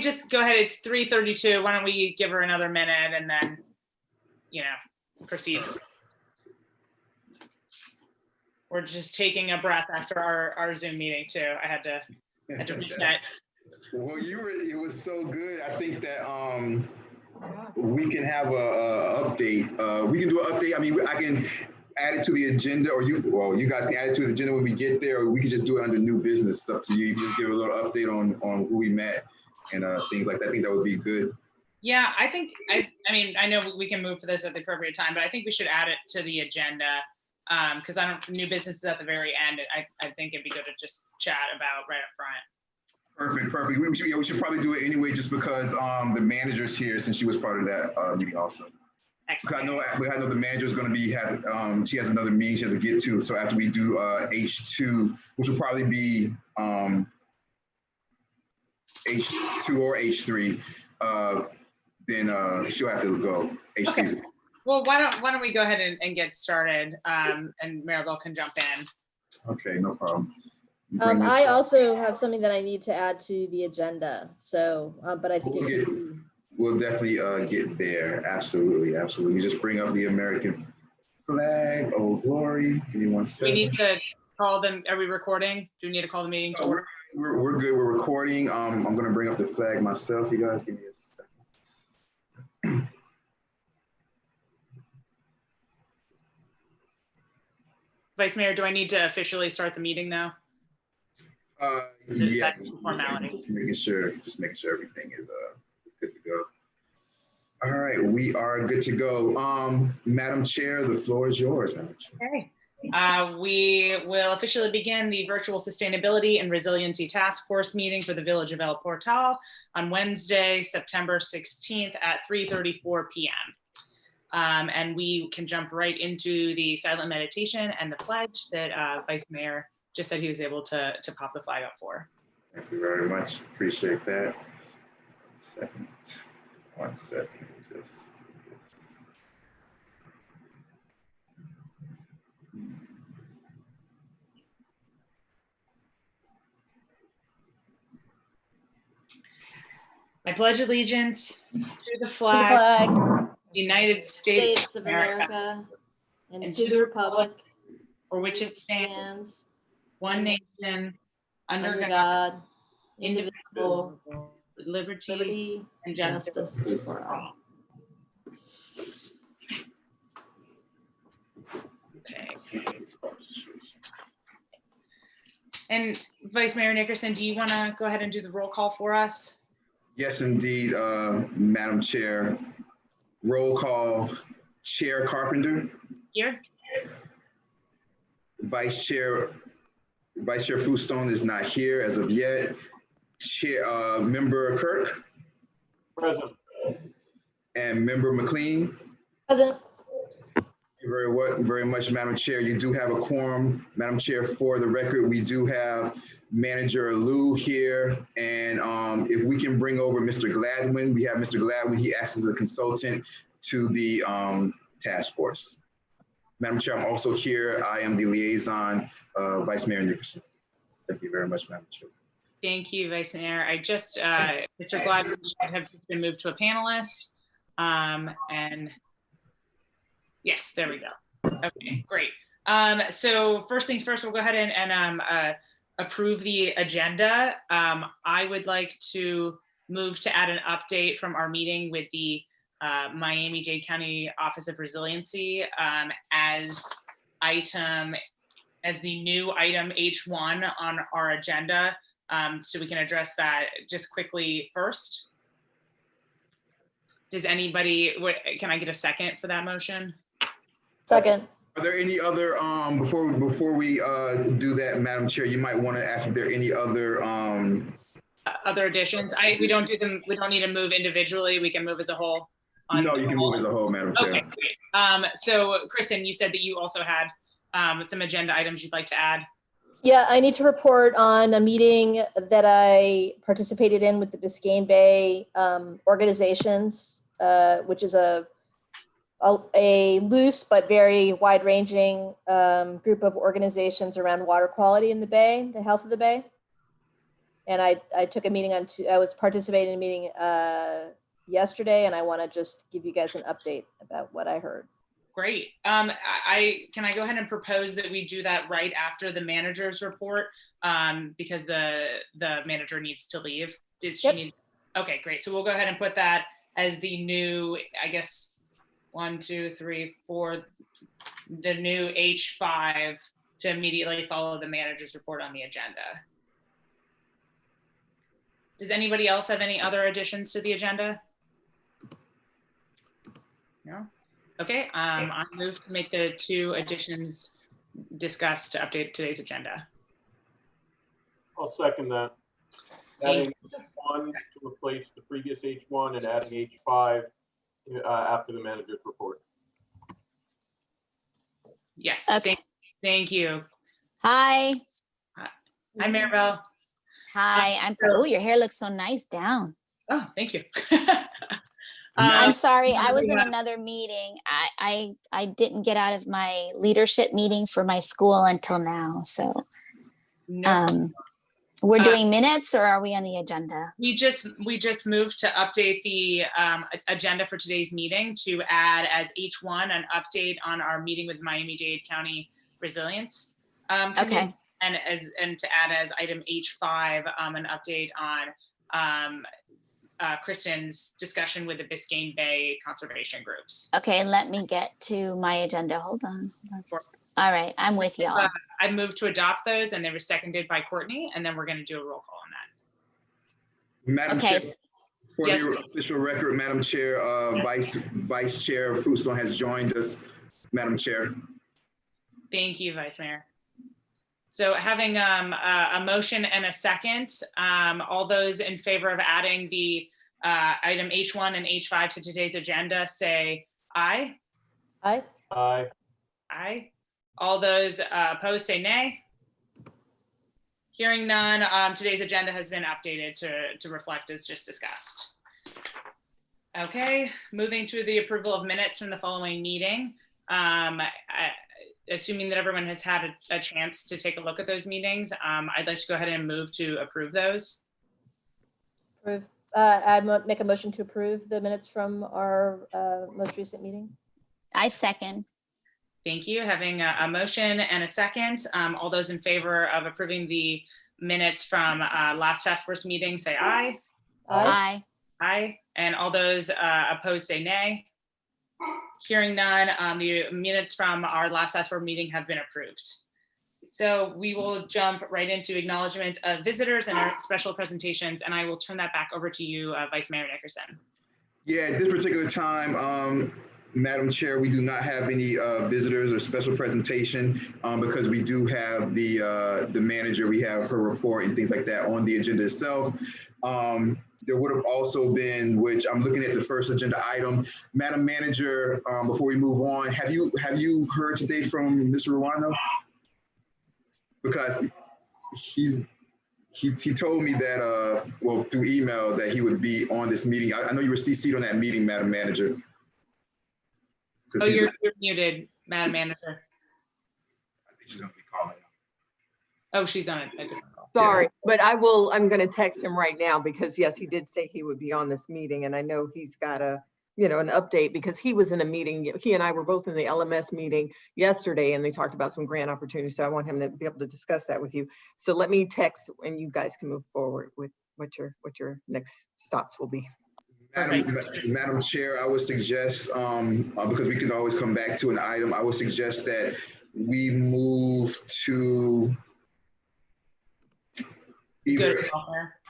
just go ahead? It's 3:32. Why don't we give her another minute and then, proceed? We're just taking a breath after our Zoom meeting too. I had to reset. Well, it was so good. I think that we can have a update. We can do an update. I mean, I can add it to the agenda, or you guys can add it to the agenda when we get there, or we can just do it under new business. It's up to you. You just give a little update on who we met and things like that. I think that would be good. Yeah, I think, I mean, I know we can move for this at the appropriate time, but I think we should add it to the agenda because new business is at the very end. I think it'd be good to just chat about right up front. Perfect. We should probably do it anyway, just because the manager's here, since she was part of that meeting also. Excellent. I know the manager is going to be she has another meeting she has to get to. So after we do H2, which will probably be H2 or H3, then she'll have to go. H3. Okay. Well, why don't we go ahead and get started, and Maribel can jump in. Okay, no problem. I also have something that I need to add to the agenda. So, but I think we'll definitely get there. Absolutely. You just bring up the American flag. Oh, glory. Give me 1 second. We need to call them. Are we recording? Do we need to call the meeting to order? We're good. We're recording. I'm going to bring up the flag myself. You guys give me a second. Vice Mayor, do I need to officially start the meeting now? Yeah, just making sure everything is good to go. All right, we are good to go. Madam Chair, the floor is yours. Madam Chair. Okay. We will officially begin the virtual sustainability and resiliency task force meeting for the Village of El Portal on Wednesday, September 16th at 3:34 p.m. And we can jump right into the silent meditation and the pledge that Vice Mayor just said he was able to pop the flag up for. Thank you very much. Appreciate that. 1 second. Just. I pledge allegiance to the flag, United States of America, and to the republic for which it stands, one nation, under God, indivisible, with liberty and justice for all. Okay. And Vice Mayor Nickerson, do you want to go ahead and do the roll call for us? Yes, indeed, Madam Chair. Roll call. Chair Carpenter. Here. Vice Chair Foustone is not here as of yet. Member Kirk. Present. And Member McLean. Present. Thank you very much, Madam Chair. You do have a quorum. Madam Chair, for the record, we do have Manager Lou here. And if we can bring over Mr. Gladwin, we have Mr. Gladwin. He acts as a consultant to the task force. Madam Chair, I'm also here. I am the liaison, Vice Mayor Nickerson. Thank you very much, Madam Chair. Thank you, Vice Mayor. I just, Mr. Gladwin have been moved to a panelist. And yes, there we go. Okay, great. So first things first, we'll go ahead and approve the agenda. I would like to move to add an update from our meeting with the Miami-Dade County Office of Resiliency as the new item H1 on our agenda. So we can address that just quickly first. Does anybody, can I get a second for that motion? Second. Are there any other, before we do that, Madam Chair, you might want to ask if there are any other other additions? We don't do them, we don't need to move individually, we can move as a whole. No, you can move as a whole, Madam Chair. Okay, great. So Kristen, you said that you also had some agenda items you'd like to add. Yeah, I need to report on a meeting that I participated in with the Biscayne Bay organizations, which is a loose but very wide-ranging group of organizations around water quality in the Bay, the health of the Bay. And I took a meeting I was participating in a meeting yesterday, and I want to just give you guys an update about what I heard. Great. Can I go ahead and propose that we do that right after the manager's report, because the manager needs to leave. Did she need? Okay, great. So we'll go ahead and put that as the new, I guess, 1, 2, 3, 4, the new H5 to immediately follow the manager's report on the agenda. Does anybody else have any other additions to the agenda? No? Okay, I move to make the 2 additions discussed to update today's agenda. I'll second that. Adding H1 to replace the previous H1 and adding H5 after the manager's report. Yes, Okay. thank you. Hi. Hi, Maribel. Hi. Oh, your hair looks so nice down. Oh, thank you. I'm sorry, I was in another meeting. I didn't get out of my leadership meeting for my school until now. So we're doing minutes, or are we on the agenda? We just moved to update the agenda for today's meeting to add as H1 an update on our meeting with Miami-Dade County Resilience Okay. and to add as item H5 an update on Kristen's discussion with the Biscayne Bay conservation groups. Okay, let me get to my agenda. Hold on. All right, I'm with y'all. I moved to adopt those, and they were seconded by Courtney, and then we're going to do a roll call on that. Madam Okay. Chair, for the official record, Madam Chair, Vice Chair Fruitstone has joined us, Madam Chair. Thank you, Vice Mayor. So having a motion and a second, all those in favor of adding the item H1 and H5 to today's agenda say aye. Aye. Aye. Aye. All those opposed say nay. Hearing none, today's agenda has been updated to reflect as just discussed. Okay, moving to the approval of minutes from the following meeting. Assuming that everyone has had a chance to take a look at those meetings, I'd like to go ahead and move to approve those. Approve. I make a motion to approve the minutes from our most recent meeting. I second. Thank you. Having a motion and a second, all those in favor of approving the minutes from last task force meeting say aye. Aye. Aye. And all those opposed say nay. Hearing none, the minutes from our last task force meeting have been approved. So we will jump right into acknowledgement of visitors and our special presentations, and I will turn that back over to you, Vice Mayor Nickerson. Yeah, at this particular time, Madam Chair, we do not have any visitors or special presentation because we do have the manager, we have her report and things like that on the agenda itself. There would have also been, which I'm looking at the first agenda item, Madam Manager, before we move on, have you heard today from Mr. Ruano? Because he told me that, well, through email that he would be on this meeting. I know you were CC'd on that meeting, Madam Manager. Oh, you're muted, Madam Manager. I think she's gonna be calling. Oh, she's on a different call. Sorry, but I'm going to text him right now because yes, he did say he would be on this meeting, and I know he's got an update because he was in a meeting. He and I were both in the LMS meeting yesterday, and they talked about some grant opportunities. So I want him to be able to discuss that with you. So let me text, and you guys can move forward with what your next stops will be. Madam Chair, I would suggest, because we can always come back to an item, I would suggest that we move to either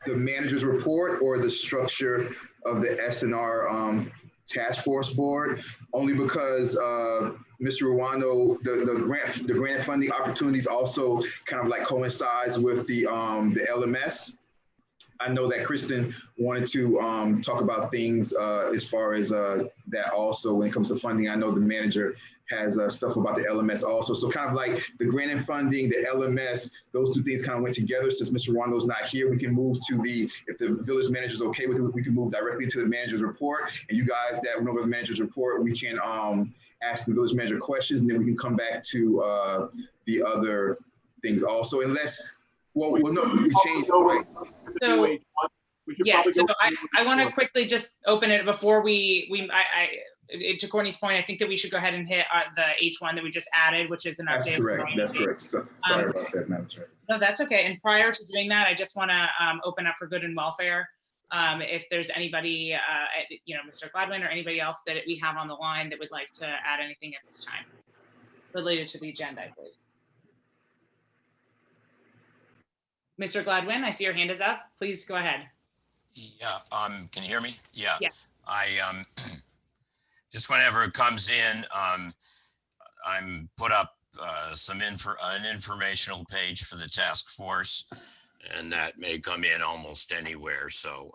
the manager's report or the structure of the SNR task force board, only because Mr. Ruano, the grant funding opportunities also kind of like coincides with the LMS. I know that Kristen wanted to talk about things as far as that also when it comes to funding. I know the manager has stuff about the LMS also. So kind of like the grant and funding, the LMS, those two things kind of went together. Since Mr. Wando's not here, we can move to if the village manager is okay with it, we can move directly to the manager's report. And you guys that went over the manager's report, we can ask the village manager questions, and then we can come back to the other things also, unless Well, no, we changed, right? So- We should Yeah, probably so go I want to H1. quickly just open it before to Courtney's point, I think that we should go ahead and hit the H1 that we just added, which is an That's update. correct. That's correct. So, sorry about that, Madam Chair. No, that's okay. And prior to doing that, I just want to open up for good and welfare. If there's anybody, Mr. Gladwin or anybody else that we have on the line that would like to add anything at this time related to the agenda, I believe. Mr. Gladwin, I see your hand is up. Please go ahead. Yeah, can you hear me? Yeah. Yeah. I just whenever it comes in, I'm put up an informational page for the task force, and that may come in almost anywhere. So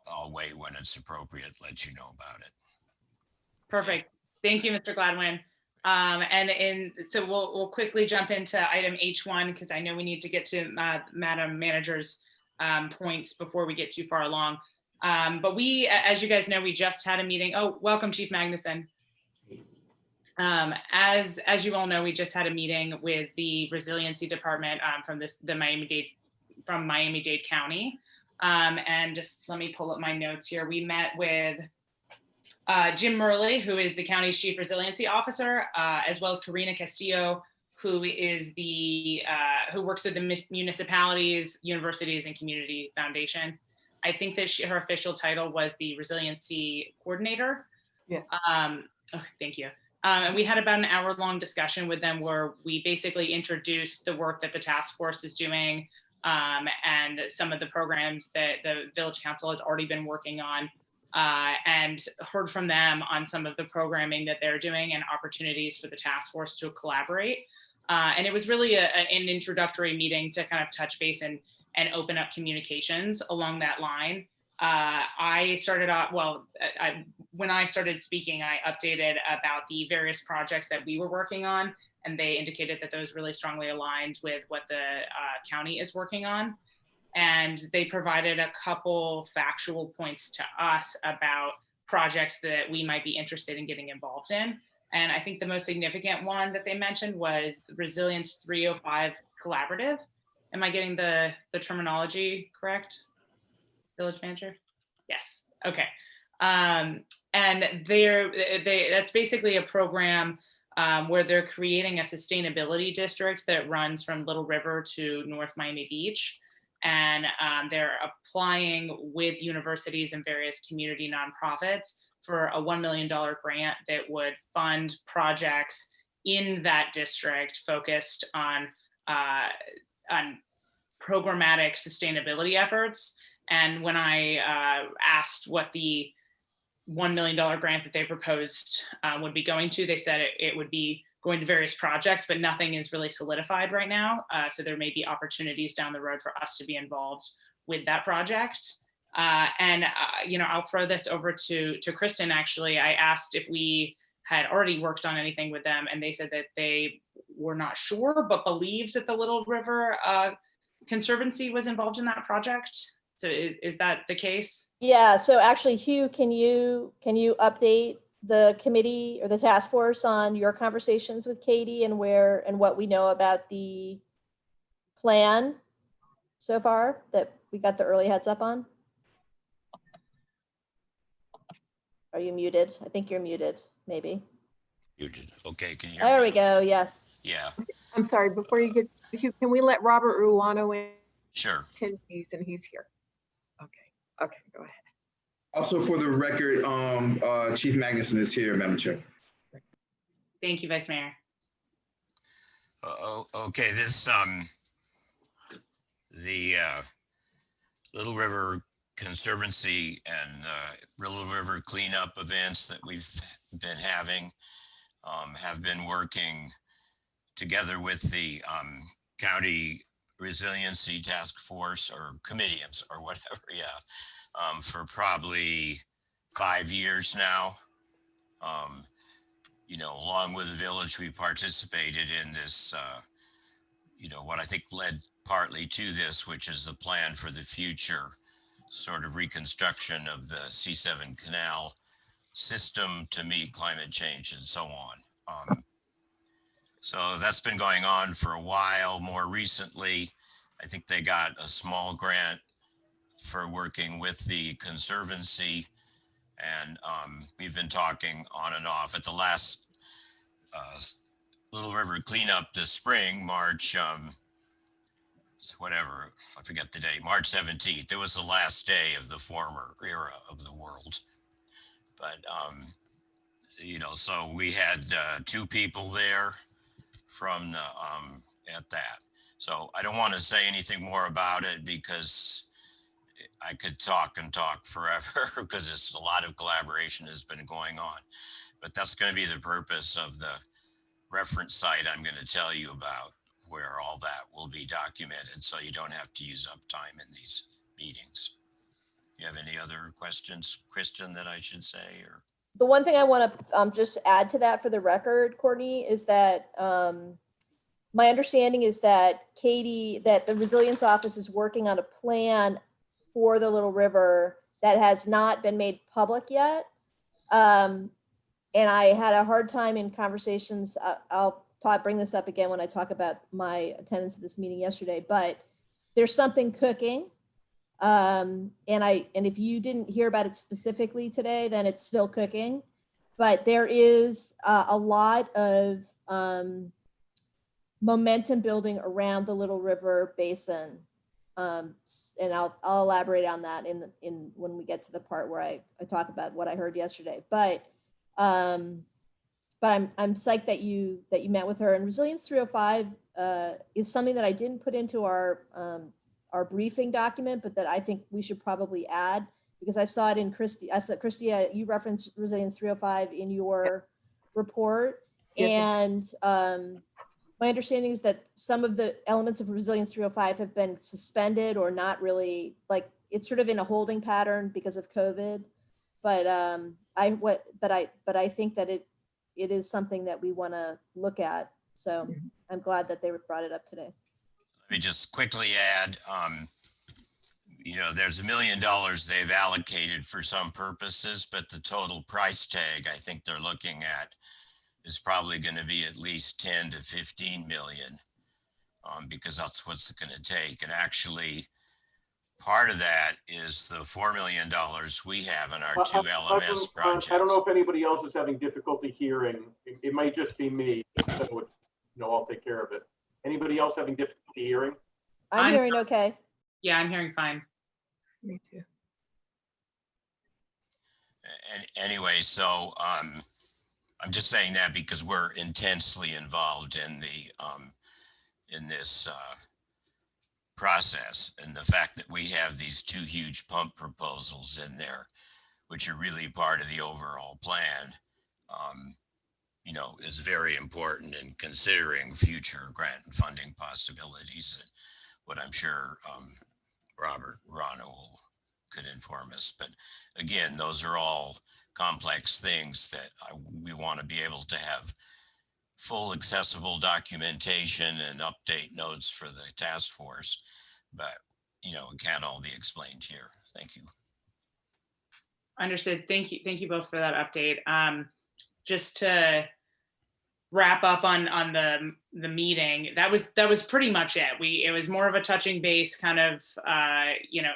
I'll wait when it's appropriate, let you know about it. Perfect. Thank you, Mr. Gladwin. So we'll quickly jump into item H1 because I know we need to get to Madam Manager's points before we get too far along. But we, as you guys know, we just had a meeting. Oh, welcome, Chief Magnuson. As you all know, we just had a meeting with the Resiliency Department from Miami-Dade County. And just let me pull up my notes here. We met with Jim Murley, who is the county's chief resiliency officer, as well as Karina Castillo, who is who works with the municipalities, universities, and community foundation. I think that her official title was the resiliency coordinator. Yeah. Thank you. And we had about an hour-long discussion with them where we basically introduced the work that the task force is doing and some of the programs that the Village Council has already been working on, and heard from them on some of the programming that they're doing and opportunities for the task force to collaborate. And it was really an introductory meeting to kind of touch base and open up communications along that line. I started off, when I started speaking, I updated about the various projects that we were working on, and they indicated that those really strongly aligned with what the county is working on. And they provided a couple factual points to us about projects that we might be interested in getting involved in. And I think the most significant one that they mentioned was the Resilience 305 Collaborative. Am I getting the terminology correct, Village Manager? Yes, okay. And that's basically a program where they're creating a sustainability district that runs from Little River to North Miami Beach. And they're applying with universities and various community nonprofits for a $1 million grant that would fund projects in that district focused on programmatic sustainability efforts. And when I asked what the $1 million grant that they proposed would be going to, they said it would be going to various projects, but nothing is really solidified right now. So there may be opportunities down the road for us to be involved with that project. I'll throw this over to Kristen. Actually, I asked if we had already worked on anything with them, and they said that they were not sure, but believed that the Little River Conservancy was involved in that project. So is that the case? Yeah, so actually, Hugh, can you update the committee or the task force on your conversations with Katie and what we know about the plan so far that we got the early heads up on? Are you muted? I think you're muted, maybe. Muted. Okay, can you hear me? There we go, yes. Yeah, I'm sorry, before you get, Hugh, can we let Robert Ruano in? sure. And he's here. Okay, go ahead. Also, for the record, Chief Magnuson is here, Madam Chair. Thank you, Vice Mayor. Okay, this the Little River Conservancy and Little River cleanup events that we've been having have been working together with the county resiliency task force or committee or whatever, for probably 5 years now. Along with the village, we participated in this, what I think led partly to this, which is the plan for the future sort of reconstruction of the C7 canal system to meet climate change and so on. So that's been going on for a while. More recently, I think they got a small grant for working with the Conservancy, and we've been talking on and off. At the last Little River cleanup this spring, March, whatever, I forget the day, March 17th. It was the last day of the former era of the world. But, so we had 2 people there from at that. So I don't want to say anything more about it because I could talk and talk forever because it's a lot of collaboration has been going on. But that's going to be the purpose of the reference site I'm going to tell you about, where all that will be documented, so you don't have to use up time in these meetings. You have any other questions, Kristen, that I should say? Or The one thing I want to just add to that for the record, Courtney, is that my understanding is that that the Resilience Office is working on a plan for the Little River that has not been made public yet. And I had a hard time in conversations. I'll bring this up again when I talk about my attendance at this meeting yesterday, but there's something cooking. And if you didn't hear about it specifically today, then it's still cooking. But there is a lot of momentum building around the Little River Basin. And I'll elaborate on that in when we get to the part where I talk about what I heard yesterday. But I'm psyched that you met with her. And Resilience 305 is something that I didn't put into our briefing document, but that I think we should probably add, because I saw it in Christy. I saw Christy, you referenced Resilience 305 in your report. Yes. And my understanding is that some of the elements of Resilience 305 have been suspended or not really, like, it's sort of in a holding pattern because of COVID. But I think that it is something that we want to look at. So I'm glad that they brought it up today. let me just quickly add, there's $1 million they've allocated for some purposes, but the total price tag I think they're looking at is probably going to be at least 10 to 15 million, because that's what's going to take. And actually, part of that is the $4 million we have in our 2 LMS projects. I don't know if anybody else is having difficulty hearing. It might just be me. So, I'll take care of it. Anybody else having difficulty hearing? I'm hearing okay. Yeah, I'm hearing fine. Me too. And anyway, so I'm just saying that because we're intensely involved in in this process, and the fact that we have these 2 huge pump proposals in there, which are really part of the overall plan, is very important in considering future grant and funding possibilities. What I'm sure Robert Rano could inform us. But again, those are all complex things that we want to be able to have full accessible documentation and update notes for the task force, but it can't all be explained here. Thank you. Understood. Thank you both for that update. Just to wrap up on the meeting, that was pretty much it. It was more of a touching base kind of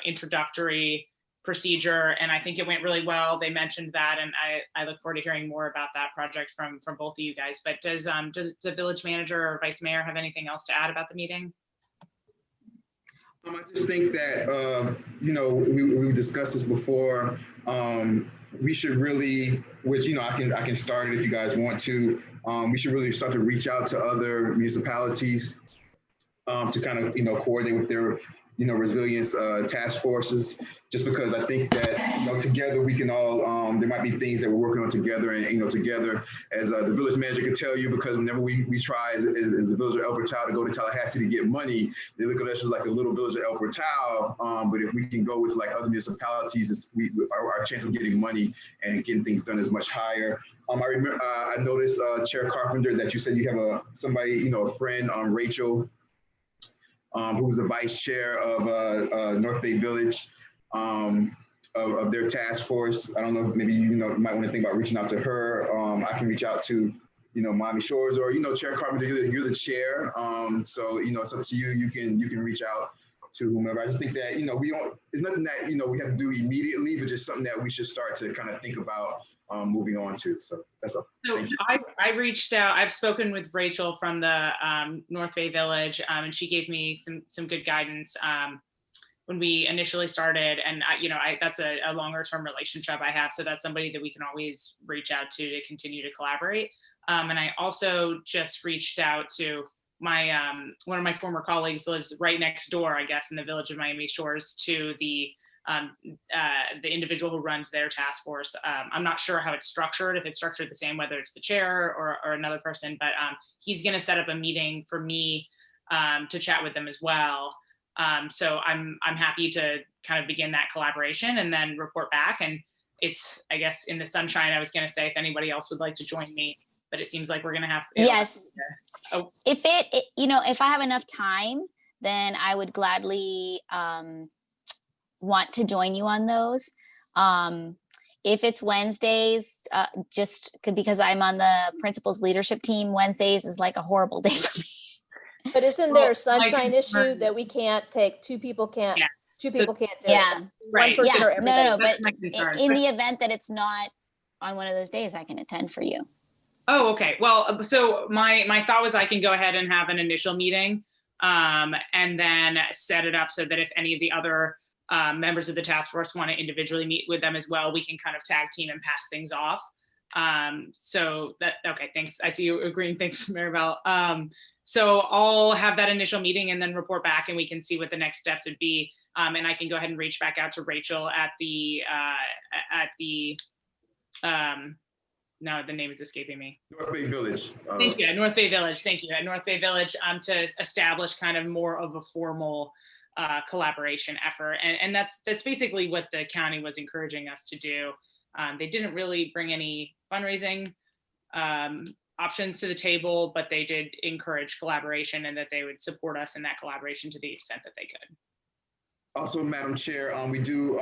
introductory procedure, and I think it went really well. They mentioned that, and I look forward to hearing more about that project from both of you guys. But does the village manager or vice mayor have anything else to add about the meeting? I just think that we discussed this before. We should really, which I can start it if you guys want to. We should really start to reach out to other municipalities to kind of coordinate with their resilience task forces, just because I think that together we can all there might be things that we're working on together, and together, as the village manager can tell you, because whenever we try as the village of El Portal to go to Tallahassee to get money, they look at us as like a little village of El Portal, but if we can go with like other municipalities, our chance of getting money and getting things done is much higher. I remember I noticed Chair Carpenter that you said you have somebody a friend, Rachel, who's the vice chair of North Bay Village, of their task force. I don't know, maybe you might want to think about reaching out to her. I can reach out to Miami Shores, or, Chair Carpenter, you're the chair. So, it's up to you. You can reach out to whomever. I just think that, we don't, it's nothing that, we have to do immediately, but just something that we should start to kind of think about moving on to. So that's all. So Thank you. I reached out, I've spoken with Rachel from the North Bay Village, and she gave me some good guidance when we initially started. And that's a longer term relationship I have. So that's somebody that we can always reach out to continue to collaborate. And I also just reached out to my one of my former colleagues lives right next door, I guess, in the village of Miami Shores, to the individual who runs their task force. I'm not sure how it's structured, if it's structured the same, whether it's the chair or another person, but he's going to set up a meeting for me to chat with them as well. So I'm happy to kind of begin that collaboration and then report back. And it's, I guess, in the sunshine, I was going to say, if anybody else would like to join me, but it seems like we're going to have. Yes. Oh. If if I have enough time, then I would gladly want to join you on those. If it's Wednesdays, just because I'm on the principal's leadership team, Wednesdays is like a horrible day for me. But isn't there a sunshine issue that we can't take, two people can't do Yeah. it? Right. One person Yeah, or everybody. no, That's but my concern. in the event that it's not on one of those days, I can attend for you. Oh, okay. Well, so my thought was I can go ahead and have an initial meeting and then set it up so that if any of the other members of the task force want to individually meet with them as well, we can kind of tag team and pass things off. So that, okay, thanks. I see you agreeing. Thanks, Maribel. So I'll have that initial meeting and then report back, and we can see what the next steps would be. And I can go ahead and reach back out to Rachel at the now the name is escaping me. North Bay Village. Thank you, North Bay Village. Thank you, at North Bay Village, to establish kind of more of a formal collaboration effort, and that's basically what the county was encouraging us to do. They didn't really bring any fundraising options to the table, but they did encourage collaboration and that they would support us in that collaboration to the extent that they could. Also, Madam Chair, we do,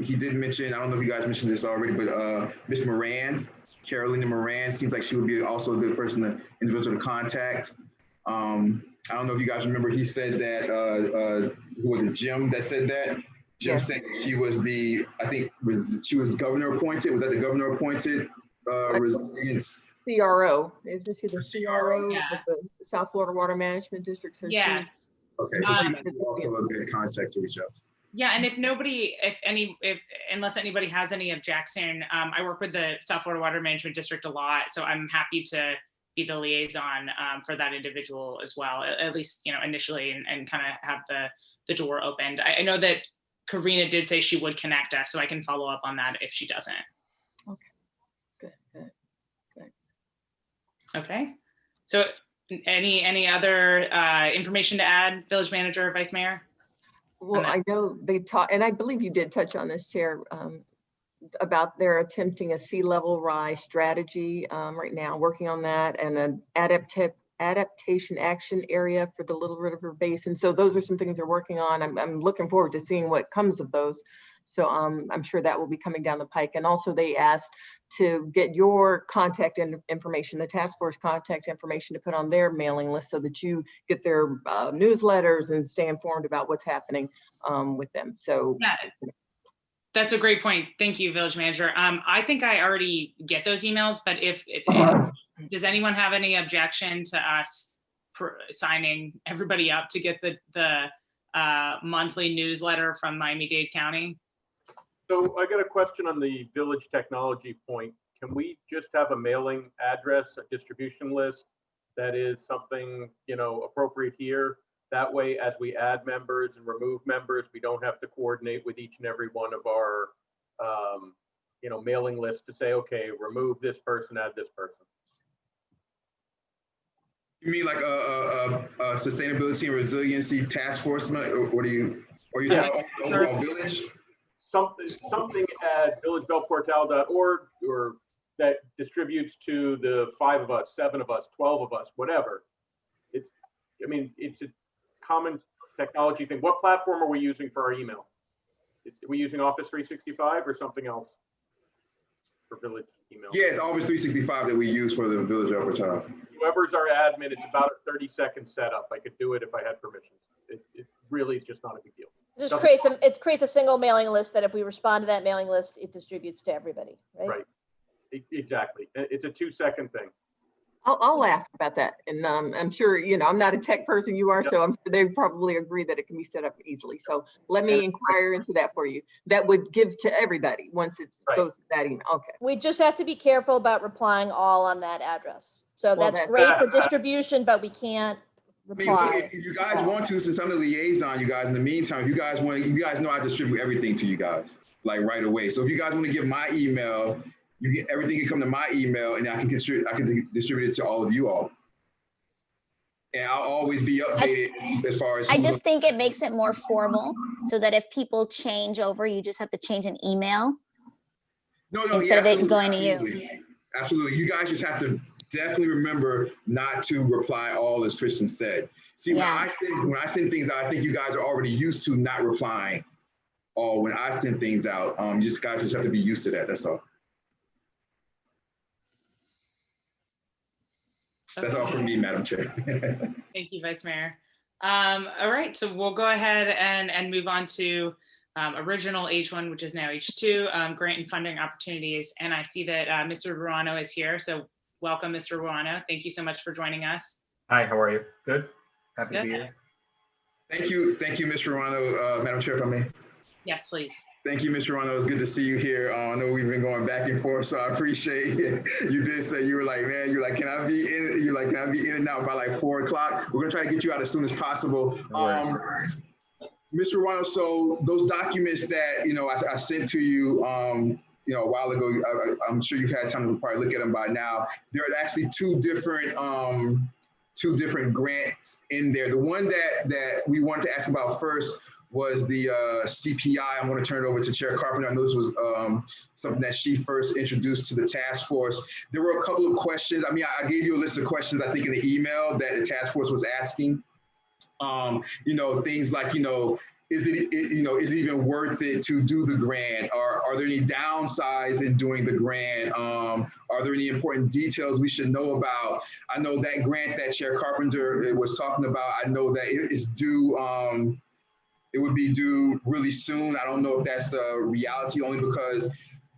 he did mention, I don't know if you guys mentioned this already, but Ms. Moran, Carolina Moran, seems like she would be also a good person, individual to contact. I don't know if you guys remember, he said that, who was it, Jim that said that? Jim said she was she was governor appointed. Was that the governor appointed resilience? CRO, isn't she the CRO Yeah. of the South Florida Water Management District? So Yes. Okay, so she might be also a good contact to reach out. Yeah, and unless anybody has any objection, I work with the South Florida Water Management District a lot, so I'm happy to be the liaison for that individual as well, at least initially, and kind of have the door opened. I know that Karina did say she would connect us, so I can follow up on that if she doesn't. Okay, good. Okay, so any other information to add, Village Manager or Vice Mayor? Well, I know they taught, and I believe you did touch on this, Chair, about they're attempting a sea level rise strategy right now, working on that, and an adaptation action area for the Little River Basin. So those are some things they're working on. I'm looking forward to seeing what comes of those. So I'm sure that will be coming down the pike. And also they asked to get your contact information, the task force contact information, to put on their mailing list so that you get their newsletters and stay informed about what's happening with them. So yeah, that's a great point. Thank you, Village Manager. I think I already get those emails, but if does anyone have any objection to us signing everybody up to get the monthly newsletter from Miami-Dade County? So I got a question on the village technology point. Can we just have a mailing address, a distribution list that is something, appropriate here? That way, as we add members and remove members, we don't have to coordinate with each and every one of our, mailing lists to say, okay, remove this person, add this person. You mean like a sustainability and resiliency task force? Or what are you talking about overall village? Something at villagebellportal.org or that distributes to the 5 of us, 7 of us, 12 of us, whatever. It's a common technology thing. What platform are we using for our email? Are we using Office 365 or something else? for village email. Yeah, it's Office 365 that we use for the village of Upper. Whoever's our admin, it's about a 30-second setup. I could do it if I had permissions. It really is just not a big deal. It creates a single mailing list that if we respond to that mailing list, it distributes to everybody, right? Right. Exactly. It's a 2-second thing. I'll ask about that. And I'm sure, I'm not a tech person, you are, so I'm sure they probably agree that it can be set up easily. So let me inquire into that for you. That would give to everybody once it goes to that email. Okay. We just have to be careful about replying all on that address. So Well, that's great for distribution, but we can't I mean, reply. if you guys want to, since I'm the liaison, you guys, in the meantime, if you guys want, you guys know I distribute everything to you guys, like right away. So if you guys want to give my email, you get everything can come to my email and I can distribute it to all of you all. And I'll always be updated as far as. I just think it makes it more formal so that if people change over, you just have to change an email. No, instead of it going to you. Absolutely. You guys just have to definitely remember not to reply all, as Kristen said. See, when I send things out, I think you guys are already used to not replying all when I send things out. Guys just have to be used to that. That's all. That's all from me, Madam Chair. Thank you, Vice Mayor. All right, so we'll go ahead and move on to original H1, which is now H2, grant and funding opportunities. And I see that Mr. Ruano is here. So welcome, Mr. Ruano. Thank you so much for joining us. Hi, how are you? Good. Happy to be here. Thank you, Mr. Ruano. Madam Chair, if I may. Yes, please. Thank you, Mr. Ruano. It's good to see you here. I know we've been going back and forth, so I appreciate it. You did say you were like, man, you're like, can I be in? You're like, can I be in and out by like 4 o'clock? We're gonna try to get you out as soon as possible. Mr. Ruano, so those documents that I sent to you, a while ago, I'm sure you've had time to probably look at them by now. There are actually two different grants in there. The one that we wanted to ask about first was the CPI. I'm going to turn it over to Chair Carpenter. I know this was something that she first introduced to the task force. There were a couple of questions. I mean, I gave you a list of questions, I think, in the email that the task force was asking. Things like, is it even worth it to do the grant? Are there any downsides in doing the grant? Are there any important details we should know about? I know that grant that Chair Carpenter was talking about, I know that it is due, it would be due really soon. I don't know if that's a reality, only because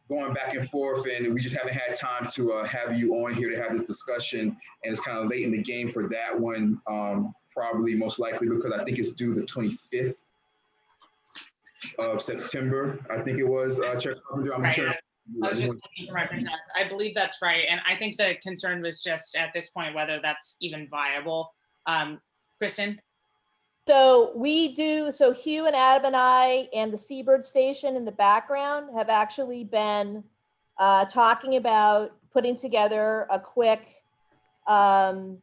going back and forth and we just haven't had time to have you on here to have this discussion. And it's kind of late in the game for that one, probably most likely because I think it's due the 25th of September. I think it was, Chair Carpenter. I'm sure. I was just looking for my print notes. I believe that's right. And I think the concern was just at this point, whether that's even viable. Kristen? So Hugh and Adam and I and the Seabird Station in the background have actually been talking about putting together a quick, the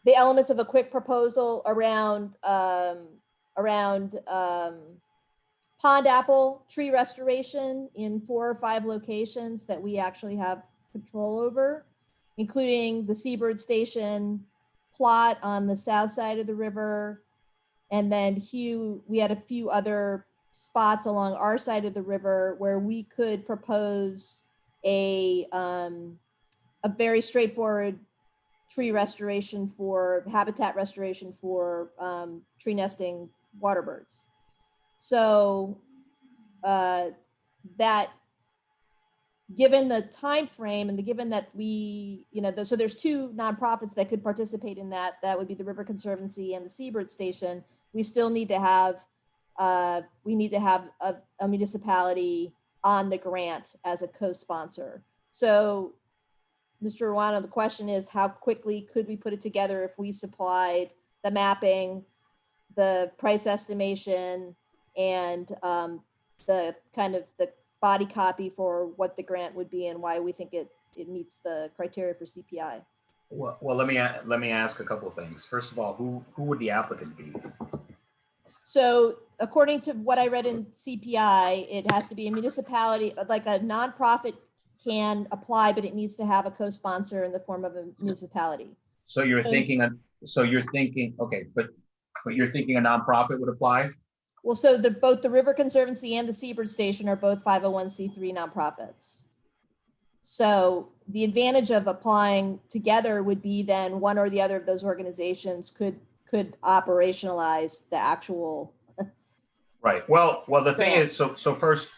elements of a quick proposal around pond apple tree restoration in 4 or 5 locations that we actually have control over, including the Seabird Station plot on the south side of the river. And then Hugh, we had a few other spots along our side of the river where we could propose a very straightforward tree restoration for habitat restoration for tree nesting water birds. So that, given the time frame and given that we, so there's 2 nonprofits that could participate in that. That would be the River Conservancy and the Seabird Station. We still need to have a municipality on the grant as a co-sponsor. So, Mr. Ruano, the question is, how quickly could we put it together if we supplied the mapping, the price estimation, and the kind of the body copy for what the grant would be and why we think it meets the criteria for CPI? Well, let me ask a couple of things. First of all, who would the applicant be? So according to what I read in CPI, it has to be a municipality, like a nonprofit can apply, but it needs to have a co-sponsor in the form of a municipality. So you're thinking, okay, but you're thinking a nonprofit would apply? Well, so both the River Conservancy and the Seabird Station are both 501c3 nonprofits. So the advantage of applying together would be then one or the other of those organizations could operationalize the actual. Right. Well, the thing Grant. is, so first,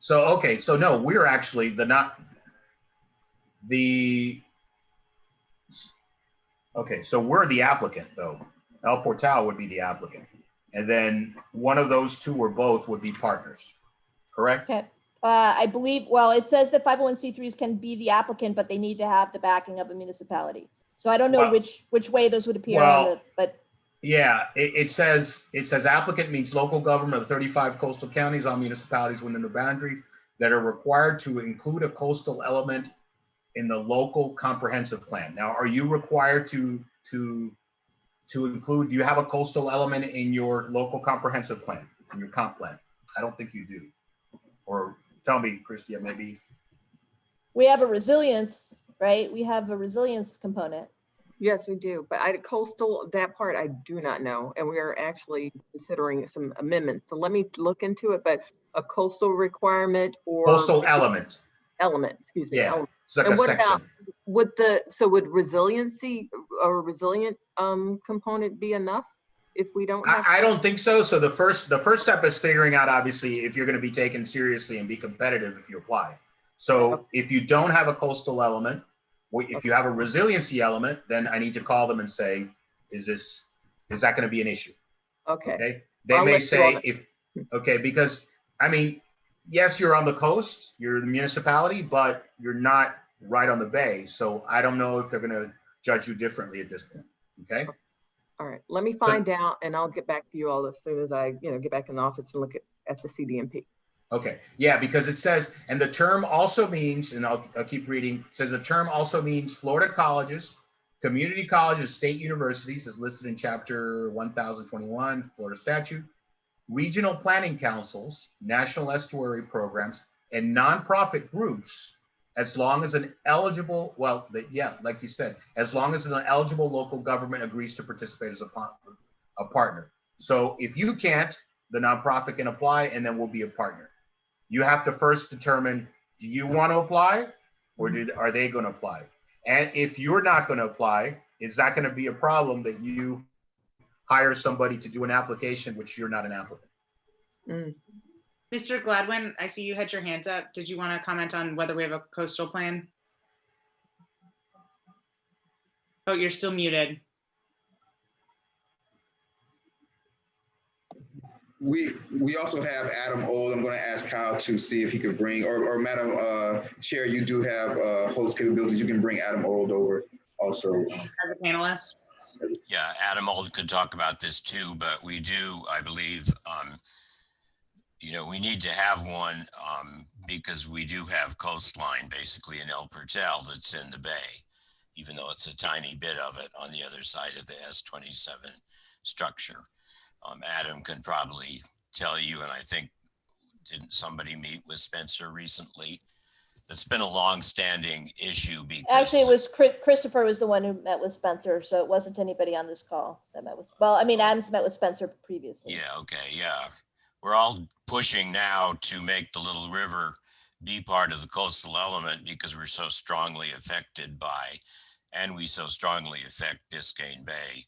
okay. So no, we're actually okay, so we're the applicant though. El Portal would be the applicant. And then one of those two or both would be partners, correct? Okay. I believe, well, it says that 501c3s can be the applicant, but they need to have the backing of the municipality. So I don't know Well- which way those would appear on well, the, but Yeah, it says applicant means local government of 35 coastal counties, all municipalities within the boundary that are required to include a coastal element in the local comprehensive plan. Now, are you required to include, do you have a coastal element in your local comprehensive plan, in your comp plan? I don't think you do. Or tell me, Christia, maybe. we have a resilience, right? We have a resilience component. Yes, we do. But coastal, that part I do not know. And we are actually considering some amendments. So let me look into it. But a coastal requirement or Coastal element. element, excuse me. Yeah, Element. it's like And a what section. about would resiliency or resilient component be enough if we don't have? I don't think so. So the first step is figuring out, obviously, if you're going to be taken seriously and be competitive if you apply. So if you don't have a coastal element, if you have a resiliency element, then I need to call them and say, is that going to be an issue? Okay. They I'll may let you all say know. because I mean, yes, you're on the coast, you're the municipality, but you're not right on the bay. So I don't know if they're going to judge you differently at this point. Okay. All right. Let me find out and I'll get back to you all as soon as I, get back in the office and look at the CDMP. Okay, yeah, because it says, and the term also means, and I'll keep reading, it says the term also means Florida colleges, community colleges, state universities, as listed in chapter 1021, Florida statute, regional planning councils, national estuary programs, and nonprofit groups, as long as an eligible, like you said, as long as an eligible local government agrees to participate as a partner. So if you can't, the nonprofit can apply and then we'll be a partner. You have to first determine, do you want to apply or are they going to apply? And if you're not going to apply, is that going to be a problem that you hire somebody to do an application, which you're not an applicant? Mr. Gladwin, I see you had your hands up. Did you want to comment on whether we have a coastal plan? Oh, you're still muted. We also have Adam Old. I'm going to ask Kyle to see if he could bring, or Madam Chair, you do have host capabilities. You can bring Adam Old over also. As a panelist? Yeah, Adam Old could talk about this too, but we do, I believe, we need to have one because we do have coastline basically in El Portal that's in the bay, even though it's a tiny bit of it on the other side of the S27 structure. Adam can probably tell you, and I think, didn't somebody meet with Spencer recently? It's been a long-standing issue because— Actually, it was Christopher was the one who met with Spencer, so it wasn't anybody on this call that met with, Adam's met with Spencer previously. Yeah, okay, yeah. We're all pushing now to make the Little River be part of the coastal element because we're so strongly affected by, and we so strongly affect Biscayne Bay.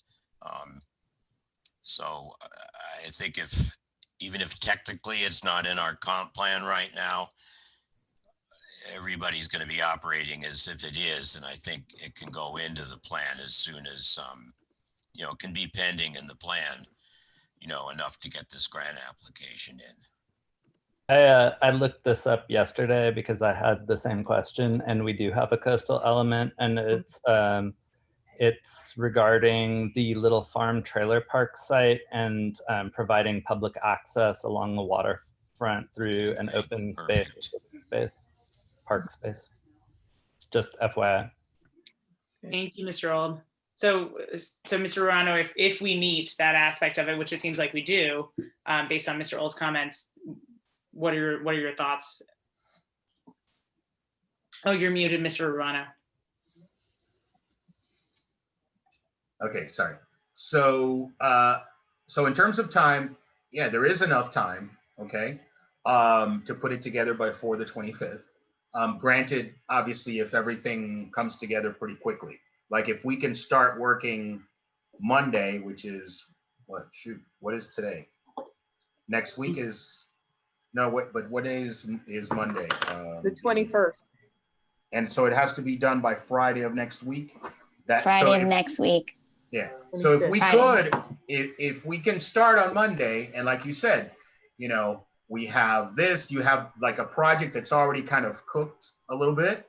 So I think even if technically it's not in our comp plan right now, everybody's going to be operating as if it is. And I think it can go into the plan as soon as, can be pending in the plan, enough to get this grant application in. I looked this up yesterday because I had the same question, and we do have a coastal element, and it's regarding the Little Farm Trailer Park site and providing public access along the waterfront through an open park space. Just FYI. Thank you, Mr. Old. So Mr. Ruano, if we meet that aspect of it, which it seems like we do, based on Mr. Old's comments, what are your thoughts? Oh, you're muted, Mr. Ruano. Okay, sorry. So in terms of time, yeah, there is enough time. okay, to put it together before the 25th. Granted, obviously, if everything comes together pretty quickly, like if we can start working Monday, which is what is today? Next week is, no, what day is Monday? The 21st. And so it has to be done by Friday of next week. So Friday of if- next week. Yeah, so if we Friday. could, if we can start on Monday, and like you said, you know, we have this, you have like a project that's already kind of cooked a little bit,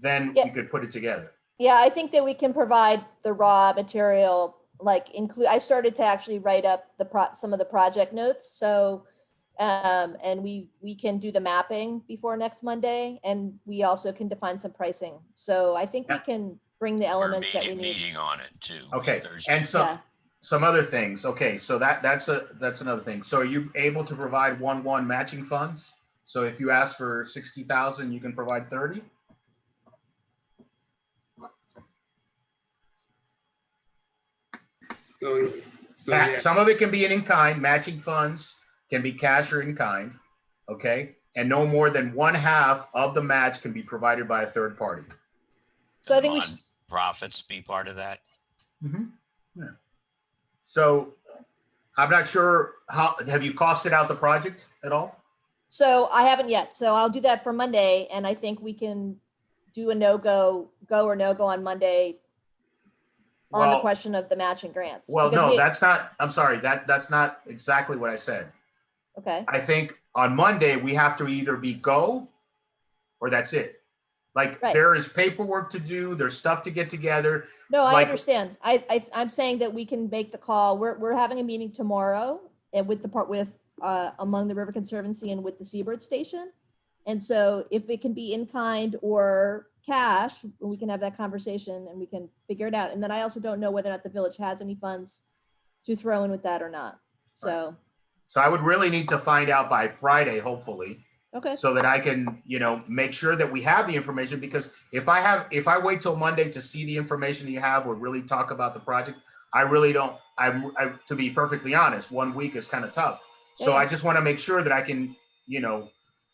then Yeah. we could put it together. Yeah, I think that we can provide the raw material, like I started to actually write up some of the project notes. So, and we can do the mapping before next Monday, and we also can define some pricing. So I think we Yeah. can bring the elements that we need. Meeting on it too. Okay, Thursday. and some other things. Okay, so that's another thing. So are you able to provide 1-1 matching funds? So if you ask for 60,000, you can provide 30? So yeah, Some of it can be in kind, matching funds can be cash or in kind, okay? And no more than 1/2 of the match can be provided by a third party. So I think we should, Profits be part of that. Yeah. So I'm not sure have you costed out the project at all? so I haven't yet. So I'll do that for Monday, and I think we can do a go or no go on Monday on the Well- question of the matching grants. Well, Because no, that's not, I'm sorry, that's not exactly what I said. okay. I think on Monday, we have to either be go or that's it. Like Right. there is paperwork to do, there's stuff to get together. No, I Like- understand. I'm saying that we can make the call. We're having a meeting tomorrow and with among the River Conservancy and with the Seabird Station. And so if it can be in kind or cash, we can have that conversation and we can figure it out. And then I also don't know whether or not the village has any funds to throw in with that or not. So, So I would really need to find out by Friday, hopefully, okay, so that I can, make sure that we have the information, because if I wait till Monday to see the information you have or really talk about the project, I really don't, to be perfectly honest, 1 week is kind of tough. So Yeah. I just want to make sure that I can,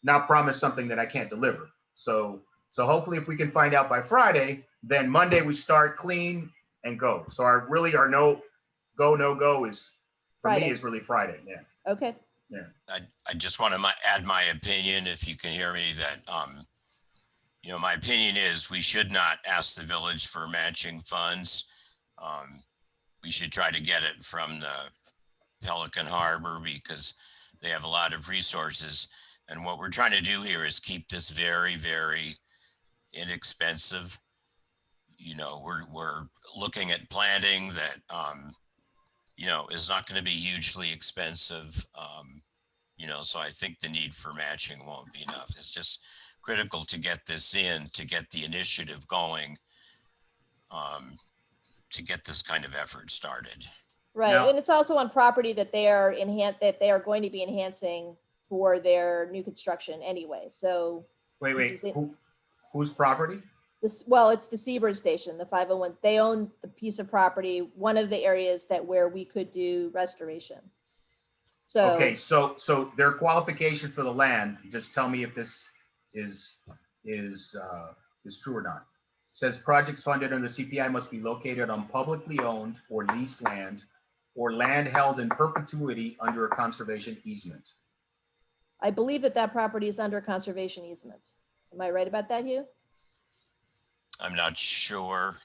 not promise something that I can't deliver. So hopefully if we can find out by Friday, then Monday we start clean and go. So our no go is, for Friday. me, is really Friday. Yeah. okay. I just want to add my opinion, if you can hear me, that, my opinion is we should not ask the village for matching funds. We should try to get it from the Pelican Harbor because they have a lot of resources. And what we're trying to do here is keep this very, very inexpensive. We're looking at planting that, is not going to be hugely expensive. So I think the need for matching won't be enough. It's just critical to get this in, to get the initiative going, to get this kind of effort started. Right, Now- and it's also on property that they are going to be enhancing for their new construction anyway. So Wait, This is it. whose property? it's the Seabird Station, the 501. They own the piece of property, one of the areas where we could do restoration. So Okay, so their qualification for the land, just tell me if this is true or not. It says projects funded under CPI must be located on publicly owned or leased land or land held in perpetuity under a conservation easement. I believe that property is under conservation easement. Am I right about that, Hugh? I'm not sure.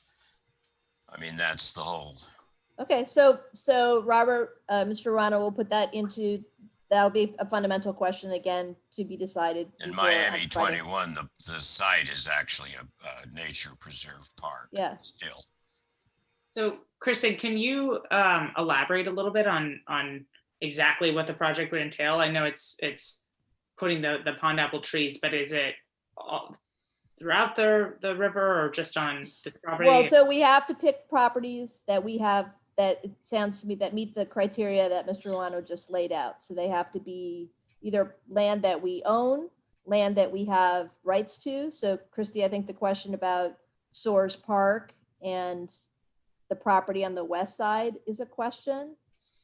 I mean, that's the whole, Okay, so Robert, Mr. Rana will put that that'll be a fundamental question again to be decided. in before on Miami Friday. 21, the site is actually a nature preserve park. Yeah. Still. So Kristen, can you elaborate a little bit on exactly what the project would entail? I know it's putting the pond apple trees, but is it all throughout the river or just on this property? Well, so we have to pick properties that we have that it sounds to me that meet the criteria that Mr. Ruano just laid out. So they have to be either land that we own, land that we have rights to. So Christy, I think the question about Soares Park and the property on the west side is a question.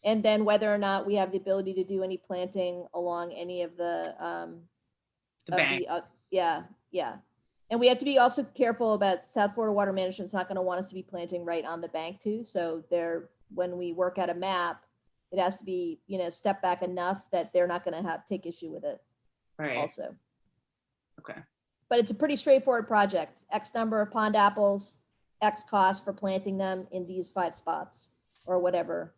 And then whether or not we have the ability to do any planting along any of the, bank. yeah. And we have to be also careful about South Florida Water Management's not going to want us to be planting right on the bank too. So when we work out a map, it has to be, step back enough that they're not going to take issue with it Right. also. Okay. But it's a pretty straightforward project. X number of pond apples, X cost for planting them in these 5 spots or whatever.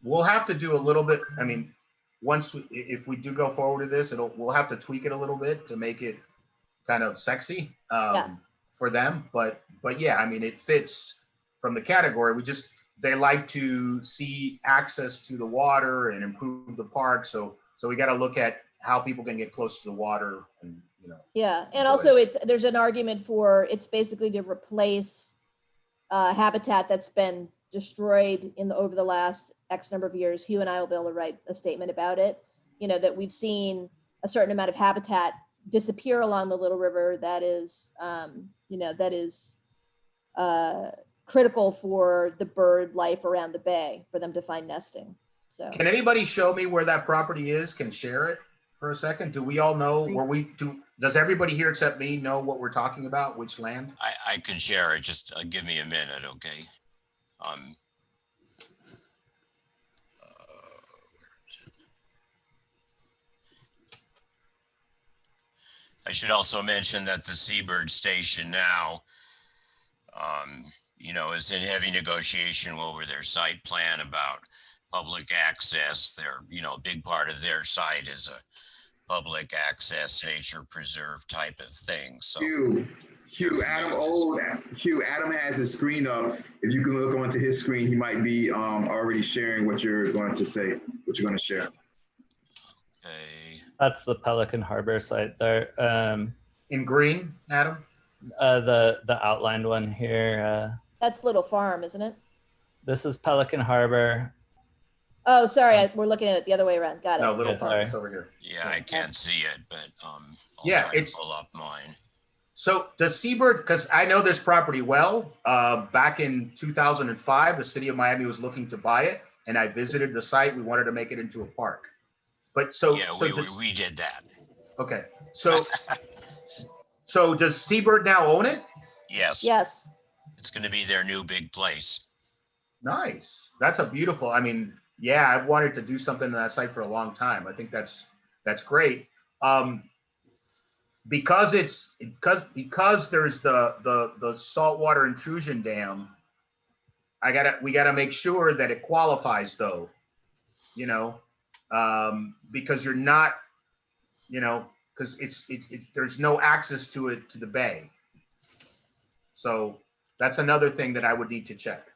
We'll have to do a little bit. I mean, if we do go forward with this, we'll have to tweak it a little bit to make it kind of sexy for them. But yeah, I mean, it fits from the category. They like to see access to the water and improve the park. So we got to look at how people can get close to the water and, Yeah. And also there's an argument for, it's basically to replace habitat that's been destroyed over the last X number of years. Hugh and I will be able to write a statement about it, that we've seen a certain amount of habitat disappear along the Little River that is, critical for the bird life around the bay for them to find nesting. So can anybody show me where that property is? Can share it for a second? Do we all know does everybody here except me know what we're talking about? Which land? I can share it. Just give me a minute, okay? Where is it? I should also mention that the Seabird Station now, is in heavy negotiation over their site plan about public access. Their, a big part of their site is a public access nature preserve type of thing. So Adam has his screen up. If you can look onto his screen, he might be already sharing what you're going to say, what you're going to share. Okay. That's the Pelican Harbor site there. In green, Adam? The outlined one here. that's Little Farm, isn't it? This is Pelican Harbor. Oh, sorry. We're looking at it the other way around. Got it. No, Little Farm is over here. Yeah, I can't see it, but I'll try to pull up mine. So does Seabird, because I know this property well, back in 2005, the city of Miami was looking to buy it, and I visited the site. We wanted to make it into a park. But we did that. Okay, so does Seabird now own it? Yes. Yes. It's going to be their new big place. Nice. That's a beautiful. I mean, yeah, I've wanted to do something on that site for a long time. I think that's great. Because there's the saltwater intrusion dam. We gotta make sure that it qualifies though, because you're not, because it's there's no access to it to the bay. So that's another thing that I would need to check.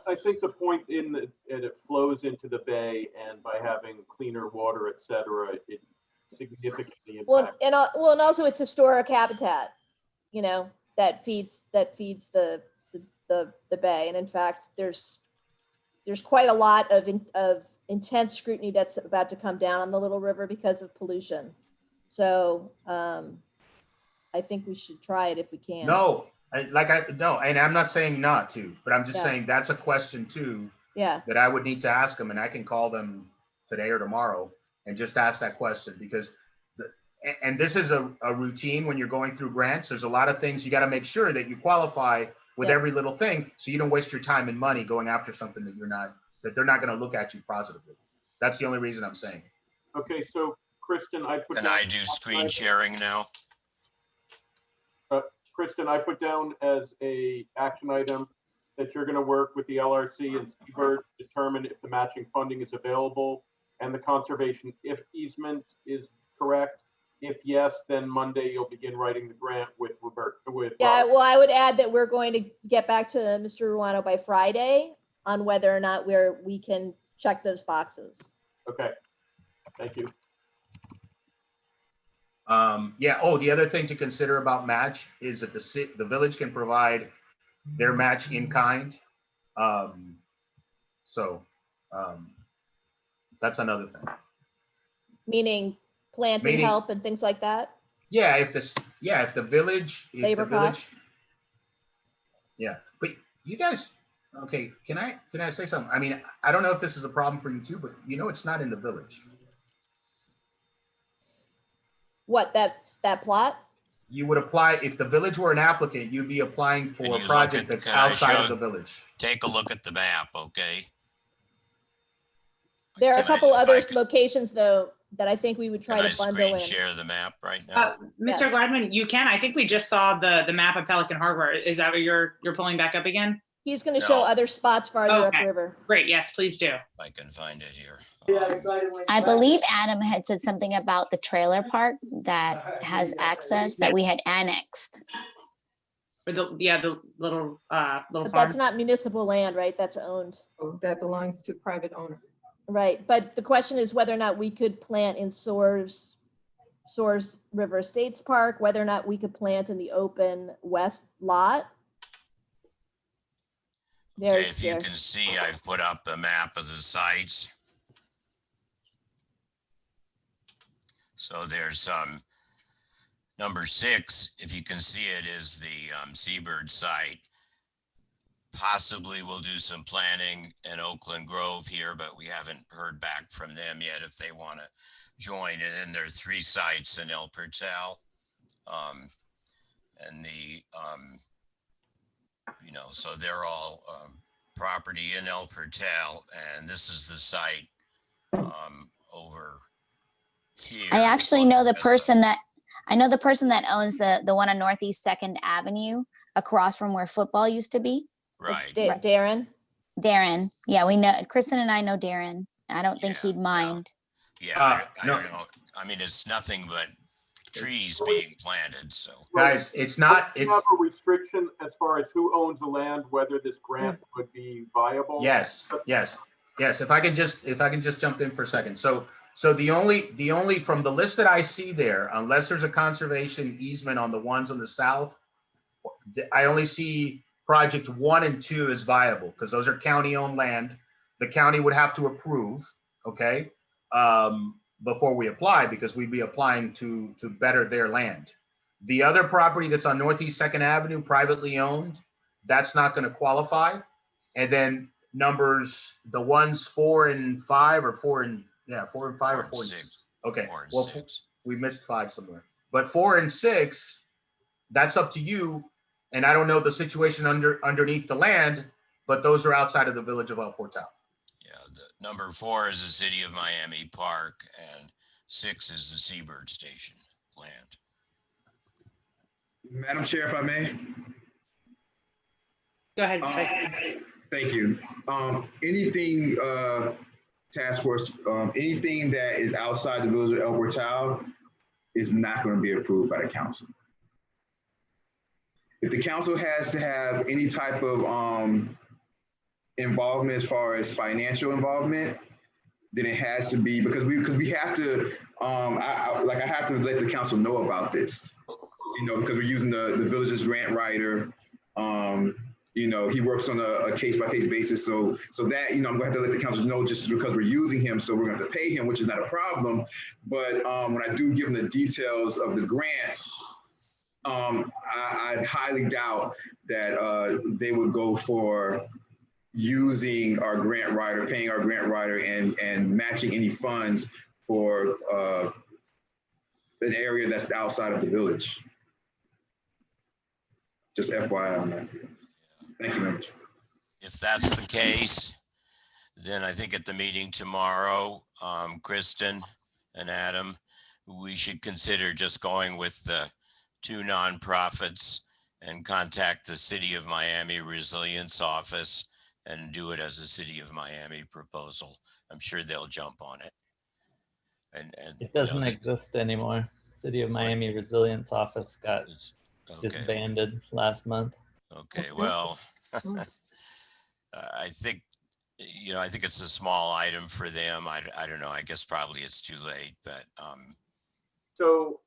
I think the point and it flows into the bay, and by having cleaner water, et cetera, it significantly impacts. And also it's historic habitat, that feeds the bay. And in fact, there's quite a lot of intense scrutiny that's about to come down on the Little River because of pollution. So I think we should try it if we can. No, and I'm not saying not to, but I'm just saying that's a question too. Yeah. That I would need to ask them, and I can call them today or tomorrow and just ask that question, because and this is a routine when you're going through grants. There's a lot of things you got to make sure that you qualify with every little thing, so you don't waste your time and money going after something that they're not going to look at you positively. That's the only reason I'm saying. Okay, so Kristen, I do screen sharing now? Kristen, I put down as a action item that you're going to work with the LRC and Seabird to determine if the matching funding is available and the conservation easement is correct. If yes, then Monday you'll begin writing the grant with Robert. Well, I would add that we're going to get back to Mr. Ruano by Friday on whether or not we can check those boxes. Okay, thank you. The other thing to consider about match is that the village can provide their match in kind. That's another thing. Meaning planting help and things like that. Yeah, if the village, labor costs. Yeah, but you guys, okay, can I say something? I mean, I don't know if this is a problem for you too, but you know, it's not in the village. What, that plot? You would apply, if the village were an applicant, you'd be applying for Can a you look project at- that's can I outside of show- the village. Take a look at the map, okay? There are a Can I- couple if I other could- locations though, that I think we would try Can I to bundle screen in. share the map right now? Yes. Mr. Gladman, you can. I think we just saw the map of Pelican Harbor. Is that what you're pulling back up again? He's gonna show No. other spots farther Okay. upriver. Great. Yes, please do. If I can find it here. I believe Adam had said something about the trailer park that has access that we had annexed. Or the little But farm. that's not municipal land, right? That's owned. Oh, that belongs to private owner. Right, but the question is whether or not we could plant in Soares River Estates Park, whether or not we could plant in the open west lot. Okay, There's, if you can see, I've put up a map of the sites. So there's number 6, if you can see it, is the Seabird site. Possibly we'll do some planning in Oakland Grove here, but we haven't heard back from them yet if they want to join. And then there are 3 sites in El Portal. And so they're all property in El Portal, and this is the site over here. I actually know the person that owns the one on Northeast 2nd Avenue across from where football used to be. Right. Darren. Darren. Yeah, we know, Kristen and I know Darren. I don't think Yeah, he'd mind. Yeah, I no. don't know. I mean, it's nothing but trees being planted, so. Guys, it's Do not, you it's, have a restriction as far as who owns the land, whether this grant would be viable? yes. If I can just jump in for a second. So the only from the list that I see there, unless there's a conservation easement on the ones on the south, I only see project 1 and 2 is viable because those are county owned land. The county would have to approve, okay, before we apply, because we'd be applying to better their land. The other property that's on Northeast 2nd Avenue, privately owned, that's not going to qualify. And then numbers, the ones 4 and 5 or 4 and 5 or 4 and 6. Okay, 4 and well, 6. we missed 5 somewhere. But 4 and 6, that's up to you. And I don't know the situation underneath the land, but those are outside of the village of El Portal. Yeah, the number 4 is the City of Miami Park, and 6 is the Seabird Station land. Madam Chair, if I may. Go ahead. Thank you. Anything, task force, anything that is outside the village of El Portal is not going to be approved by the council. If the council has to have any type of involvement as far as financial involvement, then it has to be, because we have to, I have to let the council know about this, because we're using the village's grant writer. He works on a case-by-case basis. So that, I'm going to have to let the council know just because we're using him. So we're going to have to pay him, which is not a problem. But when I do give them the details of the grant, I highly doubt that they would go for using our grant writer, paying our grant writer and matching any funds for an area that's outside of the village. Just FYI on that. Thank you, members. If that's the case, then I think at the meeting tomorrow, Kristen and Adam, we should consider just going with the 2 nonprofits and contact the City of Miami Resilience Office and do it as a City of Miami proposal. I'm sure they'll jump on it. And It doesn't exist anymore. City of Miami Resilience Office got disbanded last month. Okay, well, I think it's a small item for them. I don't know. I guess probably it's too late, but So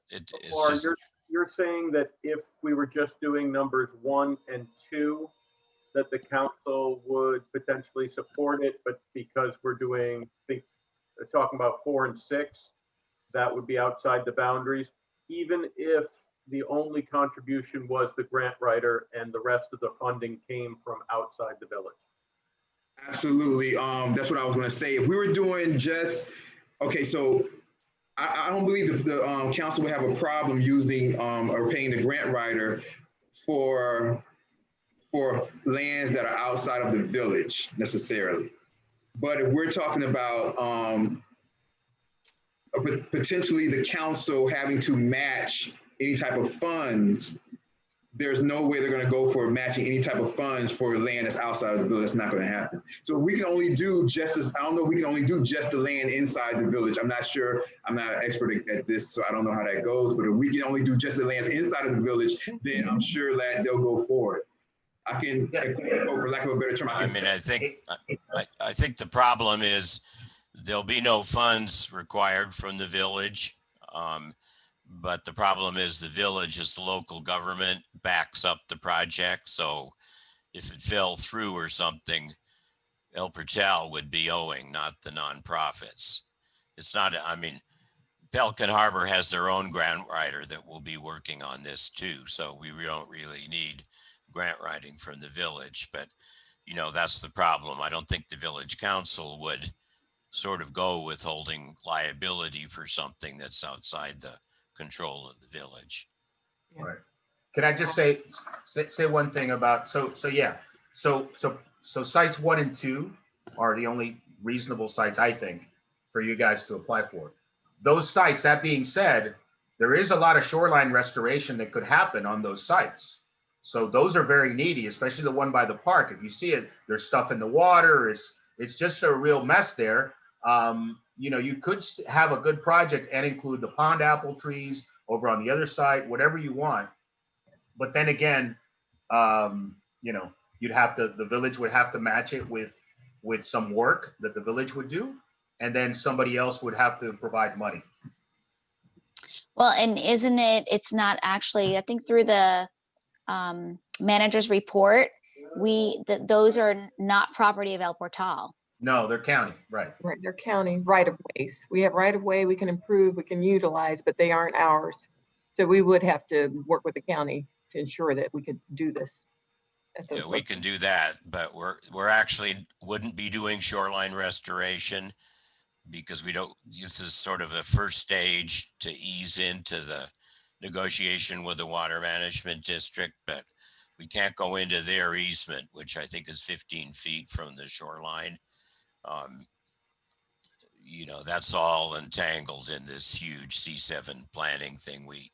it's or just, you're saying that if we were just doing numbers 1 and 2, that the council would potentially support it, but because we're talking about 4 and 6, that would be outside the boundaries, even if the only contribution was the grant writer and the rest of the funding came from outside the village. Absolutely. That's what I was going to say. If we were doing just, okay, so I don't believe the council would have a problem using or paying the grant writer for lands that are outside of the village necessarily. But if we're talking about potentially the council having to match any type of funds, there's no way they're going to go for matching any type of funds for land that's outside of the village. That's not going to happen. So we can only do just as, I don't know if we can only do just the land inside the village. I'm not sure. I'm not an expert at this, so I don't know how that goes. But if we can only do just the lands inside of the village, then I'm sure that they'll go for it. I can, for lack of a better term, I think the problem is there'll be no funds required from the village. But the problem is the village as the local government backs up the project. So if it fell through or something, El Portal would be owing, not the nonprofits. It's not, I mean, Pelican Harbor has their own grant writer that will be working on this too. So we don't really need grant writing from the village, but you know, that's the problem. I don't think the village council would sort of go withholding liability for something that's outside the control of the village. Right. Can I just say one thing about, so sites 1 and 2 are the only reasonable sites, I think, for you guys to apply for. Those sites, that being said, there is a lot of shoreline restoration that could happen on those sites. So those are very needy, especially the one by the park. If you see it, there's stuff in the water. It's just a real mess there. You know, you could have a good project and include the pond apple trees over on the other side, whatever you want. But then again, you know, the village would have to match it with some work that the village would do. And then somebody else would have to provide money. Well, and it's not actually, I think through the manager's report, those are not property of El Portal. No, they're county, right? Right, they're county right of ways. We have right of way we can improve, we can utilize, but they aren't ours. So we would have to work with the county to ensure that we could do this. Yeah, we can do that, but we're actually wouldn't be doing shoreline restoration because this is sort of a first stage to ease into the negotiation with the water management district, but we can't go into their easement, which I think is 15 feet from the shoreline. You know, that's all entangled in this huge C7 planning thing we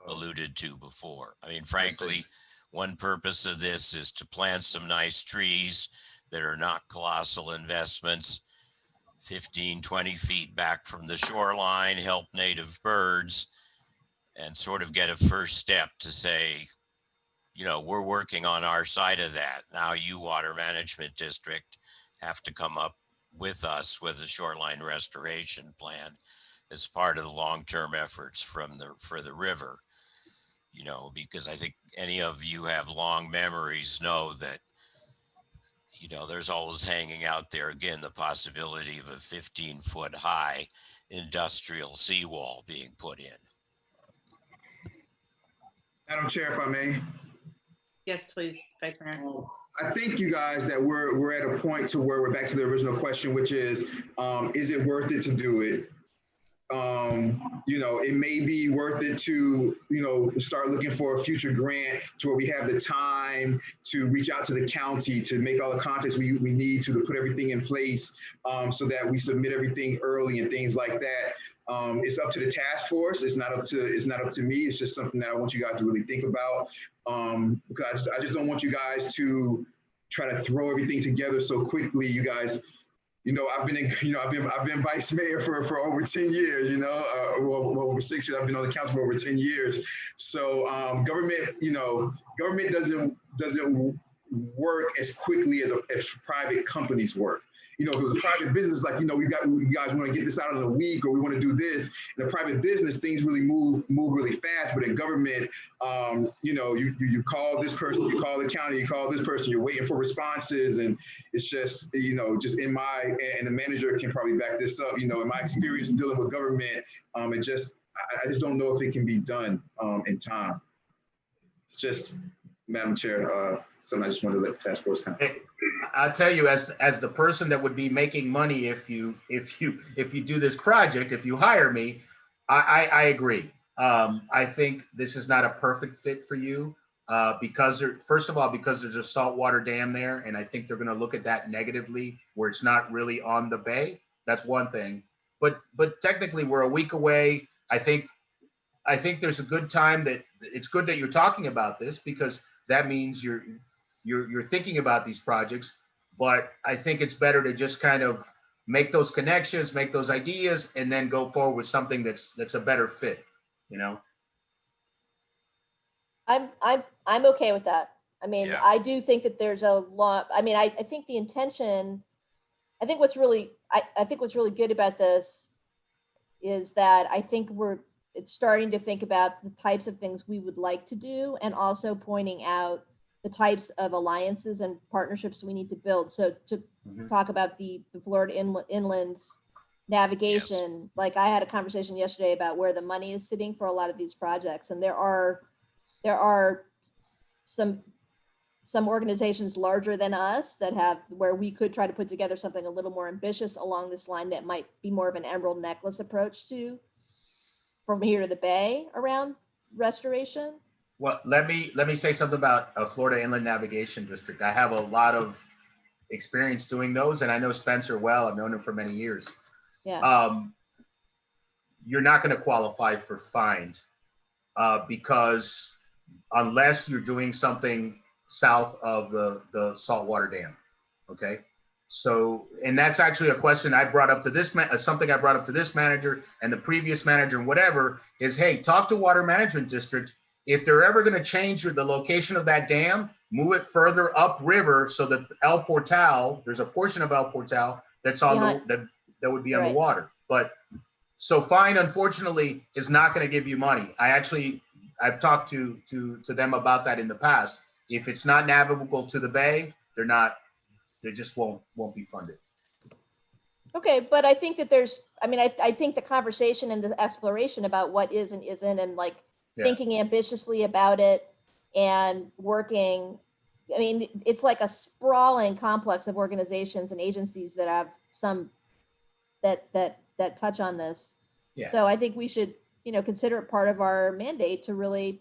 alluded to before. I mean, frankly, one purpose of this is to plant some nice trees that are not colossal investments, 15, 20 feet back from the shoreline, help native birds, and sort of get a first step to say, you know, we're working on our side of that. Now you, water management district, have to come up with us with a shoreline restoration plan as part of the long-term efforts for the river. You know, because I think any of you have long memories know that, you know, there's always hanging out there again the possibility of a 15-foot high industrial seawall being put in. Madam Chair, if I may. Yes, please, Vice Mayor. I think you guys that we're at a point to where we're back to the original question, which is it worth it to do it? You know, it may be worth it to, you know, start looking for a future grant to where we have the time to reach out to the county to make all the contacts we need to put everything in place so that we submit everything early and things like that. It's up to the task force. It's not up to me. It's just something that I want you guys to really think about because I just don't want you guys to try to throw everything together so quickly. You guys, you know, I've been vice mayor for over 10 years, you know, well, over 6 years. I've been on the council for over 10 years. So government doesn't work as quickly as private companies work. You know, if it was a private business, like, you know, you guys want to get this out in a week, or we want to do this. In a private business, things really move really fast. But in government, you know, you call this person, you call the county, you call this person, you're waiting for responses, and it's just, you know, just and the manager can probably back this up. You know, in my experience dealing with government, I just don't know if it can be done in time. It's just, Madam Chair, something I just wanted to let the task force kind of. I'll tell you, as the person that would be making money if you do this project, if you hire me, I agree. I think this is not a perfect fit for you because first of all, because there's a saltwater dam there, and I think they're going to look at that negatively, where it's not really on the bay. That's one thing. But technically, we're a week away. I think there's a good time that it's good that you're talking about this, because that means you're thinking about these projects. But I think it's better to just kind of make those connections, make those ideas, and then go forward with something that's a better fit, you know? I'm okay with that. I mean, Yeah. I do think that there's a lot, I mean, I think the intention, I think what's really good about this is that I think it's starting to think about the types of things we would like to do, and also pointing out the types of alliances and partnerships we need to build. So to talk about the Florida inland navigation, like I had a conversation yesterday about where the money is sitting for a lot of these projects. And there are some organizations larger than us that have, where we could try to put together something a little more ambitious along this line that might be more of an emerald necklace approach to from here to the bay around restoration. Well, let me say something about Florida Inland Navigation District. I have a lot of experience doing those, and I know Spencer well. I've known him for many years. Yeah. You're not going to qualify for FIND because unless you're doing something south of the saltwater dam, okay? So, and that's actually a question I brought up to this, something I brought up to this manager and the previous manager and whatever, is, hey, talk to Water Management District. If they're ever going to change the location of that dam, move it further upriver so that El Portal, there's a portion of El Portal that's on that would be on the water. But so FIND, unfortunately, is not going to give you money. I've talked to them about that in the past. If it's not navigable to the bay, they just won't be funded. Okay, but I think that I think the conversation and the exploration about what is and isn't, and like thinking ambitiously about it and working, I mean, it's like a sprawling complex of organizations and agencies that have some that touch on this. Yeah. So I think we should, consider it part of our mandate to really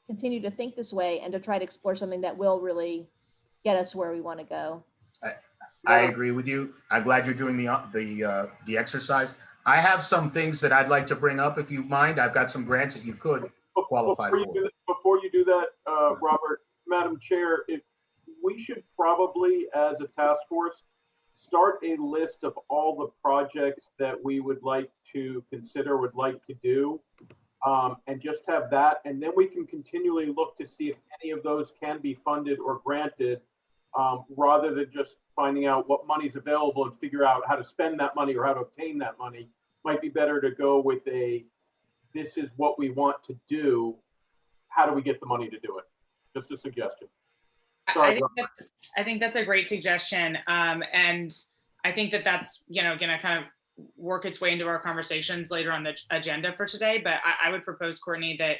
continue to think this way and to try to explore something that will really get us where we want to go. I agree with you. I'm glad you're doing the exercise. I have some things that I'd like to bring up, if you mind. I've got some grants that you could qualify for. Before you do that, Robert, Madam Chair, we should probably, as a task force, start a list of all the projects that we would like to consider, would like to do, and just have that. And then we can continually look to see if any of those can be funded or granted, rather than just finding out what money's available and figure out how to spend that money or how to obtain that money. Might be better to go with this is what we want to do. How do we get the money to do it? Just a suggestion. Sorry, I think that's a great suggestion. And I think that's, going to kind of work its way into our conversations later on the agenda for today. But I would propose, Courtney, that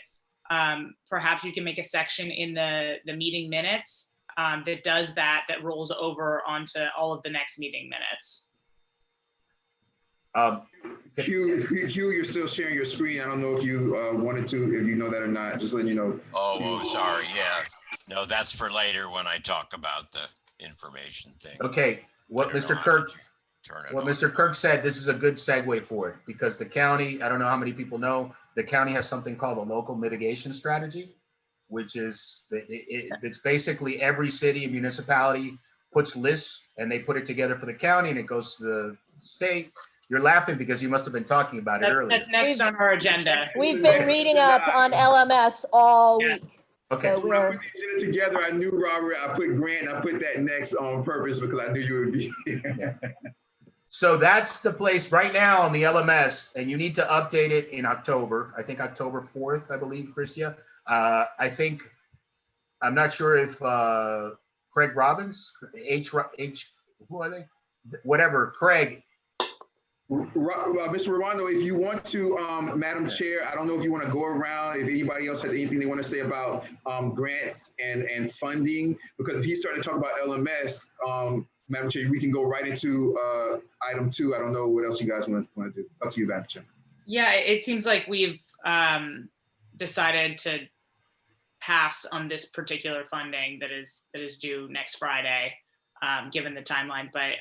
perhaps you can make a section in the meeting minutes that does that rolls over onto all of the next meeting minutes. Hugh, you're still sharing your screen. I don't know if you wanted to, if you know that or not, just letting you know. Oh, sorry. Yeah. No, that's for later when I talk about the information thing. Okay. What Mr. Kirk said, this is a good segue for it, because the county, I don't know how many people know, the county has something called a local mitigation strategy, which is, it's basically every city and municipality puts lists and they put it together for the county and it goes to the state. You're laughing because you must have been talking about it earlier. That's next on our agenda. We've been reading up on LMS all week. Okay. So when I put the agenda together, I knew, Robert, I put Grant, I put that next on purpose because I knew you would be here. So that's the place right now on the LMS, and you need to update it in October. I think October 4th, I believe, Christia. I'm not sure if Craig Robbins, who are they? Whatever, Craig Mr. Romano, if you want to, Madam Chair, I don't know if you want to go around, if anybody else has anything they want to say about grants and funding, because if he's starting to talk about LMS, Madam Chair, we can go right into item 2. I don't know what else you guys want to do. Up to you, Madam Chair. Yeah, it seems like we've decided to pass on this particular funding that is due next Friday, given the timeline. But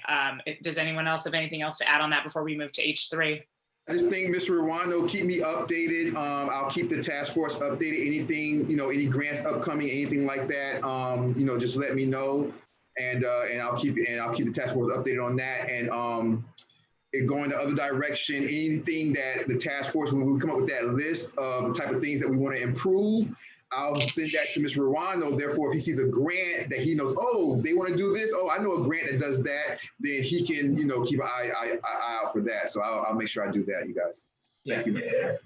does anyone else have anything else to add on that before we move to H3? I just think, Mr. Rwando, keep me updated. I'll keep the task force updated. Anything, any grants upcoming, anything like that, just let me know, and I'll keep the task force updated on that. And going the other direction, anything that the task force, when we come up with that list of the type of things that we want to improve, I'll send that to Mr. Rwando. Therefore, if he sees a grant that he knows, oh, they want to do this, oh, I know a grant that does that, then he can, keep an eye out for that. So I'll make sure I do that, you guys. Yeah. Thank you.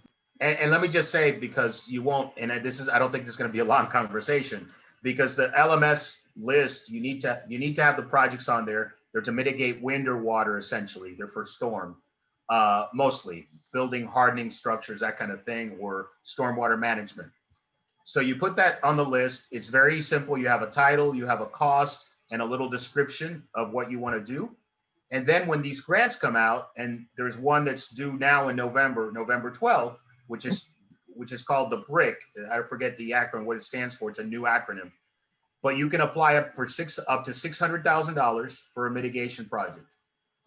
And let me just say, because you won't, and I don't think this is going to be a long conversation, because the LMS list, you need to have the projects on there. They're to mitigate wind or water, essentially. They're for storm, mostly building hardening structures, that kind of thing, or stormwater management. So you put that on the list. It's very simple. You have a title, you have a cost, and a little description of what you want to do. And then when these grants come out, and there's one that's due now in November 12th, which is called the BRIC. I forget the acronym, what it stands for. It's a new acronym. But you can apply up to $600,000 for a mitigation project.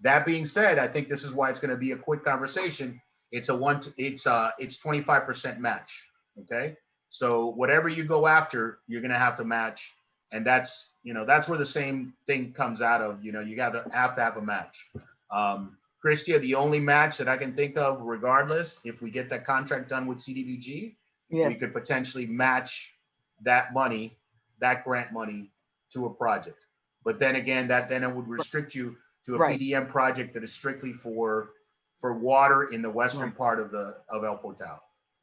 That being said, I think this is why it's going to be a quick conversation. It's 25% match. Okay. So whatever you go after, you're going to have to match. And that's where the same thing comes out of, you have to have a match. Christia, the only match that I can think of, regardless, if we get that contract done with CDBG, Yes. we could potentially match that money, that grant money, to a project. But then again, it would restrict you to a Right. PDM project that is strictly for water in the western part of El Portal.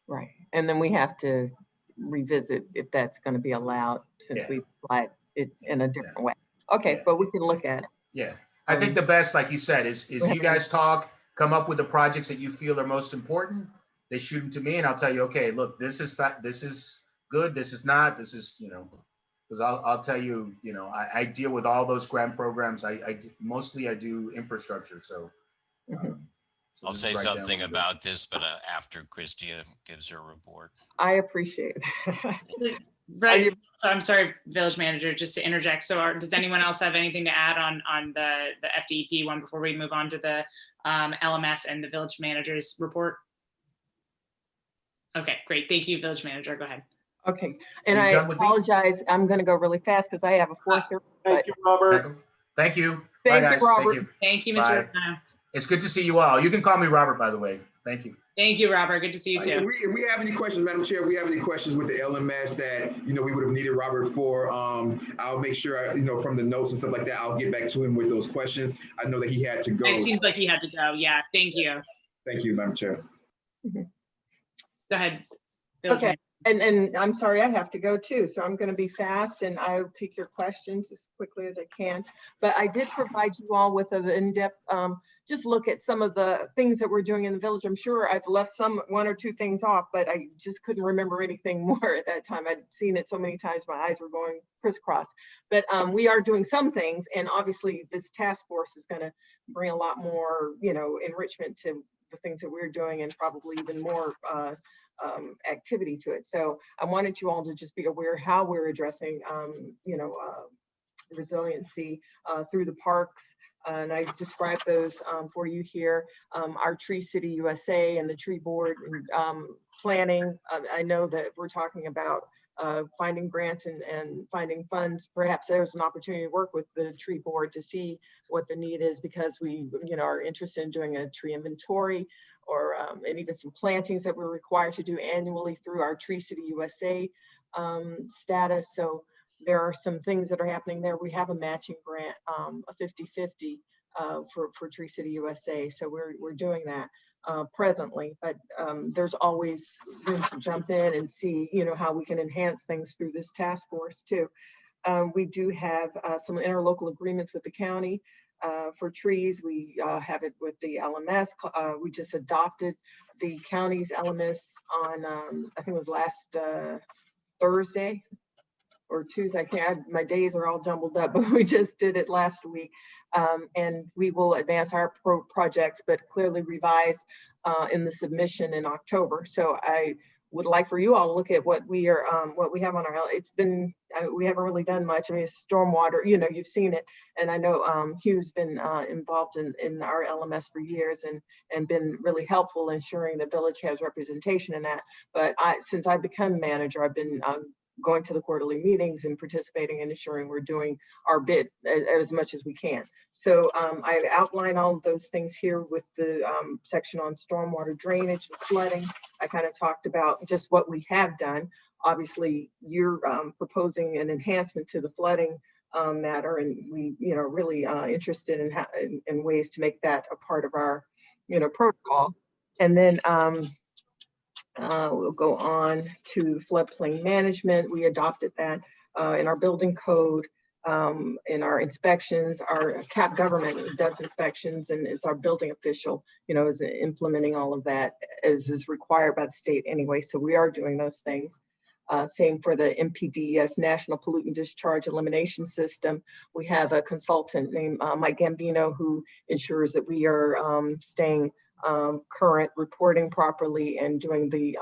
Right. And then we have to revisit if that's going to be allowed, since we applied it in a different way. Okay, Yeah. but we can look at it. Yeah. I think the best, like you said, is you guys talk, come up with the projects that you feel are most important. They shoot them to me, and I'll tell you, okay, look, this is good, this is not, this is, because I'll tell you, I deal with all those grant programs. I mostly do infrastructure. So I'll say something about this, but after Christia gives her report. I appreciate that. Right. So I'm sorry, Village Manager, just to interject. So does anyone else have anything to add on the FDEP one before we move on to the LMS and the Village Manager's report? Okay, great. Thank you, Village Manager. Go ahead. Okay, and I apologize. I'm going to go really fast because I have a 4:30. Thank you, Robert. Thank you. Thank Bye, you, guys. Robert. Thank you, Mr. Romano. It's good to see you all. You can call me Robert, by the way. Thank you. Thank you, Robert. Good to see you too. If we have any questions, Madam Chair, if we have any questions with the LMS that, we would have needed Robert for, I'll make sure, from the notes and stuff like that, I'll get back to him with those questions. I know that he had to go. It seems like he had to go. Yeah, thank you. Thank you, Madam Chair. Go ahead. Okay, and I'm sorry, I have to go too, so I'm going to be fast and I'll take your questions as quickly as I can. But I did provide you all with an in-depth, just look at some of the things that we're doing in the village. I'm sure I've left one or two things off, but I just couldn't remember anything more at that time. I'd seen it so many times, my eyes were going crisscross. But we are doing some things, and obviously this task force is going to bring a lot more, enrichment to the things that we're doing, and probably even more activity to it. So I wanted you all to just be aware how we're addressing, resiliency through the parks. And I described those for you here. Our Tree City USA and the Tree Board planning. I know that we're talking about finding grants and finding funds. Perhaps there's an opportunity to work with the Tree Board to see what the need is, because we are interested in doing a tree inventory, or and even some plantings that we're required to do annually through our Tree City USA status. So there are some things that are happening there. We have a matching grant, a 50-50 for Tree City USA. So we're doing that presently, but there's always room to jump in and see, how we can enhance things through this task force too. We do have some interlocal agreements with the county. for trees. We have it with the LMS. We just adopted the county's LMS on, I think it was last Thursday or Tuesday. I can't, my days are all jumbled up, but we just did it last week. And we will advance our projects, but clearly revise in the submission in October. So I would like for you all to look at what we are, what we have on our, it's been, we haven't really done much. I mean, it's stormwater, you know, you've seen it. And I know Hugh's been involved in our LMS for years and been really helpful ensuring the village has representation in that. But since I've become manager, I've been going to the quarterly meetings and participating and ensuring we're doing our bit as much as we can. So I outline all of those things here with the section on stormwater drainage and flooding. I kind of talked about just what we have done. Obviously, you're proposing an enhancement to the flooding matter, and we, you know, really interested in ways to make that a part of our, you know, protocol. And then we'll go on to floodplain management. We adopted that in our building code, in our inspections. Our CAP government does inspections, and it's our building official, you know, is implementing all of that as is required by the state anyway. So we are doing those things. Same for the NPDES, National Pollutant Discharge Elimination System. We have a consultant named Mike Gambino who ensures that we are staying current, reporting properly, and doing the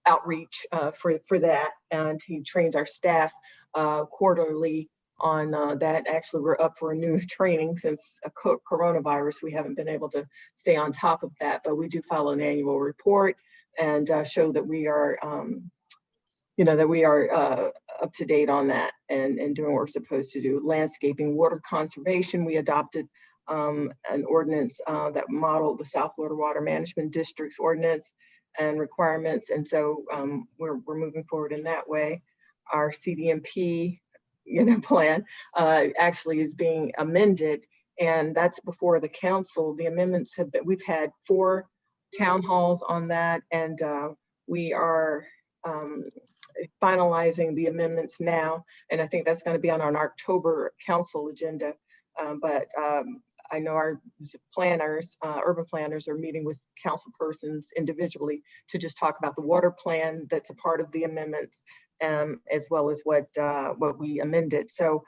outreach for that. And he trains our staff quarterly on that. Actually, we're up for a new training since coronavirus. We haven't been able to stay on top of that, but we do follow an annual report and show that we are, you know, that we are up to date on that and doing what we're supposed to do. Landscaping, water conservation, we adopted an ordinance that modeled the South Florida Water Management District's ordinance and requirements. And so we're moving forward in that way. Our CDMP, you know, plan actually is being amended, and that's before the council. The amendments have been, we've had 4 town halls on that, and we are finalizing the amendments now. And I think that's going to be on our October council agenda. But I know our planners, urban planners, are meeting with council persons individually to just talk about the water plan that's a part of the amendments, as well as what we amended. So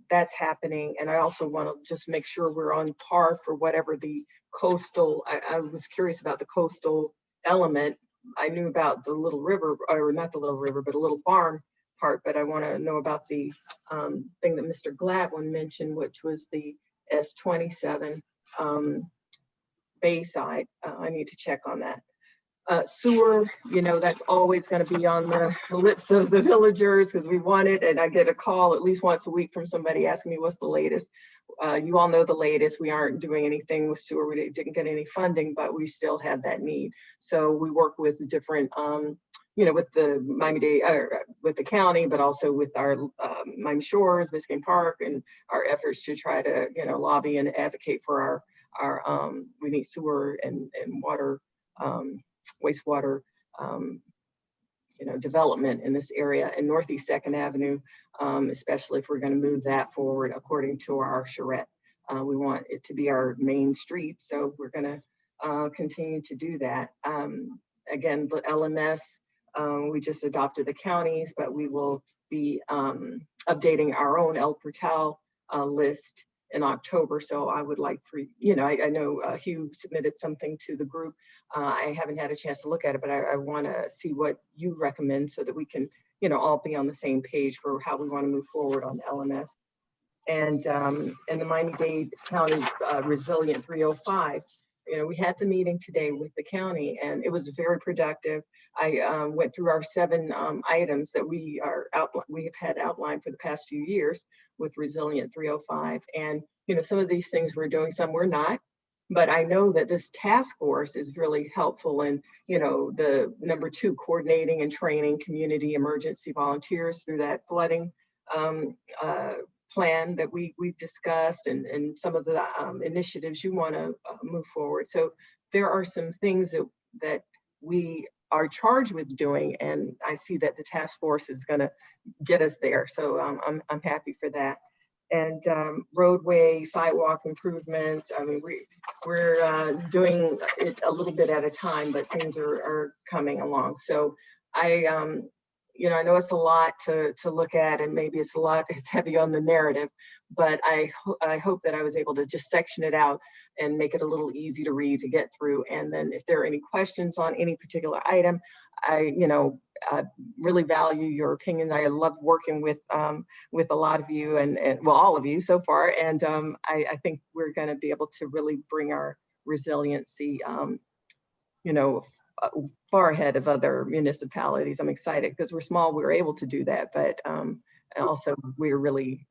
that's happening. And I also want to just make sure we're on par for whatever the coastal, I was curious about the coastal element. I knew about the Little River, or not the Little River, but a Little Farm part, but I want to know about the thing that Mr. Gladwin mentioned, which was the S27 Bayside. I need to check on that. Sewer, you know, that's always going to be on the lips of the villagers because we want it. And I get a call at least once a week from somebody asking me what's the latest. You all know the latest. We aren't doing anything with sewer. We didn't get any funding, but we still have that need. So we work with different, you know, with the Miami-Dade, with the county, but also with our Miami Shores, Biscayne Park, and our efforts to try to, you know, lobby and advocate for our we need sewer and water, wastewater, you know, development in this area, and Northeast 2nd Avenue, especially if we're going to move that forward according to our charrette. We want it to be our main street, so we're going to continue to do that. Again, the LMS, we just adopted the counties, but we will be updating our own El Portal list in October. So I would like for, you know, I know Hugh submitted something to the group. I haven't had a chance to look at it, but I want to see what you recommend so that we can, you know, all be on the same page for how we want to move forward on LMS. And the Miami-Dade County Resilient 305. You know, we had the meeting today with the county, and it was very productive. I went through our 7 items that we have had outlined for the past few years with Resilient 305. And, you know, some of these things we're doing, some we're not. But I know that this task force is really helpful in, you know, the number 2, coordinating and training community emergency volunteers through that flooding plan that we've discussed, and some of the initiatives you want to move forward. So there are some things that we are charged with doing, and I see that the task force is going to get us there. So I'm happy for that. roadway, sidewalk improvements. I mean, we're doing it a little bit at a time, but things are coming along. So I know it's a lot to look at, and maybe it's heavy on the narrative, but I hope that I was able to just section it out and make it a little easy to read, to get through. And then if there are any questions on any particular item, I really value your opinion. I love working with a lot of you and well, all of you so far. And I think we're going to be able to really bring our resiliency, far ahead of other municipalities. I'm excited because we're small, we were able to do that, but also we're really,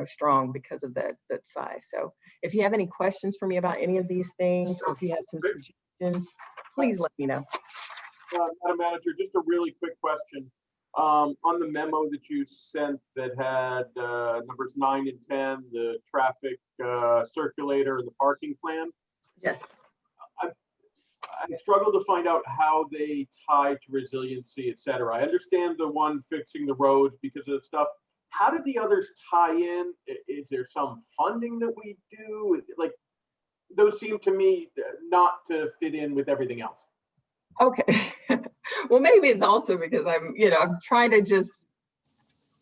strong because of that size. So if you have any questions for me about any of these things, or if you have some suggestions, please let me know. Madam Manager, just a really quick question. On the memo that you sent that had numbers 9 and 10, the traffic circulator and the parking plan. Yes. I struggle to find out how they tie to resiliency, et cetera. I understand the one fixing the roads because of the stuff. How did the others tie in? Is there some funding that we do? Like, those seem to me not to fit in with everything else. Okay. Well, maybe it's also because I'm trying to just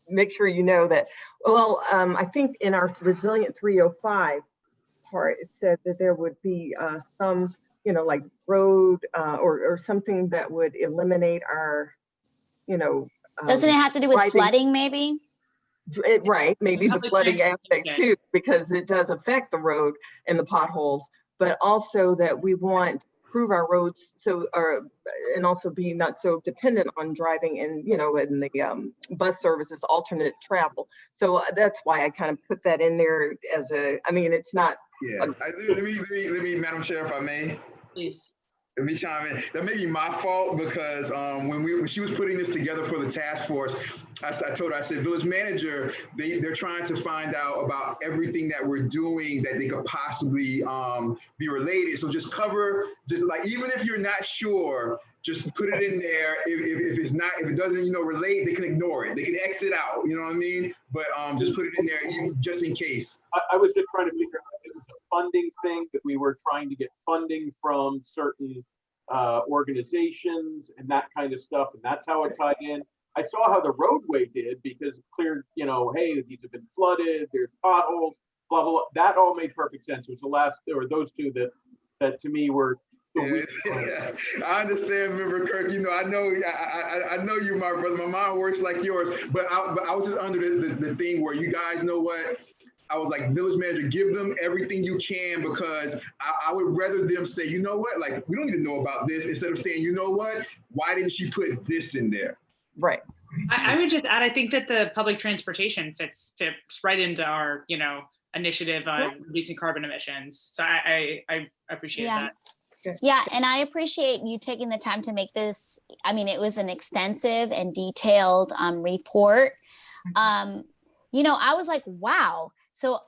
make sure that, I think in our Resilient 305 part, it said that there would be some like road or something that would eliminate our, Doesn't it have to do with riding, flooding maybe? Right, maybe the flooding aspect too, because it does affect the road and the potholes, but also that we want to improve our roads and also be not so dependent on driving in the bus services, alternate travel. So that's why I kind of put that in there as it's not. Yeah, let me, Madam Chair, if I may. Please. Let me chime in. That may be my fault because when she was putting this together for the task force, I told her, I said, village manager, they're trying to find out about everything that we're doing that they could possibly be related. So just even if you're not sure, just put it in there. If it doesn't relate, they can ignore it. They can exit out. You know what I mean? But just put it in there just in case. I was just trying to figure out if it was a funding thing, that we were trying to get funding from certain organizations and that kind of stuff, and that's how it tied in. I saw how the roadway did because it cleared, hey, these have been flooded, there's potholes, blah, blah, blah. That all made perfect sense. It was those two that to me were the yeah. I understand, Member Kirk. I know you, my brother. My mind works like yours, but I was just under the thing where you guys know what? I was like, village manager, give them everything you can, because I would rather them say, you know what, like, we don't need to know about this, instead of saying, you know what, why didn't she put this in there? Right. I would just add, I think that the public transportation fits right into our, initiative on reducing carbon emissions. So I appreciate that. Yeah, and I appreciate you taking the time to make this. I mean, it was an extensive and detailed report. I was like, wow. So,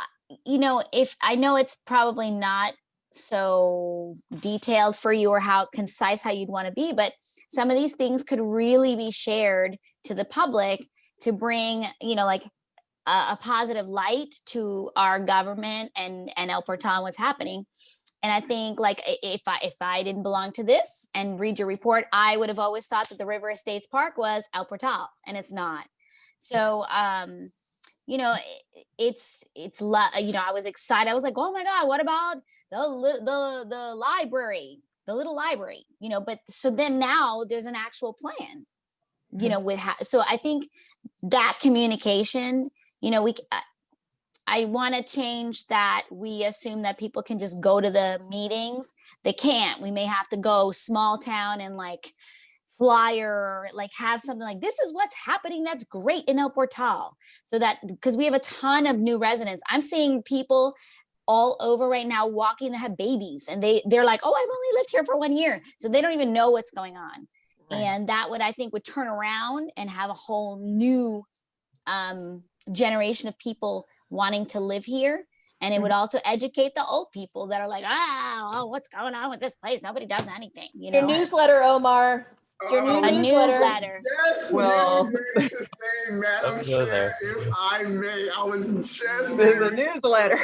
if I know it's probably not so detailed for you or how concise how you'd want to be, but some of these things could really be shared to the public to bring, a positive light to our government and El Portal and what's happening. And I think, like, if I didn't belong to this and read your report, I would have always thought that the River Estates Park was El Portal, and it's not. So, it's I was excited. I was like, oh my God, what about the library, the little library, but so then now there's an actual plan, so I think that communication, I want to change that. We assume that people can just go to the meetings. They can't. We may have to go small town and like flyer, like have something like, this is what's happening that's great in El Portal. So that, because we have a ton of new residents. I'm seeing people all over right now walking to have babies, and they're like, oh, I've only lived here for 1 year. So they don't even know what's going on. Right. And that I think would turn around and have a whole new generation of people wanting to live here. And it would also educate the old people that are like, what's going on with this place? Nobody does anything. Your newsletter, Omar. It's your new A newsletter. newsletter. Yes, Well- ready to say, Madam Don't go Chair, there. if I may, I was just The newsletter.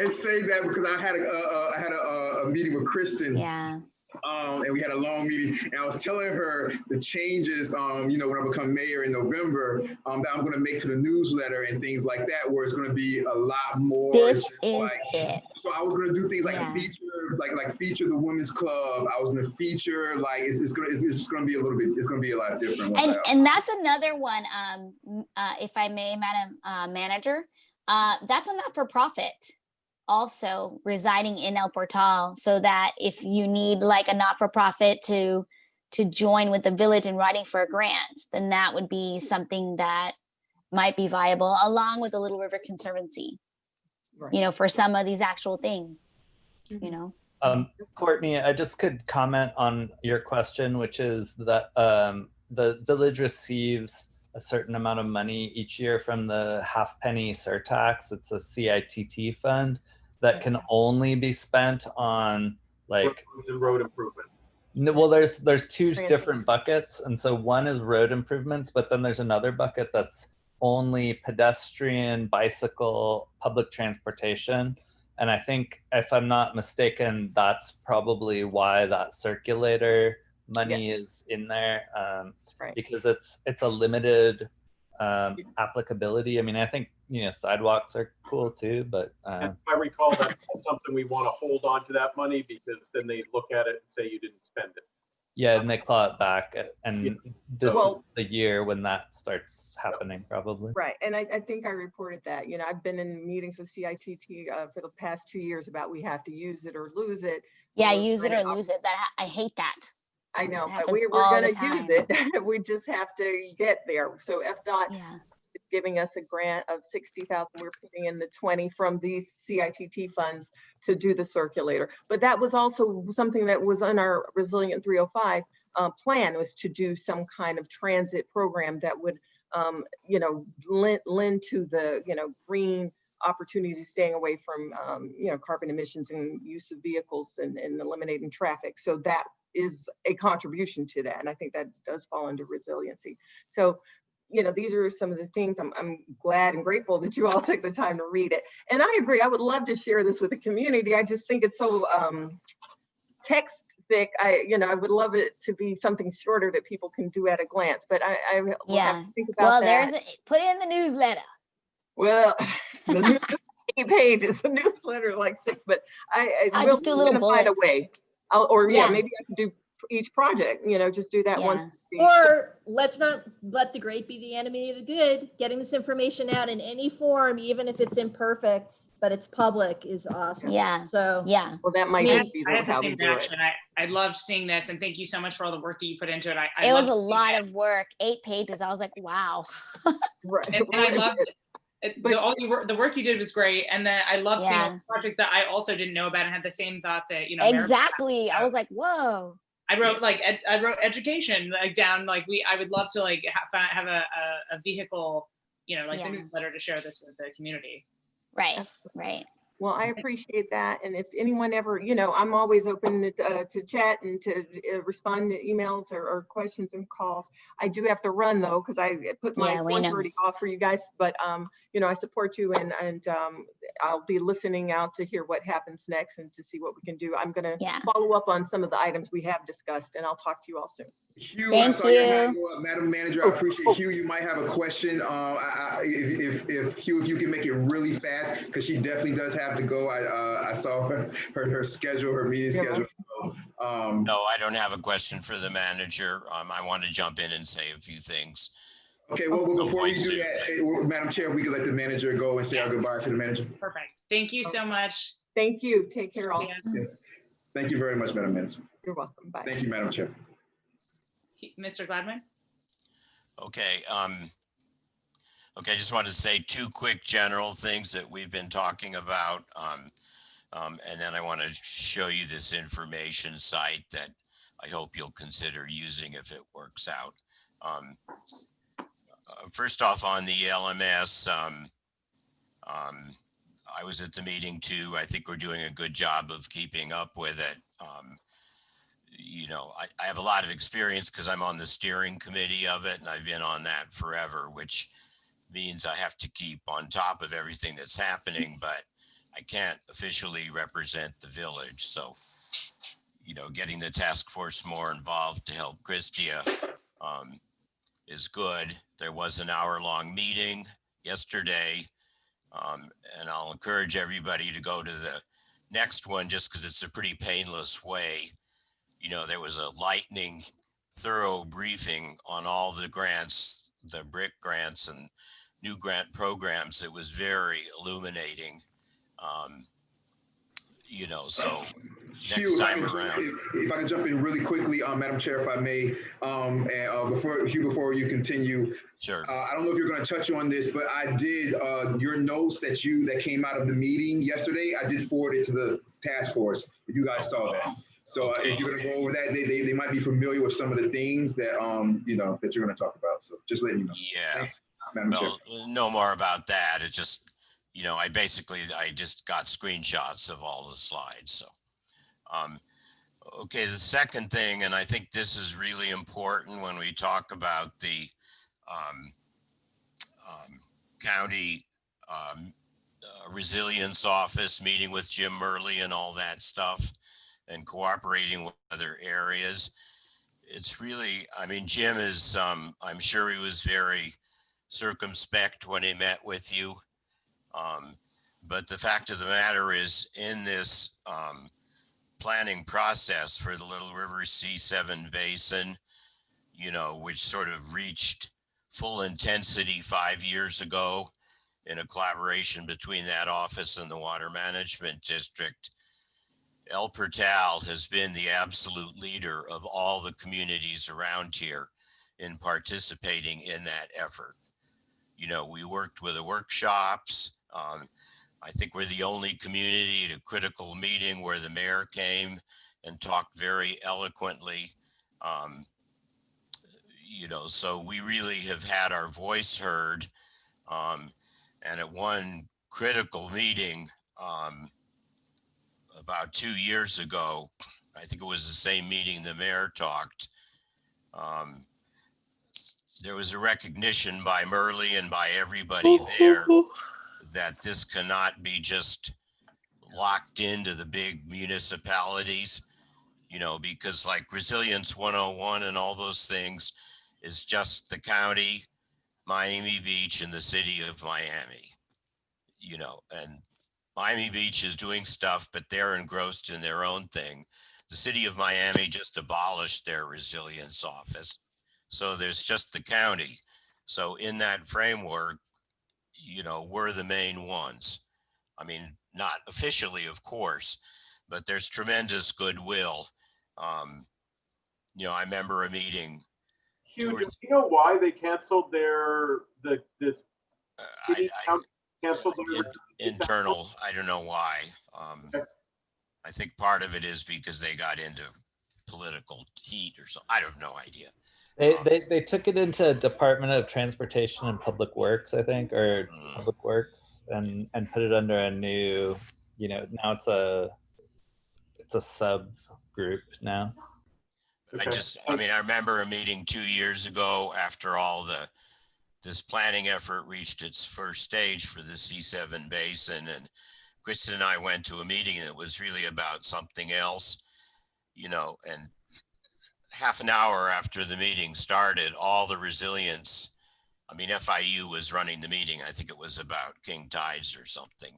and say that because I had a meeting with Kristen. Yeah. And we had a long meeting, and I was telling her the changes, when I become mayor in November, that I'm going to make to the newsletter and things like that, where it's going to be a lot more. This just is like, it. so I was going to do things like Yeah. feature the women's club. I was going to feature it's just going to be a little bit. It's going to be a lot different. And that's another one. If I may, Madam Manager, that's a not-for-profit also residing in El Portal, so that if you need like a not-for-profit to join with the village in writing for a grant, then that would be something that might be viable, along with the Little River Conservancy, Right. for some of these actual things, Courtney, I just could comment on your question, which is that the village receives a certain amount of money each year from the halfpenny surtax. It's a CITT fund that can only be spent on like Roads and road improvement. well, there's two Transit. different buckets, and so one is road improvements, but then there's another bucket that's only pedestrian, bicycle, public transportation. And I think, if I'm not mistaken, that's probably why that circulator money is in there, Right. because it's a limited applicability. I mean, I think sidewalks are cool too, but And if I recall, that's something we want to hold on to that money, because then they look at it and say you didn't spend it. yeah, and they claw it back, and this is Well- the year when that starts happening, probably. Right, and I think I reported that, I've been in meetings with CITT for the past 2 years about we have to use it or lose it. Yeah, Or use it or sign up. lose it. I hate that. I know, That but happens we're all gonna the time. use it. We just have to get there. So FDOT Yeah. is giving us a grant of 60,000. We're putting in the 20 from these CITT funds to do the circulator. But that was also something that was on our Resilient 305 plan, was to do some kind of transit program that would, lend to the, green opportunity, staying away from, carbon emissions and use of vehicles and eliminating traffic. So that is a contribution to that. And I think that does fall under resiliency. So, these are some of the things. I'm glad and grateful that you all took the time to read it. And I agree, I would love to share this with the community. I just think it's so text thick. I would love it to be something shorter that people can do at a glance, but I will have to think about Well, that. put it in the newsletter. Well, the news 8 pages, a newsletter like 6, but I'll we'll just do little find a bullets. way. Yeah. Maybe I could do each project, just do that once. Or let's not let the great be the enemy of the good. Getting this information out in any form, even if it's imperfect, but it's public, is awesome. Yeah. So Yeah. Well, that might I just be I had the how we same do it. reaction. I loved seeing this, and thank you so much for all the work that you put into it. It was a loved seeing lot it. of work. 8 pages. I was like, wow. Right. And I loved But- the work you did was great, and then I love seeing all Yeah. the projects that I also didn't know about and had the same thought that Exactly. I was like, whoa. I wrote I wrote education down, I would love to have a vehicle, the Yeah. newsletter to share this with the community. Right. Right. Well, I appreciate that. And if anyone ever, I'm always open to chat and to respond to emails or questions and calls. I do have to run though, because I put my Yeah, we know. 1:30 off for you guys, but I support you and I'll be listening out to hear what happens next and to see what we can do. I'm gonna Yeah. follow up on some of the items we have discussed, and I'll talk to you all soon. Hugh, Thank I saw your hand you. go up. Madam Manager, I appreciate Hugh. You might have a question. If Hugh, if you can make it really fast, because she definitely does have to go. I saw her schedule, her meeting Yeah. schedule. So, No, I don't have a question for the manager. I want to jump in and say a few things. okay, well, Some before you points do here. that, Madam Chair, if we could let the manager go and say our goodbyes to the manager. Perfect. Thank you so much. Thank you. Take care all. Yeah. Thank you very much, Madam Manager. You're welcome. Bye. Thank you, Madam Chair. Mr. Gladwin? Okay. Okay, I just want to say 2 quick general things that we've been talking about. And then I want to show you this information site that I hope you'll consider using if it works out. First off, on the LMS, I was at the meeting too. I think we're doing a good job of keeping up with it. you know, I have a lot of experience because I'm on the steering committee of it, and I've been on that forever, which means I have to keep on top of everything that's happening, but I can't officially represent the village. So, you know, getting the task force more involved to help Christia is good. There was an hour-long meeting yesterday, and I'll encourage everybody to go to the next one just because it's a pretty painless way. You know, there was a lightning, thorough briefing on all the grants, the BRIC grants and new grant programs. It was very illuminating. You know, so next Hugh, time around. if I can jump in really quickly, Madam Chair, if I may, and before you continue, Sure. I don't know if you're going to touch on this, but I did your notes that came out of the meeting yesterday. I did forward it to the task force. If you guys saw that, so Okay. if you're going to go over that, they might be familiar with some of the things that you know that you're going to talk about. So just letting you know. Yeah. Thanks, Madam Chair. Well, no more about that. It just, you know, I just got screenshots of all the slides. So, okay, the second thing, and I think this is really important when we talk about the county resilience office, meeting with Jim Murley and all that stuff, and cooperating with other areas. It's really, I mean, Jim is, I'm sure he was very circumspect when he met with you. But the fact of the matter is, in this planning process for the Little River C7 Basin, you know, which sort of reached full intensity 5 years ago in a collaboration between that office and the Water Management District, El Portal has been the absolute leader of all the communities around here in participating in that effort. You know, we worked with the workshops. I think we're the only community at a critical meeting where the mayor came and talked very eloquently. You know, so we really have had our voice heard. And at one critical meeting about 2 years ago, I think it was the same meeting the mayor talked, there was a recognition by Murley and by everybody there that this cannot be just locked into the big municipalities, you know, because like Resilience 101 and all those things is just the county, Miami Beach, and the city of Miami, you know, and Miami Beach is doing stuff, but they're engrossed in their own thing. The city of Miami just abolished their resilience office. So there's just the county. So in that framework, you know, we're the main ones. I mean, not officially, of course, but there's tremendous goodwill. You know, I remember a meeting. Hugh, do you know why they canceled this canceled their internal? I don't know why. I think part of it is because they got into political heat or something. I have no idea. They took it into Department of Transportation and Public Works, I think, or Public Works, and put it under a new, you know, now it's a subgroup now. Okay. I mean, I remember a meeting 2 years ago after all this planning effort reached its first stage for the C7 Basin, and Kristen and I went to a meeting that was really about something else, you know, and half an hour after the meeting started, all the resilience, I mean, FIU was running the meeting. I think it was about King Tides or something,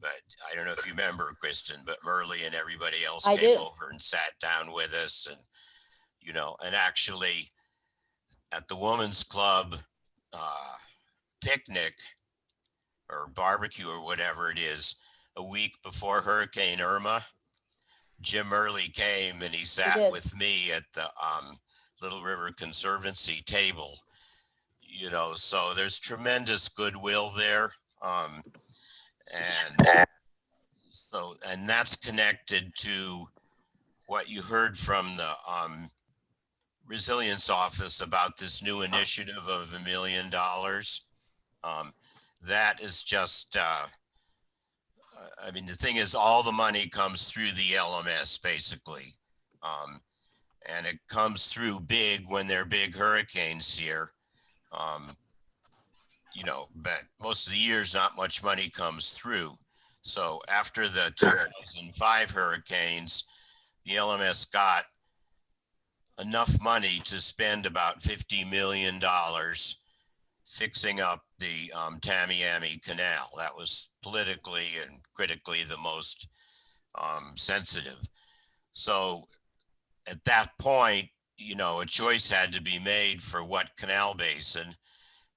but I don't know if you remember, Kristen, but Murley and everybody else came over and sat down with us, and, you know, and actually at the Women's Club picnic or barbecue or whatever it is, a week before Hurricane Irma, Jim Murley came and he sat with me at the Little River Conservancy table, you know, so there's tremendous goodwill there. And that's connected to what you heard from the Resilience Office about this new initiative of $1 million. That is just, I mean, the thing is all the money comes through the LMS basically. and it comes through big when there are big hurricanes here. You know, but most of the years, not much money comes through. So after the 2005 hurricanes, the LMS got enough money to spend about $50 million fixing up the Tamiami Canal. That was politically and critically the most sensitive. So at that point, you know, a choice had to be made for what canal basin,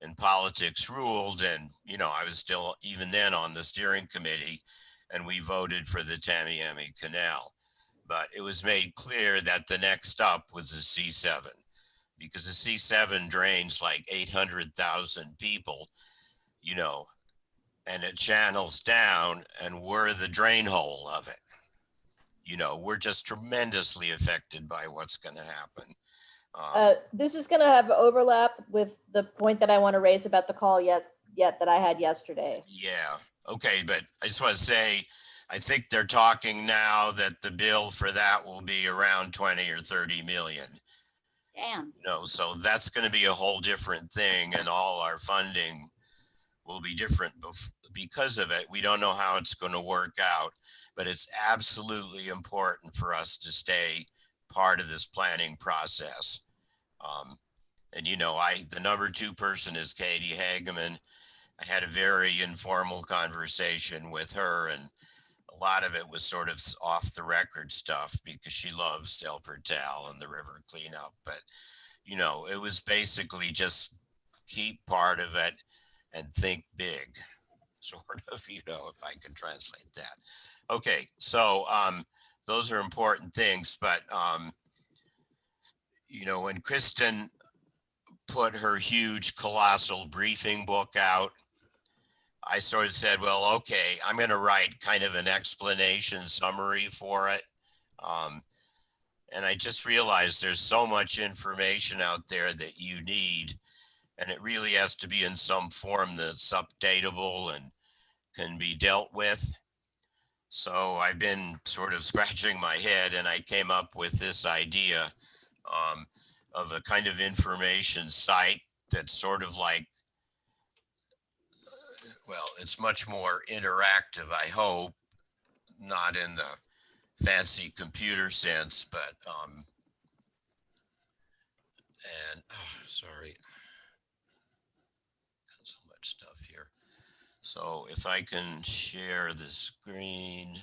and politics ruled. And, you know, I was still even then on the steering committee, and we voted for the Tamiami Canal. But it was made clear that the next up was the C7, because the C7 drains like 800,000 people, you know, and it channels down, and we're the drain hole of it. You know, we're just tremendously affected by what's going to happen. This is going to have overlap with the point that I want to raise about the call that I had yesterday. Yeah. Okay. But I just want to say, I think they're talking now that the bill for that will be around 20 or 30 million. Damn. You know, so that's going to be a whole different thing, and all our funding will be different because of it. We don't know how it's going to work out, but it's absolutely important for us to stay part of this planning process. And, you know, the number 2 person is Katie Hageman. I had a very informal conversation with her, and a lot of it was sort of off the record stuff because she loves El Portal and the river cleanup. But, you know, it was basically just keep part of it and think big, sort of, you know, if I can translate that. Okay, so those are important things. But, you know, when Kristen put her huge, colossal briefing book out, I sort of said, well, okay, I'm going to write kind of an explanation summary for it. And I just realized there's so much information out there that you need, and it really has to be in some form that's updatable and can be dealt with. So I've been sort of scratching my head, and I came up with this idea of a kind of information site that's sort of like, well, it's much more interactive, I hope, not in the fancy computer sense, but, sorry, got so much stuff here. So if I can share the screen.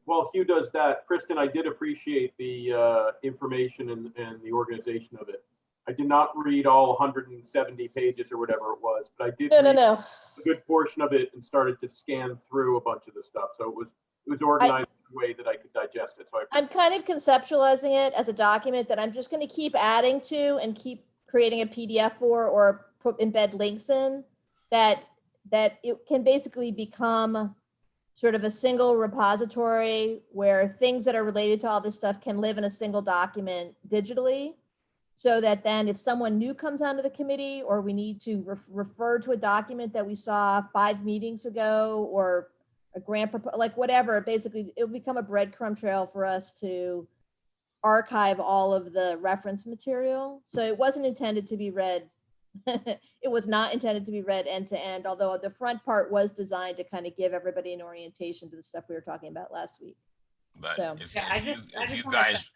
While Hugh does that, Kristen, I did appreciate the information and the organization of it. I did not read all 170 pages or whatever it was, but I did read a good portion of it and started to scan through a bunch of the stuff. So it was organized in a way that I could digest it. So I'm kind of conceptualizing it as a document that I'm just going to keep adding to and keep creating a PDF for, or embed links in, that it can basically become sort of a single repository where things that are related to all this stuff can live in a single document digitally, so that then if someone new comes onto the committee, or we need to refer to a document that we saw 5 meetings ago, or a grant, like whatever, basically it'll become a breadcrumb trail for us to archive all of the reference material. So it wasn't intended to be read. It was not intended to be read end to end, although the front part was designed to kind of give everybody an orientation to the stuff we were talking about last week. But So if you guys,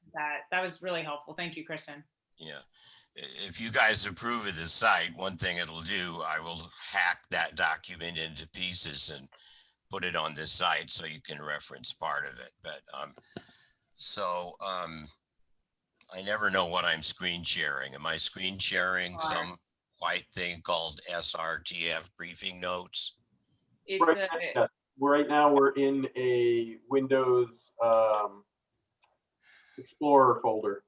that was really helpful. Thank you, Kristen. Yeah, if you guys approve of this site, one thing it'll do, I will hack that document into pieces and put it on this site so you can reference part of it. But I never know what I'm screen sharing. Am I screen sharing some white thing called SRTF briefing notes? Right now we're in a Windows Explorer folder.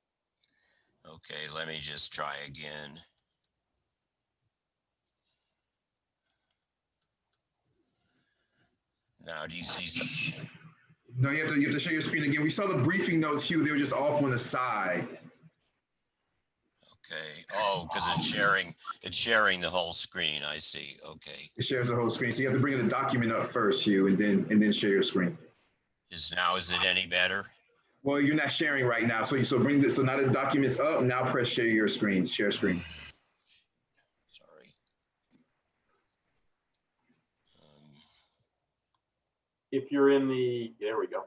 Okay, let me just try again. Now, do you see something? No, you have to share your screen again. We saw the briefing notes, Hugh. They were just off on the side. Okay. Oh, because it's sharing the whole screen. I see. Okay. It shares the whole screen. So you have to bring the document up first, Hugh, and then share your screen. Is it any better? Well, you're not sharing right now. So bring this, so now the document's up, now press share your screen, share screen. Sorry. If you're in the, there we go.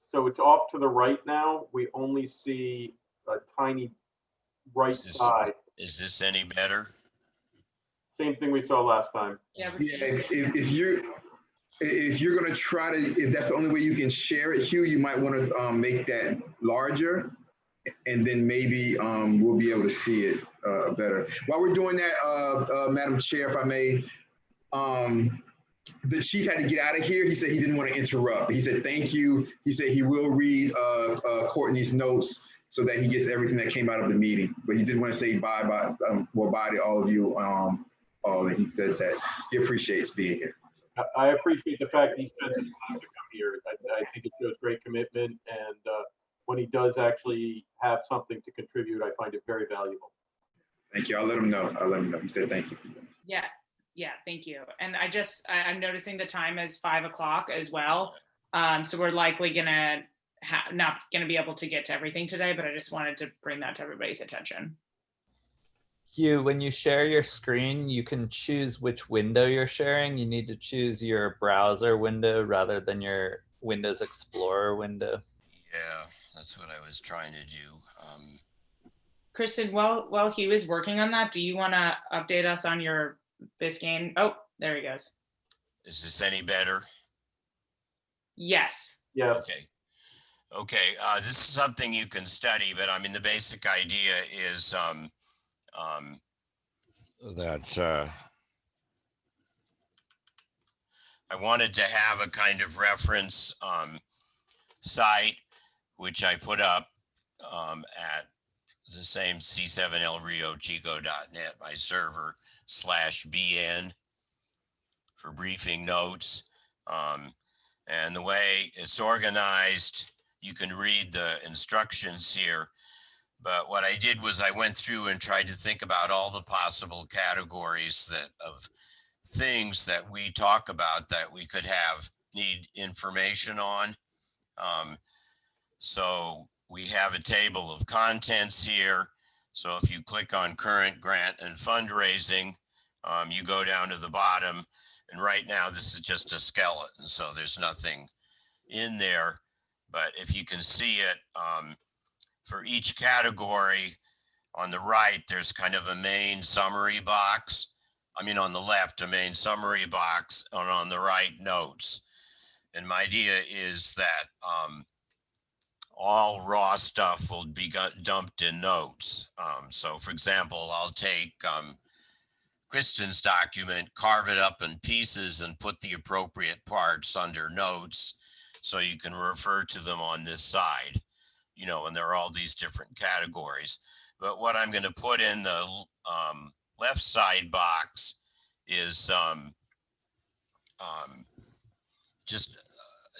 So it's off to the right now. We only see a tiny right side. Is this any better? Same thing we saw last time. Yeah, Yeah, if you're gonna try to, if that's the only way you can share it, Hugh, you might want to make that larger, and then maybe we'll be able to see it better. While we're doing that, Madam Chair, if I may, the chief had to get out of here. He said he didn't want to interrupt. He said thank you. He said he will read Courtney's notes so that he gets everything that came out of the meeting. But he did want to say bye to all of you. And he said that he appreciates being here. I appreciate the fact he spent some time to come here. I think it shows great commitment, and when he does actually have something to contribute, I find it very valuable. Thank you. I'll let him know. He said thank you. Yeah, thank you. And I'm noticing the time is 5 o'clock as well. So we're likely gonna not gonna be able to get to everything today, but I just wanted to bring that to everybody's attention. Hugh, when you share your screen, you can choose which window you're sharing. You need to choose your browser window rather than your Windows Explorer window. Yeah, that's what I was trying to do. Kristen, while Hugh is working on that, do you want to update us on your Biscayne? Oh, there he goes. Is this any better? Yes. Yes. Okay. This is something you can study, but I mean, the basic idea is that I wanted to have a kind of reference site, which I put up at the same c7lriochico.net, my server /bn for briefing notes. And the way it's organized, you can read the instructions here. But what I did was I went through and tried to think about all the possible categories of things that we talk about that we could need information on. So we have a table of contents here. So if you click on current grant and fundraising, you go down to the bottom, and right now this is just a skeleton, so there's nothing in there. But if you can see it, for each category on the right, there's kind of a main summary box. I mean, on the left, a main summary box, and on the right, notes. And my idea is that all raw stuff will be dumped in notes. So for example, I'll take Kristen's document, carve it up in pieces, and put the appropriate parts under notes so you can refer to them on this side, and there are all these different categories. But what I'm going to put in the left side box is just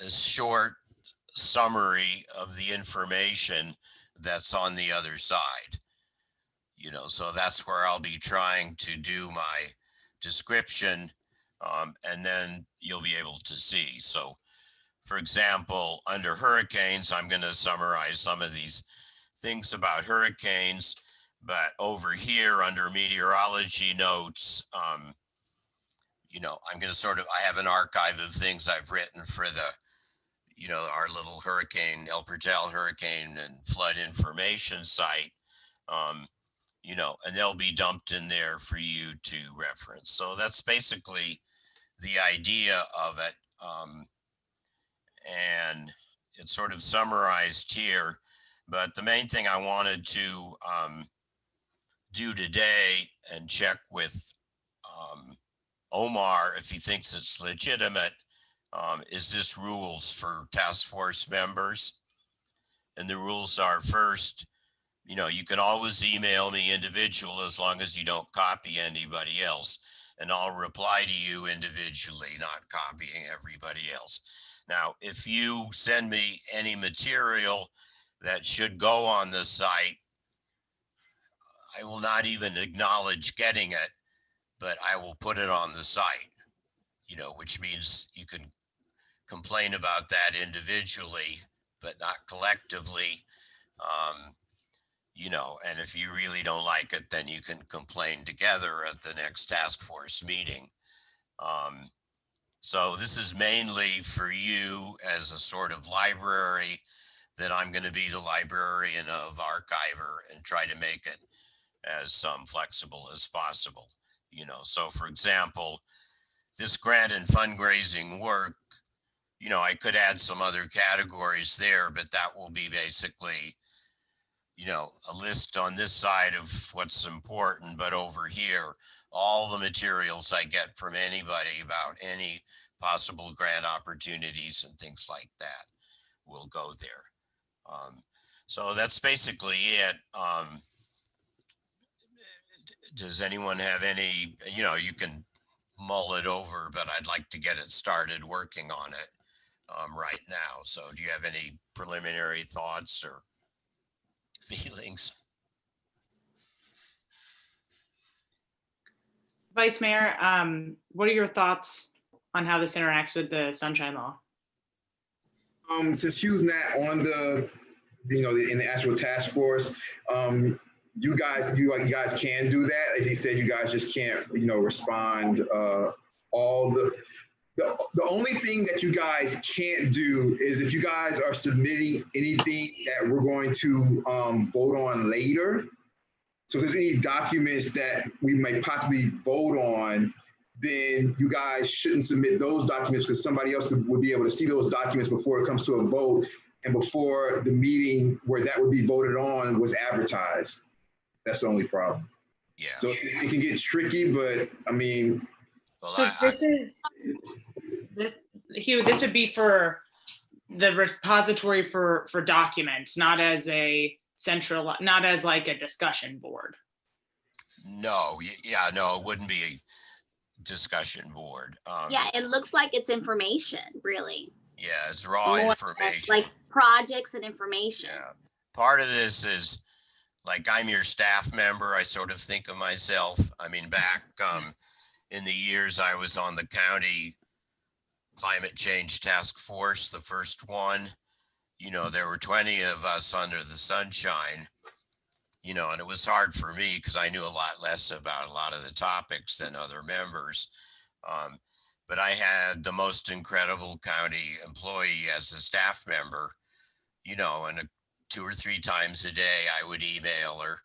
a short summary of the information that's on the other side. So that's where I'll be trying to do my description, and then you'll be able to see. So for example, under hurricanes, I'm going to summarize some of these things about hurricanes, but over here under meteorology notes, I'm going to I have an archive of things I've written for our little hurricane, El Portal hurricane and flood information site, and they'll be dumped in there for you to reference. So that's basically the idea of it. And it's sort of summarized here, but the main thing I wanted to do today and check with Omar if he thinks it's legitimate, is this rules for task force members. And the rules are, first, you can always email me individual as long as you don't copy anybody else, and I'll reply to you individually, not copying everybody else. Now, if you send me any material that should go on the site, I will not even acknowledge getting it, but I will put it on the site, which means you can complain about that individually, but not collectively. You know, and if you really don't like it, then you can complain together at the next task force meeting. So this is mainly for you as a sort of library, that I'm going to be the librarian of archiver and try to make it as flexible as possible. You know, so for example, this grant and fundraising work, you know, I could add some other categories there, but that will be basically, you know, a list on this side of what's important, but over here, all the materials I get from anybody about any possible grant opportunities and things like that will go there. So that's basically it. Does anyone have any, you know, you can mull it over, but I'd like to get it started working on it right now. So do you have any preliminary thoughts or feelings? Vice Mayor, what are your thoughts on how this interacts with the Sunshine Law? Since Hugh's not on the, you know, in the actual task force, you guys can do that. As he said, you guys just can't, you know, respond. The only thing that you guys can't do is if you guys are submitting anything that we're going to vote on later. So if there's any documents that we might possibly vote on, then you guys shouldn't submit those documents, because somebody else would be able to see those documents before it comes to a vote and before the meeting where that would be voted on was advertised. That's the only problem. Yeah. So it can get tricky, but I mean. Well, So Hugh, this would be for the repository for documents, not as a central, not as like a discussion board. no, yeah, no, it wouldn't be a discussion board. Yeah, it looks like it's information, really. Yeah, it's raw More information. like projects and information. Yeah. Part of this is like, I'm your staff member. I sort of think of myself. I mean, back in the years I was on the county climate change task force, the first one, you know, there were 20 of us under the sunshine, you know, and it was hard for me because I knew a lot less about a lot of the topics than other members. But I had the most incredible county employee as a staff member, you know, and 2 or 3 times a day I would email her,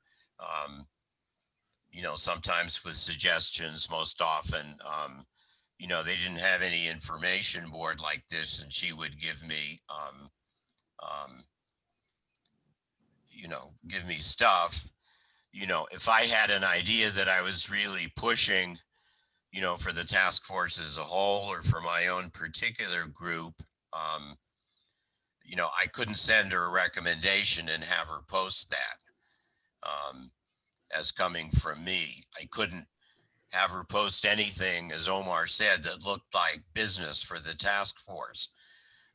you know, sometimes with suggestions. Most often, you know, they didn't have any information board like this, and she would give me, you know, give me stuff. You know, if I had an idea that I was really pushing, you know, for the task force as a whole or for my own particular group, you know, I couldn't send her a recommendation and have her post that as coming from me. I couldn't have her post anything, as Omar said, that looked like business for the task force.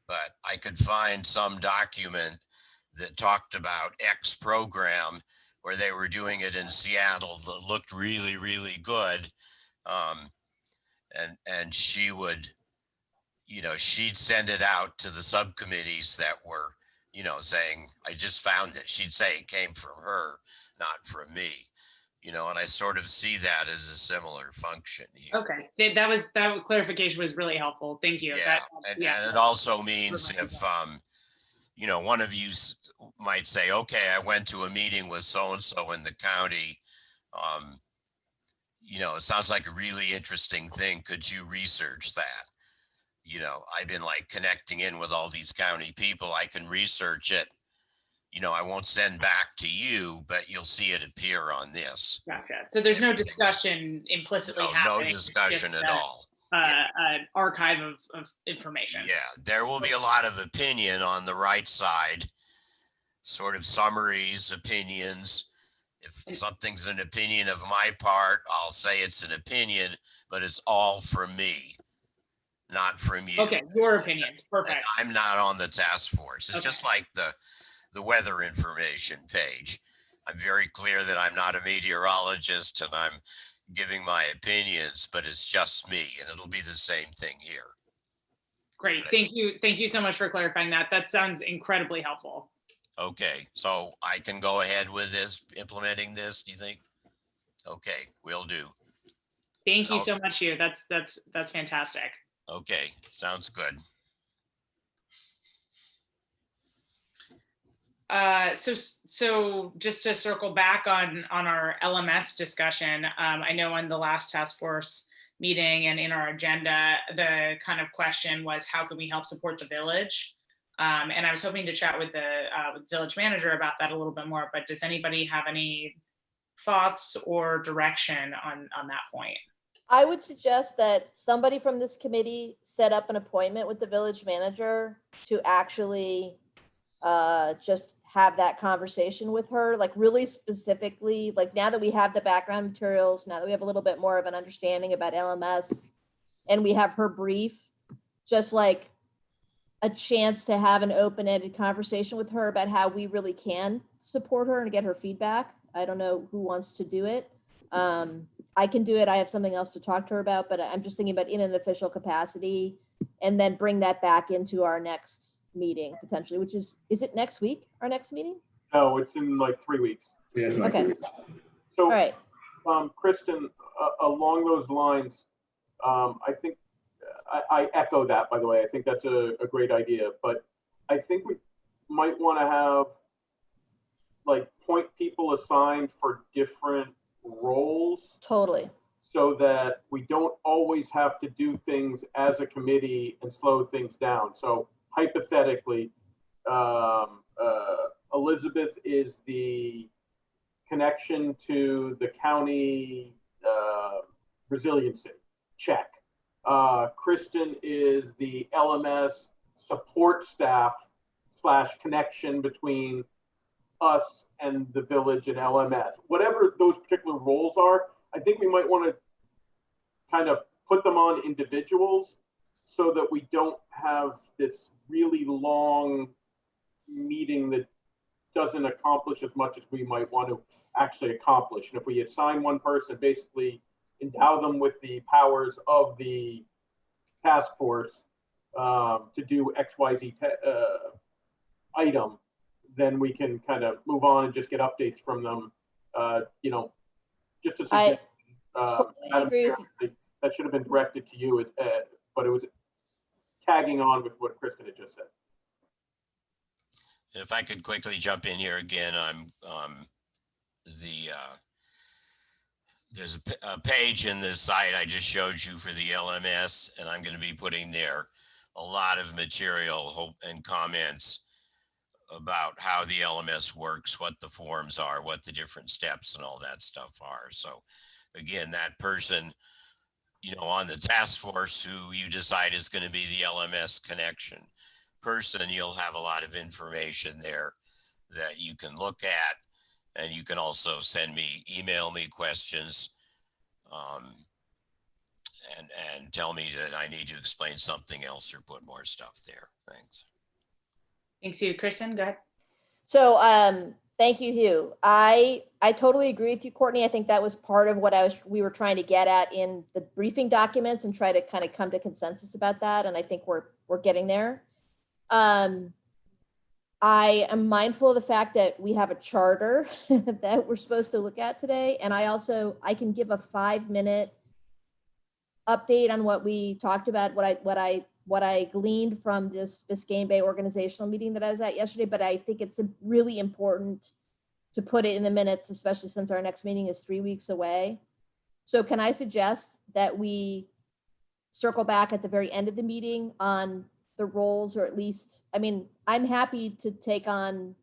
But I could find some document that talked about X program where they were doing it in Seattle that looked really, really good. And she would, you know, she'd send it out to the subcommittees that were, you know, saying, I just found it. She'd say it came from her, not from me, you know, and I sort of see that as a similar function here. Okay, that clarification was really helpful. Thank you. Yeah, and it also means if, you know, one of you might say, okay, I went to a meeting with so-and-so in the county, you know, it sounds like a really interesting thing. Could you research that? You know, I've been like connecting in with all these county people. I can research it. You know, I won't send back to you, but you'll see it appear on this. Gotcha. So there's no discussion implicitly happening. No discussion at all. An archive of information. Yeah, there will be a lot of opinion on the right side, sort of summaries, opinions. If something's an opinion of my part, I'll say it's an opinion, but it's all from me, not from you. Okay, your opinion. Perfect. And I'm not on the task force. It's Okay. just like the weather information page. I'm very clear that I'm not a meteorologist and I'm giving my opinions, but it's just me, and it'll be the same thing here. Great. Thank you. Thank you so much for clarifying that. That sounds incredibly helpful. Okay, so I can go ahead with this, implementing this, do you think? Okay, will do. Thank you Oh. so much, Hugh. That's fantastic. Okay, sounds good. So just to circle back on our LMS discussion, I know on the last task force meeting and in our agenda, the kind of question was, how can we help support the village? And I was hoping to chat with the village manager about that a little bit more, but does anybody have any thoughts or direction on that point? I would suggest that somebody from this committee set up an appointment with the village manager to actually just have that conversation with her, like really specifically, like now that we have the background materials, now that we have a little bit more of an understanding about LMS and we have her brief, just like a chance to have an open-ended conversation with her about how we really can support her and get her feedback. I don't know who wants to do it. I can do it. I have something else to talk to her about, but I'm just thinking about in an official capacity and then bring that back into our next meeting potentially, which is it next week, our next meeting? No, it's in like 3 weeks. Yes. Okay. So, All right. Kristen, along those lines, I think I echo that, by the way. I think that's a great idea, but I think we might want to have like point people assigned for different roles. Totally. So that we don't always have to do things as a committee and slow things down. So hypothetically, Elizabeth is the connection to the county resiliency, check. Kristen is the LMS support staff / connection between us and the village and LMS. Whatever those particular roles are, I think we might want to kind of put them on individuals so that we don't have this really long meeting that doesn't accomplish as much as we might want to actually accomplish. And if we assign one person, basically endow them with the powers of the task force to do XYZ item, then we can kind of move on and just get updates from them. Just to suggest, Totally agree with you. that should have been directed to you, but it was tagging on with what Kristen had just said. And if I could quickly jump in here again, there's a page in this site I just showed you for the LMS, and I'm going to be putting there a lot of material and comments about how the LMS works, what the forms are, what the different steps and all that stuff are. So again, that person, on the task force who you decide is going to be the LMS connection person, you'll have a lot of information there that you can look at, and you can also email me questions, and tell me that I need to explain something else or put more stuff there. Thanks. Thanks, Hugh. Kristen, go ahead. So thank you, Hugh. I totally agree with you, Courtney. I think that was part of what we were trying to get at in the briefing documents and try to kind of come to consensus about that. And I think we're getting there. I am mindful of the fact that we have a charter that we're supposed to look at today. And I can give a 5-minute update on what we talked about, what I gleaned from this Biscayne Bay organizational meeting that I was at yesterday, but I think it's really important to put it in the minutes, especially since our next meeting is 3 weeks away. So can I suggest that we circle back at the very end of the meeting on the roles, or at least, I'm happy to take on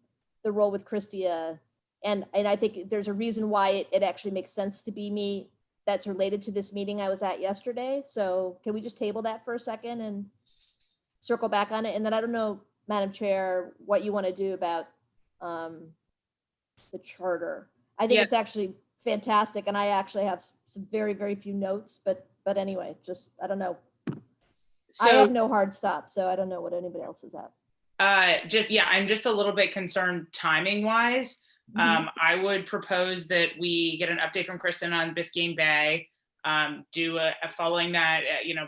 the role with Christia. And I think there's a reason why it actually makes sense to be me that's related to this meeting I was at yesterday. So can we just table that for a second and circle back on it? And then I don't know, Madam Chair, what you want to do about the charter. I think it's actually fantastic. And I actually have some very, very few notes, but anyway, I don't know. So, I have no hard stop, so I don't know what anybody else is at. I'm just a little bit concerned timing wise. I would propose that we get an update from Kristen on Biscayne Bay. following that,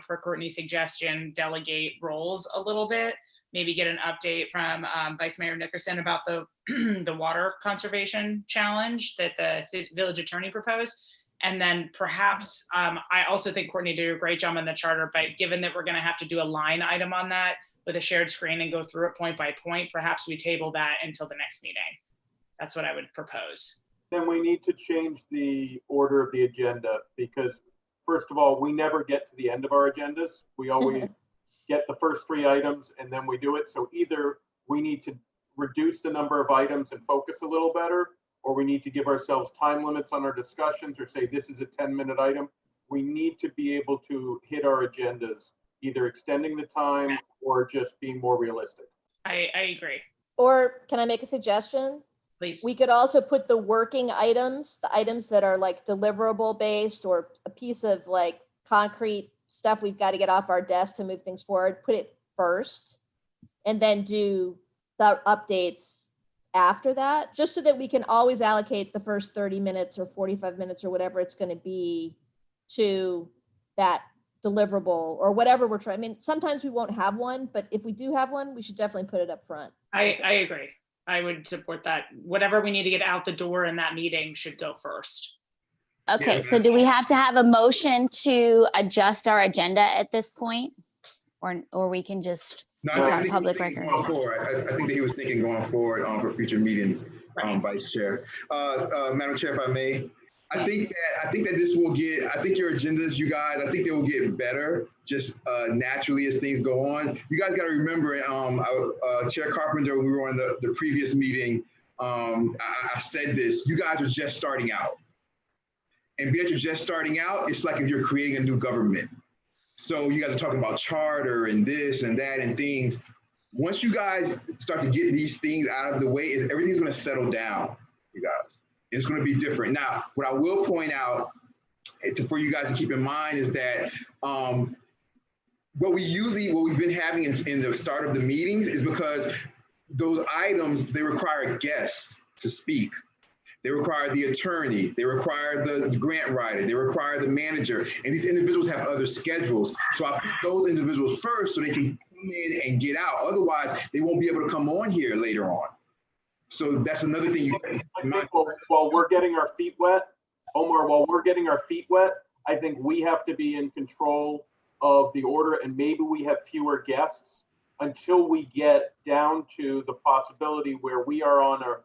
per Courtney's suggestion, delegate roles a little bit, maybe get an update from Vice Mayor Nickerson about the the water conservation challenge that the village attorney proposed. And then perhaps, I also think Courtney did a great job on the charter, but given that we're gonna have to do a line item on that with a shared screen and go through it point by point, perhaps we table that until the next meeting. That's what I would propose. Then we need to change the order of the agenda because first of all, we never get to the end of our agendas. We always get the first 3 items and then we do it. So either we need to reduce the number of items and focus a little better, or we need to give ourselves time limits on our discussions or say this is a 10-minute item. We need to be able to hit our agendas, either extending the time or just being more realistic. I agree. Or can I make a suggestion? Please. We could also put the working items, the items that are like deliverable based or a piece of like concrete stuff we've got to get off our desk to move things forward, put it first and then do the updates after that, just so that we can always allocate the first 30 minutes or 45 minutes or whatever it's going to be to that deliverable or whatever we're trying. I mean, sometimes we won't have one, but if we do have one, we should definitely put it up front. I agree. I would support that. Whatever we need to get out the door in that meeting should go first. Okay, Yeah. so do we have to have a motion to adjust our agenda at this point? Or we can just, No, it's I on think public he was thinking record. going forward. I think that he was thinking going forward for future meetings, Right. Vice Chair. Madam Chair, if I may, I think that this will get, I think your agendas, you guys, I think they will get better just naturally as things go on. You guys got to remember, Chair Carpenter, when we were on the previous meeting, I said this, you guys are just starting out. And being that you're just starting out, it's like if you're creating a new government. So you guys are talking about charter and this and that and things. Once you guys start to get these things out of the way, everything's going to settle down, you guys. It's going to be different. Now, what I will point out for you guys to keep in mind is that what we've been having in the start of the meetings is because those items, they require guests to speak. They require the attorney, they require the grant writer, they require the manager, and these individuals have other schedules. So I put those individuals first so they can come in and get out. Otherwise, they won't be able to come on here later on. So that's another thing. I think while we're getting our feet wet, Omar, while we're getting our feet wet, I think we have to be in control of the order and maybe we have fewer guests until we get down to the possibility where we are on a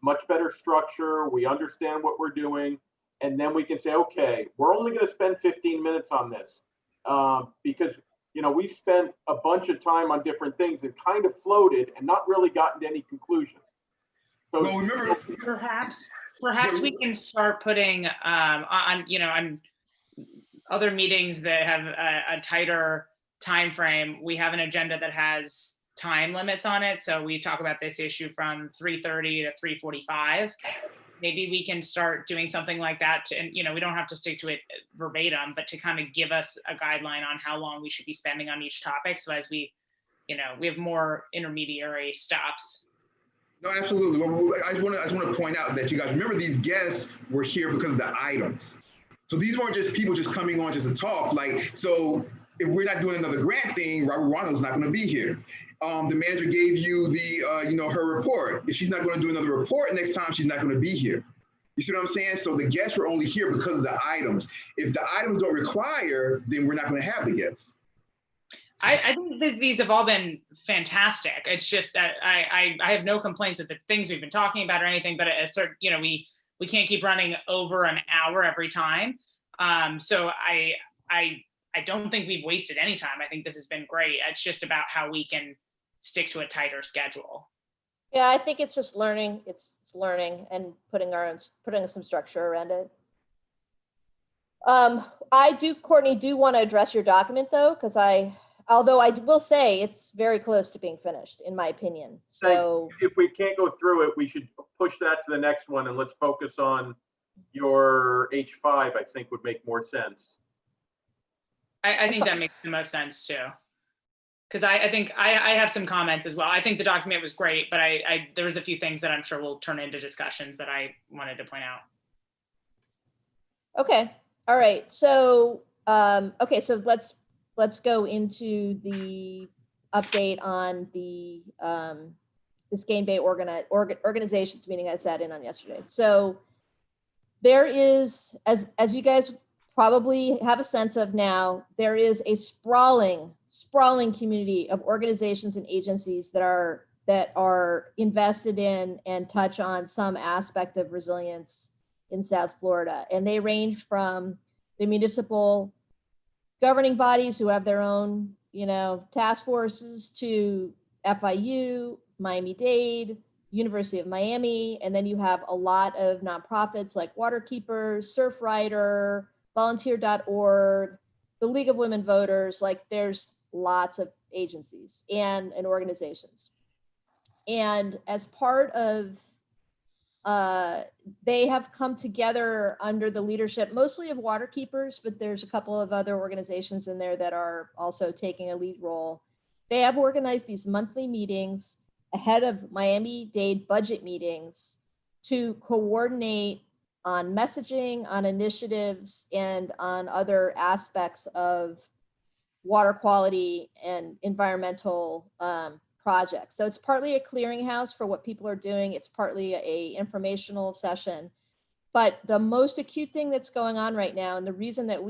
much better structure. We understand what we're doing. And then we can say, okay, we're only going to spend 15 minutes on this because, we've spent a bunch of time on different things and kind of floated and not really gotten to any conclusion. So well, remember, Perhaps we can start putting on other meetings that have a tighter time frame. We have an agenda that has time limits on it. So we talk about this issue from 3:30 to 3:45. Maybe we can start doing something like that and we don't have to stick to it verbatim, but to kind of give us a guideline on how long we should be spending on each topic. So as we have more intermediary stops. no, absolutely. Well, I just want to point out that you guys remember these guests were here because of the items. So these weren't just people just coming on just to talk. So if we're not doing another grant thing, Robert Ronald's not going to be here. The manager gave you her report. If she's not going to do another report next time, she's not going to be here. You see what I'm saying? So the guests were only here because of the items. If the items don't require, then we're not going to have the guests. I think these have all been fantastic. It's just that I have no complaints with the things we've been talking about or anything, but we can't keep running over an hour every time. So I don't think we've wasted any time. I think this has been great. It's just about how we can stick to a tighter schedule. Yeah, I think it's just learning. It's learning and putting some structure around it. Courtney, do want to address your document though, because although I will say it's very close to being finished, in my opinion. So if we can't go through it, we should push that to the next one and let's focus on your H5, I think would make more sense. I think that makes the most sense too. Because I think I have some comments as well. I think the document was great, but there was a few things that I'm sure will turn into discussions that I wanted to point out. okay. All right, so, okay, so let's go into the update on the Biscayne Bay organizations meeting I sat in on yesterday. So there is, as you guys probably have a sense of now, there is a sprawling community of organizations and agencies that are invested in and touch on some aspect of resilience in South Florida. And they range from the municipal governing bodies who have their own, task forces, to FIU, Miami-Dade, University of Miami, and then you have a lot of nonprofits like Waterkeepers, Surfrider, Volunteer.org, the League of Women Voters. Like, there's lots of agencies and organizations. And as part of, they have come together under the leadership mostly of Waterkeepers, but there's a couple of other organizations in there that are also taking a lead role. They have organized these monthly meetings ahead of Miami-Dade budget meetings to coordinate on messaging, on initiatives, and on other aspects of water quality and environmental projects. So it's partly a clearinghouse for what people are doing. It's partly a informational session. But the most acute thing that's going on right now, and the reason that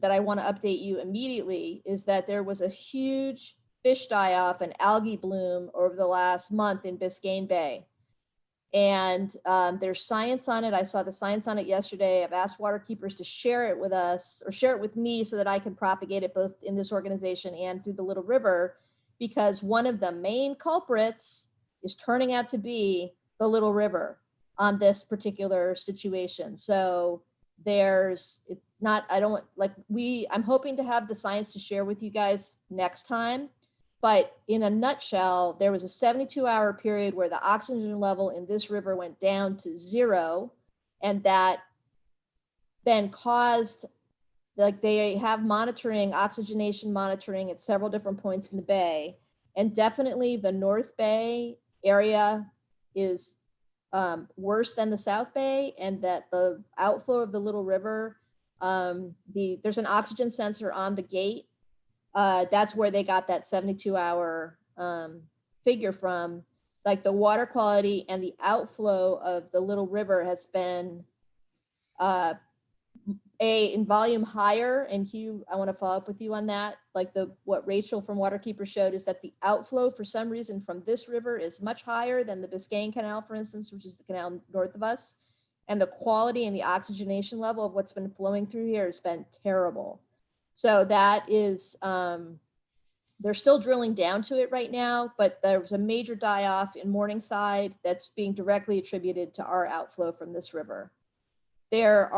that I want to update you immediately, is that there was a huge fish die-off and algae bloom over the last month in Biscayne Bay. And there's science on it. I saw the science on it yesterday. I've asked Waterkeepers to share it with us, or share it with me, so that I can propagate it both in this organization and through the Little River, because one of the main culprits is turning out to be the Little River on this particular situation. So I'm hoping to have the science to share with you guys next time. But in a nutshell, there was a 72-hour period where the oxygen level in this river went down to 0. And that then caused, they have oxygenation monitoring at several different points in the bay. And definitely the North Bay area is worse than the South Bay, and that the outflow of the Little River, there's an oxygen sensor on the gate. That's where they got that 72-hour figure from. Like, the water quality and the outflow of the Little River has been in volume higher. And Hugh, I want to follow up with you on that. Like, what Rachel from Waterkeeper showed is that the outflow for some reason from this river is much higher than the Biscayne Canal, for instance, which is the canal north of us. And the quality and the oxygenation level of what's been flowing through here has been terrible. So that is, they're still drilling down to it right now, but there was a major die-off in Morningside that's being directly attributed to our outflow from this river. There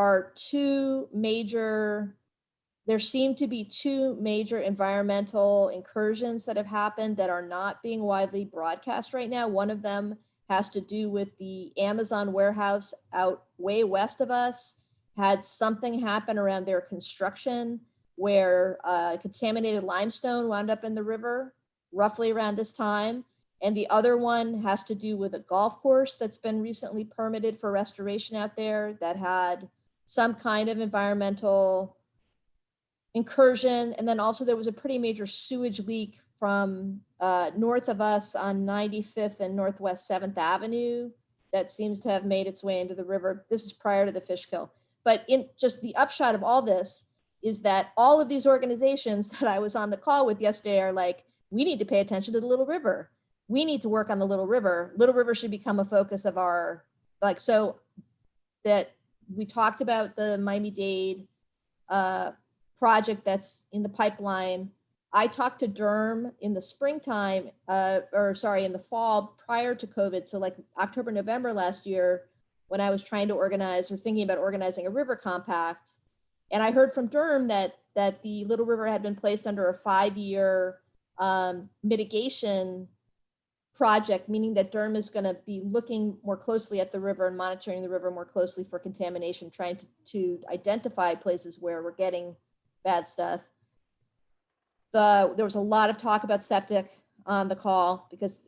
seem to be two major environmental incursions that have happened that are not being widely broadcast right now. One of them has to do with the Amazon warehouse out way west of us. Had something happen around their construction where contaminated limestone wound up in the river roughly around this time. And the other one has to do with a golf course that's been recently permitted for restoration out there that had some kind of environmental incursion. And then also there was a pretty major sewage leak from north of us on 95th and Northwest 7th Avenue that seems to have made its way into the river. This is prior to the fish kill. But in just the upshot of all this is that all of these organizations that I was on the call with yesterday are like, we need to pay attention to the Little River. We need to work on the Little River. Little River should become a focus of our, so that we talked about the Miami-Dade project that's in the pipeline. I talked to Durham in the springtime, in the fall prior to COVID. So like October, November last year, when I was trying to organize or thinking about organizing a river compact. And I heard from Durham that the Little River had been placed under a 5-year mitigation project, meaning that Durham is going to be looking more closely at the river and monitoring the river more closely for contamination, trying to identify places where we're getting bad stuff. There was a lot of talk about septic on the call because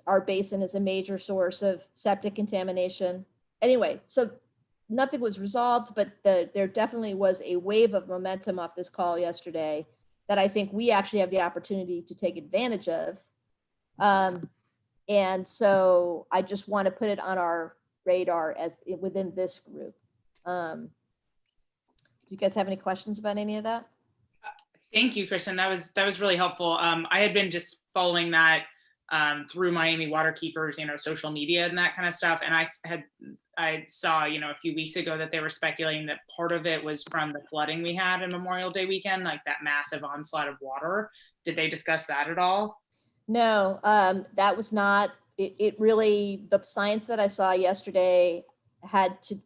our basin is a major source of septic contamination. Anyway, so nothing was resolved, but there definitely was a wave of momentum off this call yesterday that I think we actually have the opportunity to take advantage of. And so I just want to put it on our radar as within this group. Do you guys have any questions about any of that? Thank you, Kristen. That was really helpful. I had been just following that through Miami Waterkeepers, social media and that kind of stuff. And I saw, a few weeks ago that they were speculating that part of it was from the flooding we had in Memorial Day weekend, like that massive onslaught of water. Did they discuss that at all? No, that was not, it really, the science that I saw yesterday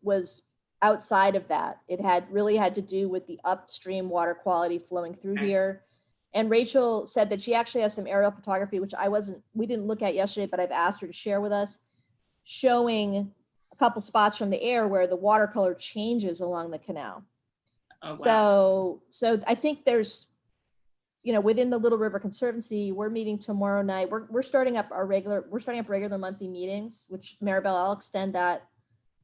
was outside of that. It really had to do with the upstream water quality flowing through Okay. here. And Rachel said that she actually has some aerial photography, which we didn't look at yesterday, but I've asked her to share with us, showing a couple spots from the air where the watercolor changes along the canal. Oh, wow. So I think there's, within the Little River Conservancy, we're meeting tomorrow night. We're starting up regular monthly meetings, which Maribel, I'll extend that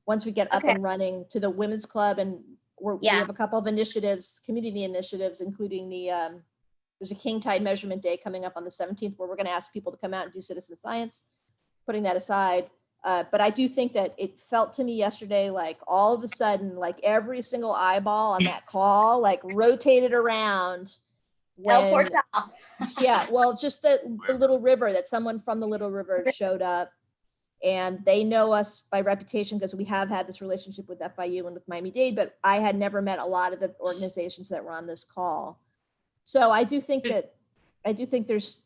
once we get up and running to the Women's Club. And we have a couple of initiatives, community initiatives, including there's a King Tide Measurement Day coming up on the 17th, where we're going to ask people to come out and do citizen science, putting that aside. But I do think that it felt to me yesterday, like all of a sudden, like every single eyeball on that call, like rotated around. El When, Portal. yeah, well, just the Little River, that someone from the Little River showed up, and they know us by reputation because we have had this relationship with FIU and with Miami-Dade, but I had never met a lot of the organizations that were on this call. So I do think there's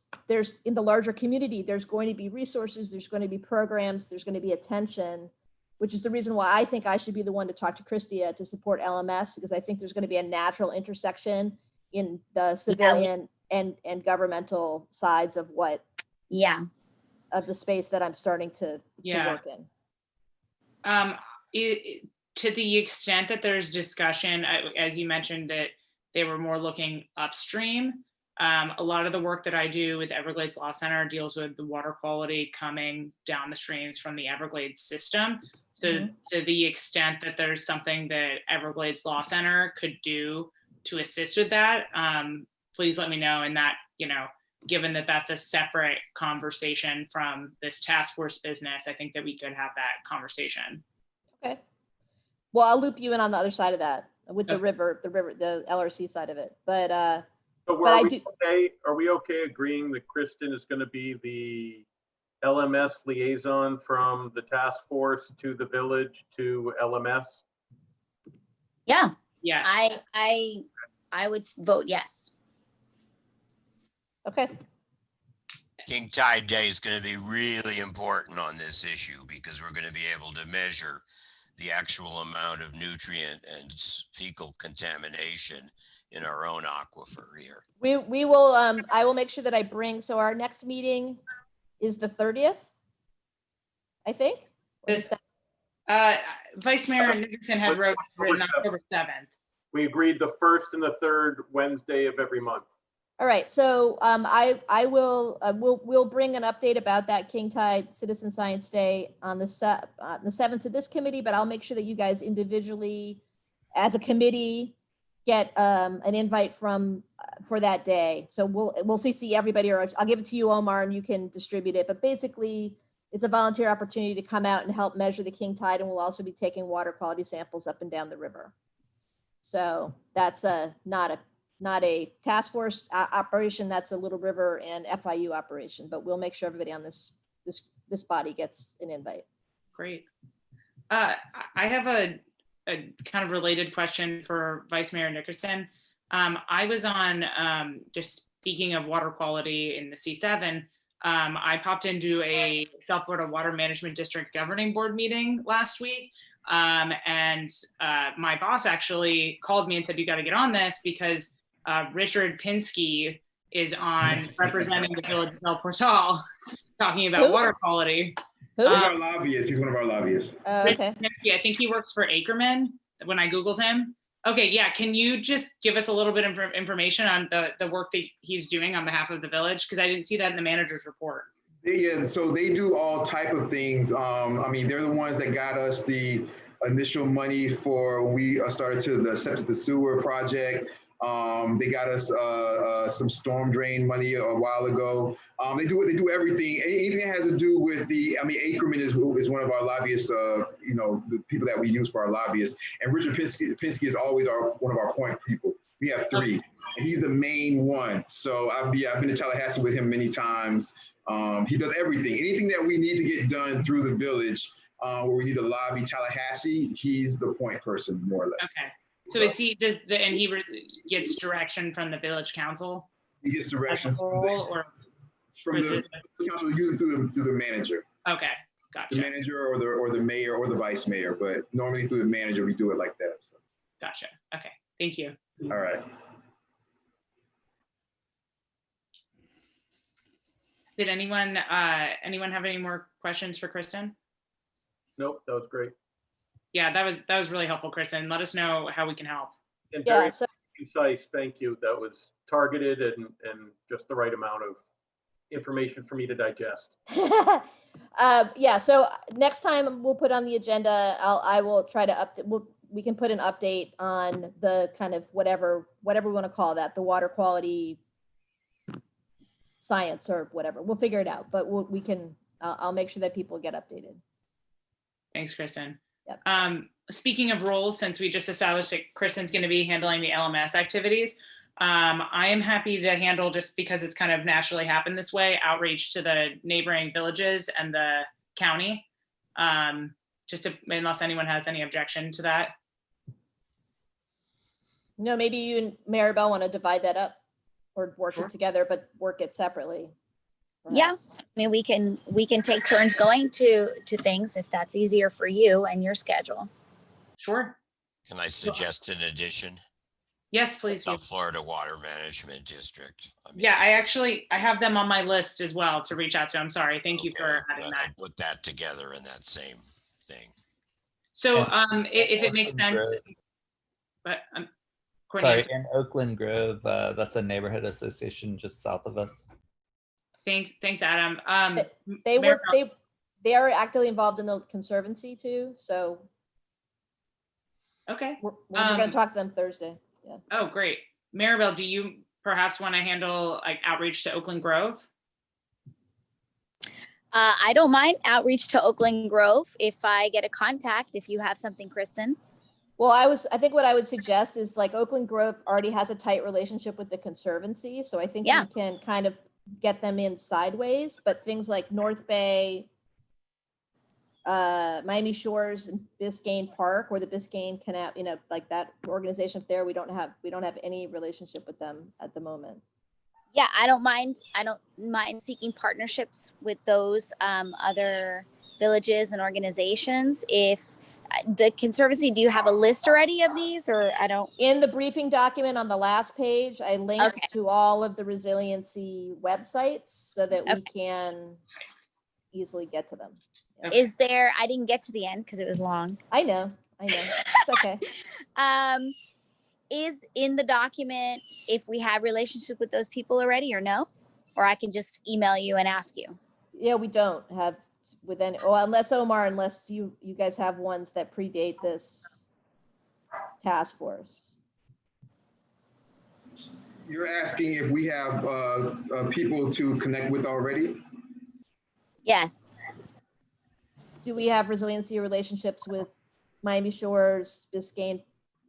in the larger community, there's going to be resources, there's going to be programs, there's going to be attention, which is the reason why I think I should be the one to talk to Christia to support LMS, because I think there's going to be a natural intersection in the civilian and governmental sides of of the space that I'm starting to work in. To the extent that there's discussion, as you mentioned, that they were more looking upstream. A lot of the work that I do with Everglades Law Center deals with the water quality coming down the streams from the Everglades system. So to the extent that there's something that Everglades Law Center could do to assist with that, please let me know. And that, given that that's a separate conversation from this task force business, I think that we could have that conversation. Okay. Well, I'll loop you in on the other side of that with the LRC side of it. But are we okay agreeing that Kristen is going to be the LMS liaison from the task force to the village to LMS? Yeah. Yes. I would vote yes. Okay. King Tide Day is going to be really important on this issue because we're going to be able to measure the actual amount of nutrient and fecal contamination in our own aquifer here. We will, I will make sure that I bring, so our next meeting is the 30th, I think. Vice Mayor Nickerson had written October 7th. We agreed the first and the third Wednesday of every month. All right, so we'll bring an update about that King Tide Citizen Science Day on the 7th to this committee, but I'll make sure that you guys individually, as a committee, get an invite for that day. So we'll CC everybody, or I'll give it to you, Omar, and you can distribute it. But basically, it's a volunteer opportunity to come out and help measure the King Tide, and we'll also be taking water quality samples up and down the river. So that's not a task force operation. That's a Little River and FIU operation. But we'll make sure everybody on this body gets an invite. Great. I have a kind of related question for Vice Mayor Nickerson. I was on, just speaking of water quality in the C7, I popped into a South Florida Water Management District Governing Board meeting last week. And my boss actually called me and said, you got to get on this because Richard Pinsky is on representing the village of El Portal, talking about water quality. He's our lobbyist. He's one of our lobbyists. Okay. I think he works for Ackerman when I Googled him. Okay, yeah. Can you just give us a little bit of information on the work that he's doing on behalf of the village? Because I didn't see that in the manager's report. Yeah, so they do all type of things. I mean, they're the ones that got us the initial money for when we started to the septic to sewer project. They got us some storm drain money a while ago. They do everything. Anything that has to do with Ackerman is one of our lobbyists. The people that we use for our lobbyists. And Richard Pinsky is always one of our point people. We have three, and he's the main one. So I've been to Tallahassee with him many times. He does everything. Anything that we need to get done through the village, where we need to lobby Tallahassee, he's the point person, more or less. Okay. So is he gets direction from the village council? He gets direction from the council, usually through the manager. Okay, gotcha. The manager or the mayor or the vice mayor, but normally through the manager we do it like that. So. Gotcha. Okay, thank you. All right. Did anyone have any more questions for Kristen? Nope, that was great. Yeah, that was really helpful, Kristen. Let us know how we can help. And very concise, thank you. That was targeted and just the right amount of information for me to digest. Yeah, so next time we'll put on the agenda, I will try to update, we can put an update on the kind of whatever we want to call that, the water quality science or whatever. We'll figure it out, but I'll make sure that people get updated. Thanks, Kristen. Yep. Speaking of roles, since we just established that Kristen's going to be handling the LMS activities, I am happy to handle, just because it's kind of naturally happened this way, outreach to the neighboring villages and the county, unless anyone has any objection to that. No, maybe you and Maribel want to divide that up or work it together, but work it separately. Perhaps. Yeah, I mean, we can take turns going to things if that's easier for you and your schedule. Sure. Can I suggest an addition? Yes, please. South Florida Water Management District. Yeah, I have them on my list as well to reach out to. I'm sorry. Thank you for adding that. I put that together in that same thing. So if it makes sense, but sorry, in Oakland Grove, that's a neighborhood association just south of us. Thanks, Adam. They are actively involved in the Conservancy too. So okay, we're going to talk to them Thursday. Yeah. Oh, great. Maribel, do you perhaps want to handle like outreach to Oakland Grove? I don't mind outreach to Oakland Grove if I get a contact, if you have something, Kristen. Well, I think what I would suggest is, like, Oakland Grove already has a tight relationship with the Conservancy. So I think you can kind of get them in sideways, but things like North Bay, Miami Shores, and Biscayne Park, or the Biscayne Canal, like that organization up there, we don't have any relationship with them at the moment. Yeah, I don't mind seeking partnerships with those other villages and organizations. If the Conservancy, do you have a list already of these, or I don't? In the briefing document on the last page, I linked to all of the Resiliency websites so that we can easily get to them. Yeah. Is there, I didn't get to the end because it was long. I know. It's okay. Is in the document if we have relationship with those people already or no? Or I can just email you and ask you. Yeah, we don't have with any, unless Omar, unless you guys have ones that predate this task force. You're asking if we have people to connect with already? Yes. Do we have resiliency relationships with Miami Shores, Biscayne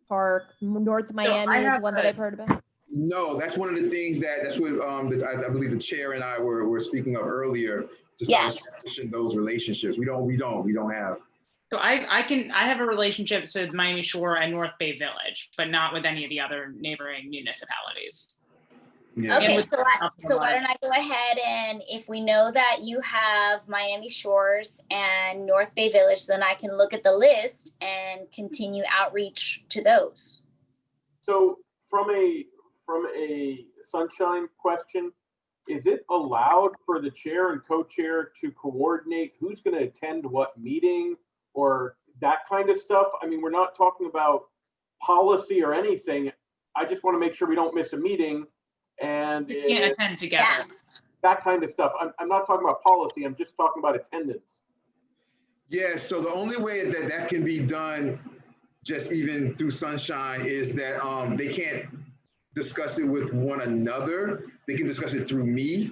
Park, North Miami is one that I've heard about? No, that's one of the things that's what I believe the chair and I were speaking of earlier. To start establishing those relationships. We don't have. So I have a relationship with Miami Shore and North Bay Village, but not with any of the other neighboring municipalities. Yeah. Okay, so why don't I go ahead, and if we know that you have Miami Shores and North Bay Village, then I can look at the list and continue outreach to those. So from a sunshine question, is it allowed for the chair and co-chair to coordinate who's going to attend what meeting or that kind of stuff? I mean, we're not talking about policy or anything. I just want to make sure we don't miss a meeting. And we can't attend together. That kind of stuff. I'm not talking about policy. I'm just talking about attendance. Yeah, so the only way that that can be done, just even through Sunshine, is that they can't discuss it with one another. They can discuss it through me,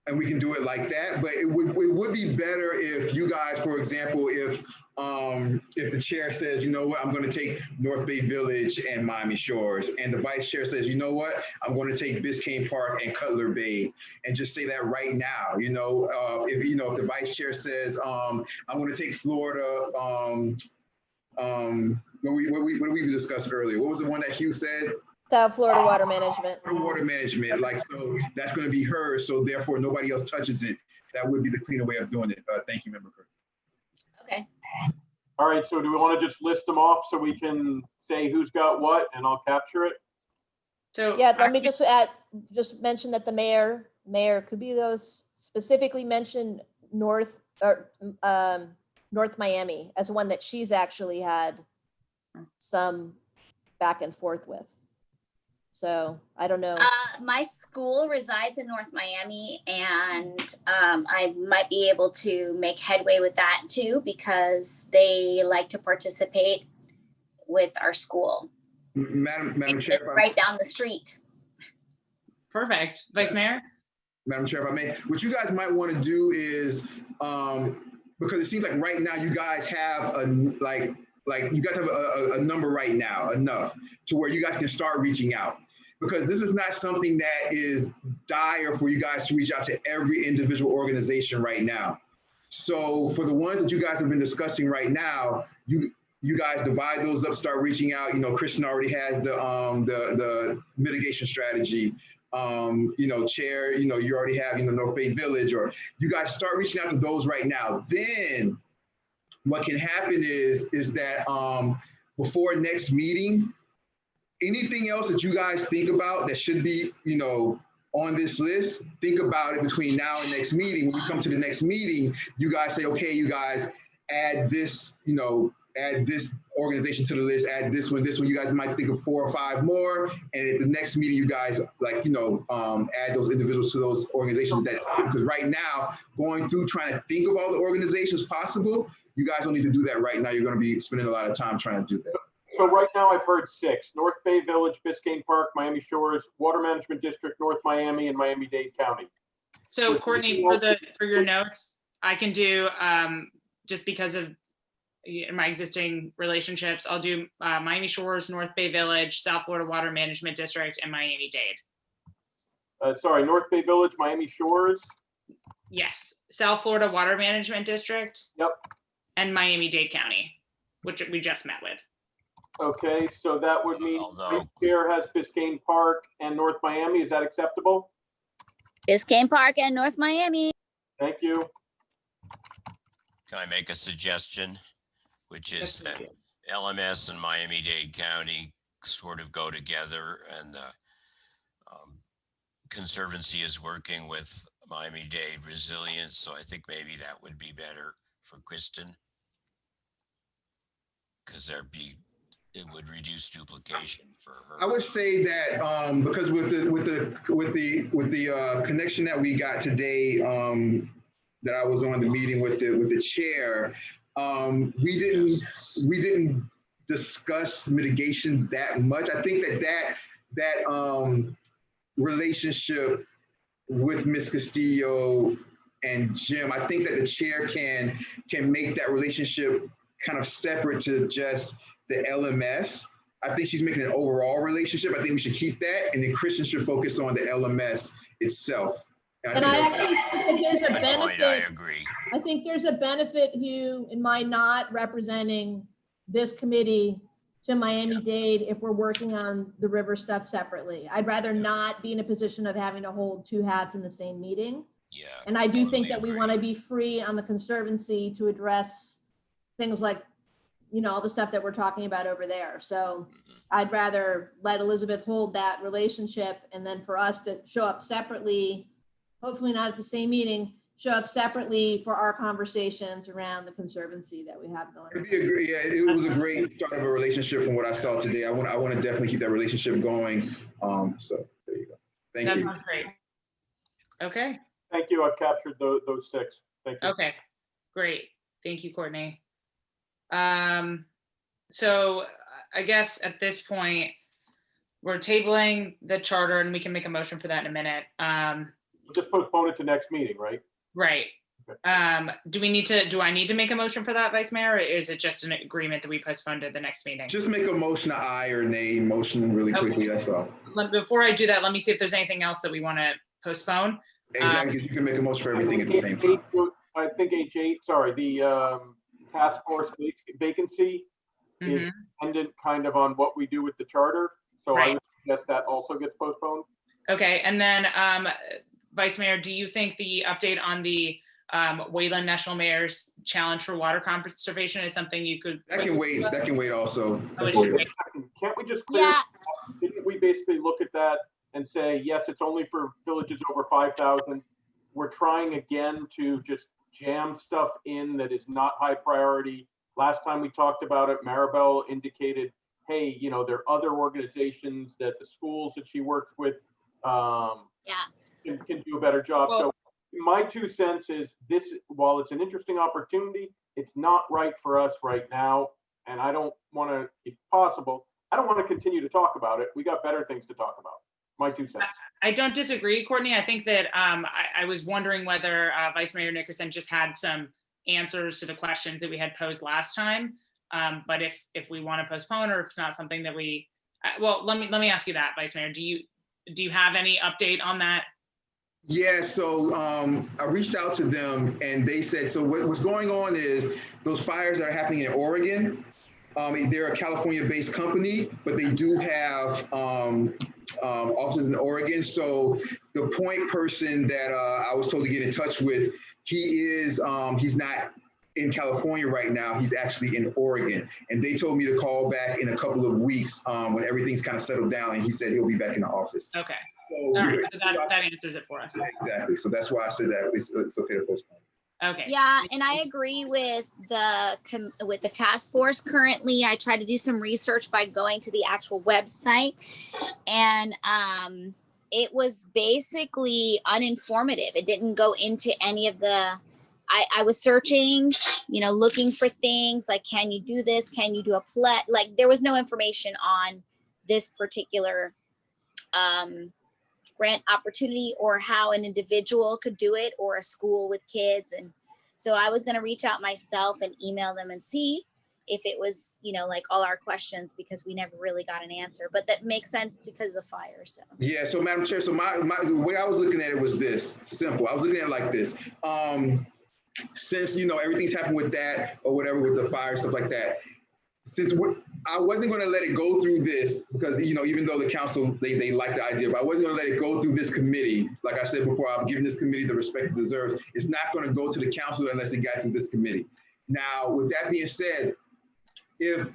and we can do it like that. But it would be better if you guys, for example, if the chair says, you know what, I'm going to take North Bay Village and Miami Shores, and the vice chair says, you know what, I'm going to take Biscayne Park and Cutler Bay, and just say that right now. You know, if the vice chair says, I'm going to take Florida. What we discussed earlier. What was the one that Hugh said? South Florida Water Management. Water management, like, so that's going to be hers, so therefore nobody else touches it. That would be the cleaner way of doing it. Thank you, Member Kirk. Okay. All right, so do we want to just list them off so we can say who's got what and I'll capture it? So Yeah, let me just mention that the Mayor Cubillos specifically mentioned North Miami as one that she's actually had some back and forth with. So I don't know. My school resides in North Miami, and I might be able to make headway with that too, because they like to participate with our school. Madam It's Chair, just right down the street. perfect. Vice Mayor? Madam Chair, if I may, what you guys might want to do is, because it seems like right now you guys have you guys have a number right now, enough to where you guys can start reaching out. Because this is not something that is dire for you guys to reach out to every individual organization right now. So for the ones that you guys have been discussing right now, you guys divide those up, start reaching out. You know, Christian already has the mitigation strategy. Chair, you already have, North Bay Village, or you guys start reaching out to those right now. Then what can happen is that before next meeting, anything else that you guys think about that should be, on this list, think about it between now and next meeting. When you come to the next meeting, you guys say, okay, you guys add this, add this organization to the list, add this one. You guys might think of 4 or 5 more. And at the next meeting, you guys add those individuals to those organizations because right now, going through trying to think of all the organizations possible, you guys don't need to do that right now. You're going to be spending a lot of time trying to do that. So right now I've heard 6: North Bay Village, Biscayne Park, Miami Shores, Water Management District, North Miami, and Miami-Dade County. So Courtney, for your notes, I can do, just because of my existing relationships, I'll do Miami Shores, North Bay Village, South Florida Water Management District, and Miami-Dade. Sorry, North Bay Village, Miami Shores. Yes, South Florida Water Management District. Yep. And Miami-Dade County, which we just met with. Okay, so that would mean the chair has Biscayne Park and North Miami. Is that acceptable? Biscayne Park and North Miami. Thank you. Can I make a suggestion? Which is that LMS and Miami-Dade County sort of go together, and Conservancy is working with Miami-Dade Resilience, so I think maybe that would be better for Kristen, because it would reduce duplication for her. I would say that because with the connection that we got today, that I was on the meeting with the chair, we didn't discuss mitigation that much. I think that relationship with Ms. Castillo and Jim, I think that the chair can make that relationship kind of separate to just the LMS. I think she's making an overall relationship. I think we should keep that, and then Christian should focus on the LMS itself. And I actually think that there's a benefit. I agree. I think there's a benefit, Hugh, in my not representing this committee to Miami-Dade if we're working on the river stuff separately. I'd rather not be in a position of having to hold 2 hats in the same meeting. Yeah. And I do think that we want to be free on the Conservancy to address things like, all the stuff that we're talking about over there. So I'd rather let Elizabeth hold that relationship, and then for us to show up separately, hopefully not at the same meeting, show up separately for our conversations around the Conservancy that we have going on. Yeah, it was a great start of a relationship from what I saw today. I want to definitely keep that relationship going. So there you go. Thank you. That sounds great. Okay. Thank you. I've captured those 6. Thank you. Okay, great. Thank you, Courtney. So I guess at this point, we're tabling the charter and we can make a motion for that in a minute. We'll just postpone it to next meeting, right? Right. Okay. Do I need to make a motion for that, Vice Mayor, or is it just an agreement that we postpone to the next meeting? Just make a motion, a aye or nay motion really quickly, that's all. Before I do that, let me see if there's anything else that we want to postpone. Exactly, you can make a motion for everything at the same time. I think H8, sorry, the task force vacancy is dependent kind of on what we do with the charter. So I would suggest that also gets postponed. Okay, and then Vice Mayor, do you think the update on the Wayland National Mayor's Challenge for Water Conservation is something you could? That can wait. That can wait also. Can't we just clear? Yeah. Didn't we basically look at that and say, yes, it's only for villages over 5,000? We're trying again to just jam stuff in that is not high priority. Last time we talked about it, Maribel indicated, hey, you know, there are other organizations that the schools that she works with can do a better job. Well, so my 2 cents is this, while it's an interesting opportunity, it's not right for us right now. And I don't want to, if possible, I don't want to continue to talk about it. We got better things to talk about. My 2 cents. I don't disagree, Courtney. I think that I was wondering whether Vice Mayor Nickerson just had some answers to the questions that we had posed last time. But if we want to postpone, or if it's not something that we, well, let me ask you that, Vice Mayor. Do you have any update on that? Yeah, so I reached out to them and they said, so what's going on is those fires that are happening in Oregon, they're a California-based company, but they do have offices in Oregon. So the point person that I was told to get in touch with, he's not in California right now. He's actually in Oregon. And they told me to call back in a couple of weeks when everything's kind of settled down. And he said he'll be back in the office. Okay. So, all right. So that answers it for us. Exactly. So that's why I said that it's okay to postpone. Okay. Yeah, and I agree with the task force. Currently, I try to do some research by going to the actual website, and it was basically uninformative. It didn't go into any of the. I was searching, looking for things like, can you do this? Can you do a play? Like, there was no information on this particular grant opportunity, or how an individual could do it, or a school with kids. And so I was going to reach out myself and email them and see if it was, like all our questions, because we never really got an answer. But that makes sense because of the fire. So yeah. So Madam Chair, so the way I was looking at it was this simple. I was looking at it like this. Since everything's happened with that or whatever, with the fire, stuff like that, I wasn't going to let it go through this, because even though the council they like the idea, but I wasn't going to let it go through this committee. Like I said before, I'm giving this committee the respect it deserves. It's not going to go to the council unless it got through this committee. Now, with that being said, if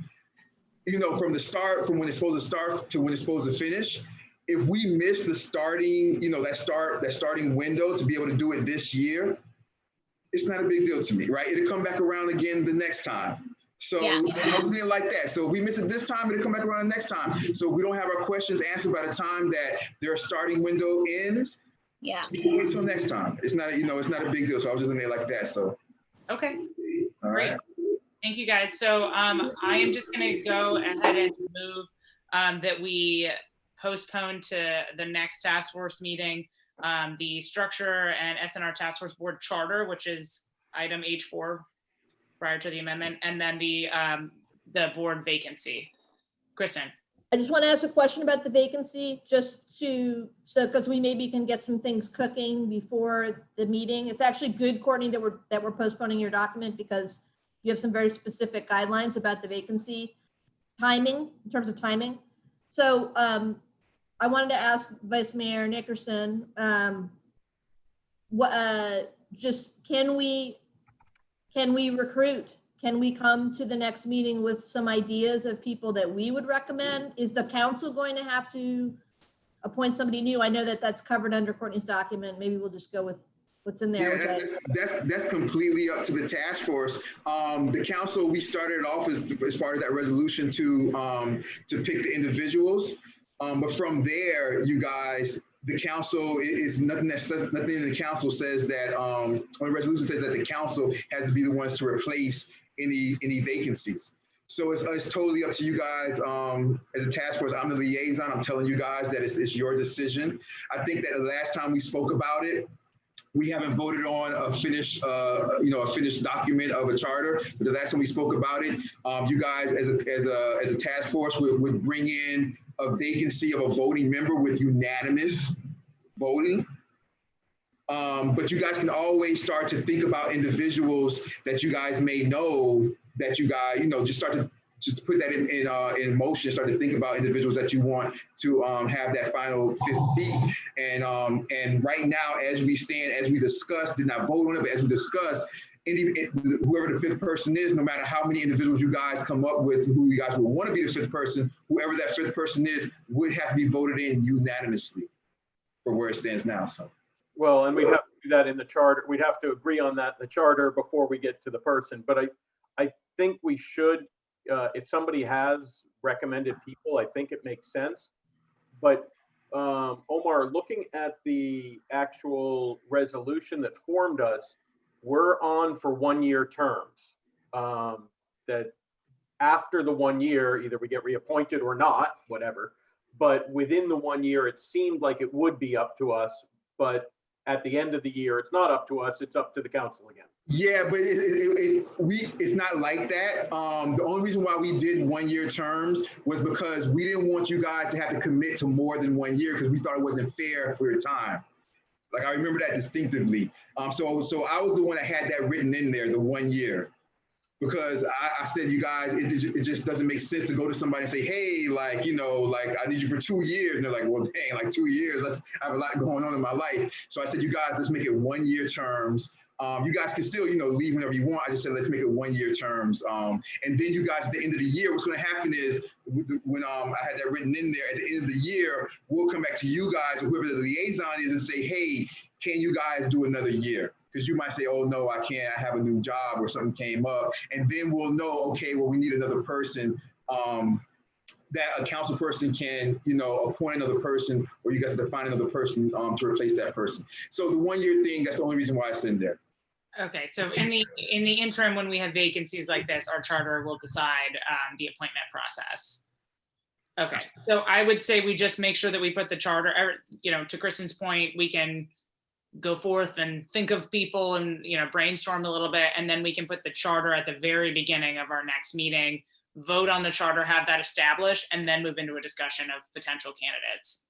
from the start, from when it's supposed to start to when it's supposed to finish, if we miss the starting, that starting window to be able to do it this year, it's not a big deal to me, right? It'll come back around again the next time. So I was thinking like that. So if we miss it this time, it'll come back around next time. So we don't have our questions answered by the time that their starting window ends. Yeah. We can wait till next time. It's not, it's not a big deal. So I was just in there like that. So. Okay. All great. Right. Thank you, guys. So I am just going to go ahead and move that we postpone to the next task force meeting the structure and SNR task force board charter, which is item H4 prior to the amendment, and then the board vacancy. Kristen. I just want to ask a question about the vacancy, because we maybe can get some things cooking before the meeting. It's actually good, Courtney, that we're postponing your document, because you have some very specific guidelines about the vacancy timing, in terms of timing. So I wanted to ask Vice Mayor Nickerson, can we recruit? Can we come to the next meeting with some ideas of people that we would recommend? Is the council going to have to appoint somebody new? I know that that's covered under Courtney's document. Maybe we'll just go with what's in there. Yeah, that's completely up to the task force. The council, we started off as part of that resolution to pick the individuals. But from there, you guys, the council is nothing that says, nothing in the council says that, or the resolution says that the council has to be the ones to replace any vacancies. So it's totally up to you guys. As a task force, I'm the liaison. I'm telling you guys that it's your decision. I think that the last time we spoke about it, we haven't voted on a finished, a finished document of a charter. But the last time we spoke about it, you guys as a task force would bring in a vacancy of a voting member with unanimous voting. But you guys can always start to think about individuals that you guys may know that you guys, just start to just put that in motion, start to think about individuals that you want to have that final fifth seat. And right now, as we stand, as we discussed, did not vote on it, but as we discussed, whoever the fifth person is, no matter how many individuals you guys come up with, who you guys would want to be the fifth person, whoever that fifth person is, would have to be voted in unanimously for where it stands now. So. Well, and we'd have to do that in the charter. We'd have to agree on that in the charter before we get to the person. But I think we should, if somebody has recommended people, I think it makes sense. But Omar, looking at the actual resolution that formed us, we're on for 1-year terms. That after the 1 year, either we get reappointed or not, whatever. But within the 1 year, it seemed like it would be up to us. But at the end of the year, it's not up to us, it's up to the council again. Yeah, but it's not like that. The only reason why we did 1 year terms was because we didn't want you guys to have to commit to more than 1 year because we thought it wasn't fair for your time. Like I remember that distinctively. So I was the one that had that written in there, the 1 year. Because I said, you guys, it just doesn't make sense to go to somebody and say, hey, like, I need you for 2 years. And they're like, well, dang, like 2 years, I have a lot going on in my life. So I said, you guys, let's make it 1 year terms. You guys can still, leave whenever you want. I just said, let's make it 1 year terms. And then you guys, at the end of the year, what's going to happen is when I had that written in there, at the end of the year, we'll come back to you guys or whoever the liaison is and say, hey, can you guys do another year? Because you might say, oh, no, I can't. I have a new job or something came up. And then we'll know, okay, well, we need another person that a council person can, appoint another person, or you guys have to find another person to replace that person. So the 1 year thing, that's the only reason why it's in there. Okay, so in the interim, when we have vacancies like this, our charter will decide the appointment process. Okay, so I would say we just make sure that we put the charter, to Kristen's point, we can go forth and think of people and, brainstorm a little bit, and then we can put the charter at the very beginning of our next meeting, vote on the charter, have that established, and then move into a discussion of potential candidates.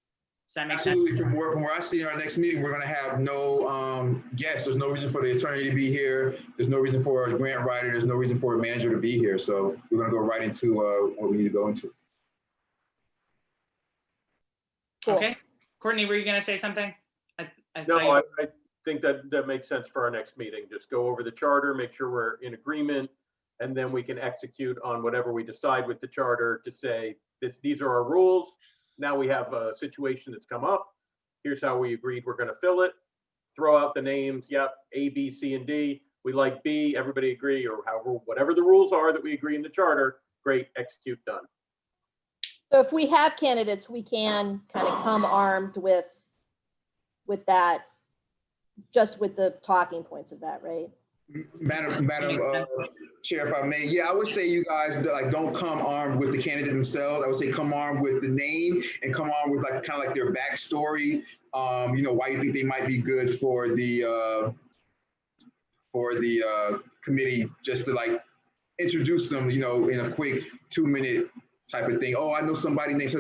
Does that make sense? Absolutely. From where I see in our next meeting, we're going to have no guests. There's no reason for the attorney to be here. There's no reason for a grant writer. There's no reason for a manager to be here. So we're going to go right into what we need to go into. Cool. Okay. Courtney, were you going to say something? No, I think that makes sense for our next meeting. Just go over the charter, make sure we're in agreement, and then we can execute on whatever we decide with the charter to say, these are our rules. Now we have a situation that's come up. Here's how we agreed we're going to fill it. Throw out the names. Yep, A, B, C, and D. We like B. Everybody agree, or however, whatever the rules are that we agree in the charter. Great, execute, done. So if we have candidates, we can kind of come armed with that, just with the talking points of that, right? Madam Chair, if I may, yeah, I would say you guys don't come armed with the candidate themselves. I would say come armed with the name and come armed with kind of like their backstory. Why you think they might be good for the committee, just to introduce them, in a quick 2-minute type of thing. Oh, I know somebody named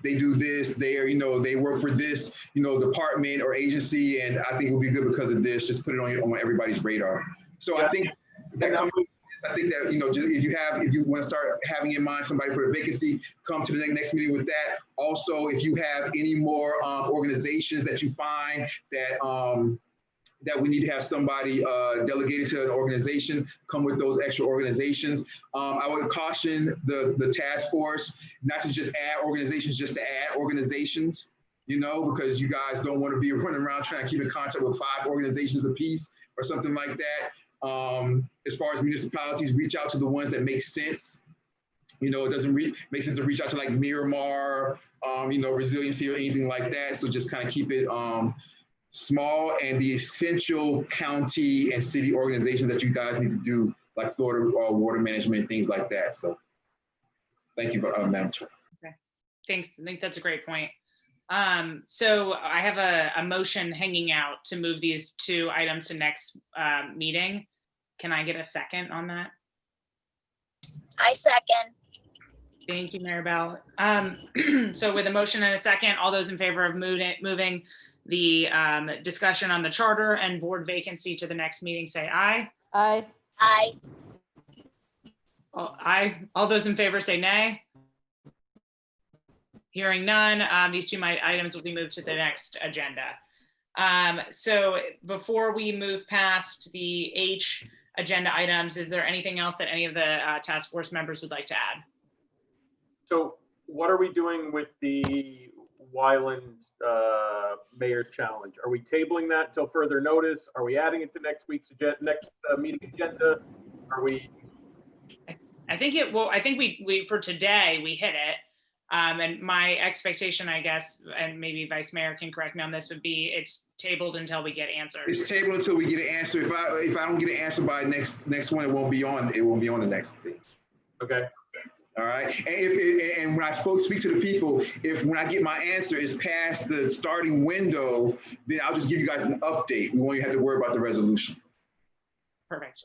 they do this, they are, they work for this, department or agency, and I think it will be good because of this. Just put it on everybody's radar. So yeah. I think that just if you want to start having in mind somebody for a vacancy, come to the next meeting with that. Also, if you have any more organizations that you find that we need to have somebody delegated to an organization, come with those extra organizations. I would caution the task force not to just add organizations, just to add organizations, because you guys don't want to be running around trying to keep in contact with 5 organizations apiece or something like that. As far as municipalities, reach out to the ones that make sense. it doesn't make sense to reach out to like Miramar, Resiliency or anything like that. So just kind of keep it small and the essential county and city organizations that you guys need to do, like Florida water management and things like that. So thank you, Madam Chair. Okay, thanks. I think that's a great point. So I have a motion hanging out to move these 2 items to next meeting. Can I get a second on that? I second. Thank you, Maribel. So with a motion and a second, all those in favor of moving the discussion on the charter and board vacancy to the next meeting, say aye. Aye. Aye. Aye. All those in favor say nay. Hearing none, these 2 items will be moved to the next agenda. So before we move past the H agenda items, is there anything else that any of the task force members would like to add? So what are we doing with the Wyland Mayor's Challenge? Are we tabling that until further notice? Are we adding it to next week's meeting agenda? Are we? I think we for today we hit it. And my expectation, I guess, and maybe Vice Mayor can correct me on this, would be it's tabled until we get answers. It's tabled until we get an answer. If I don't get an answer by next one, it won't be on the next thing. Okay. All right. And when I speak to the people, if when I get my answer is past the starting window, then I'll just give you guys an update. We won't even have to worry about the resolution. Perfect.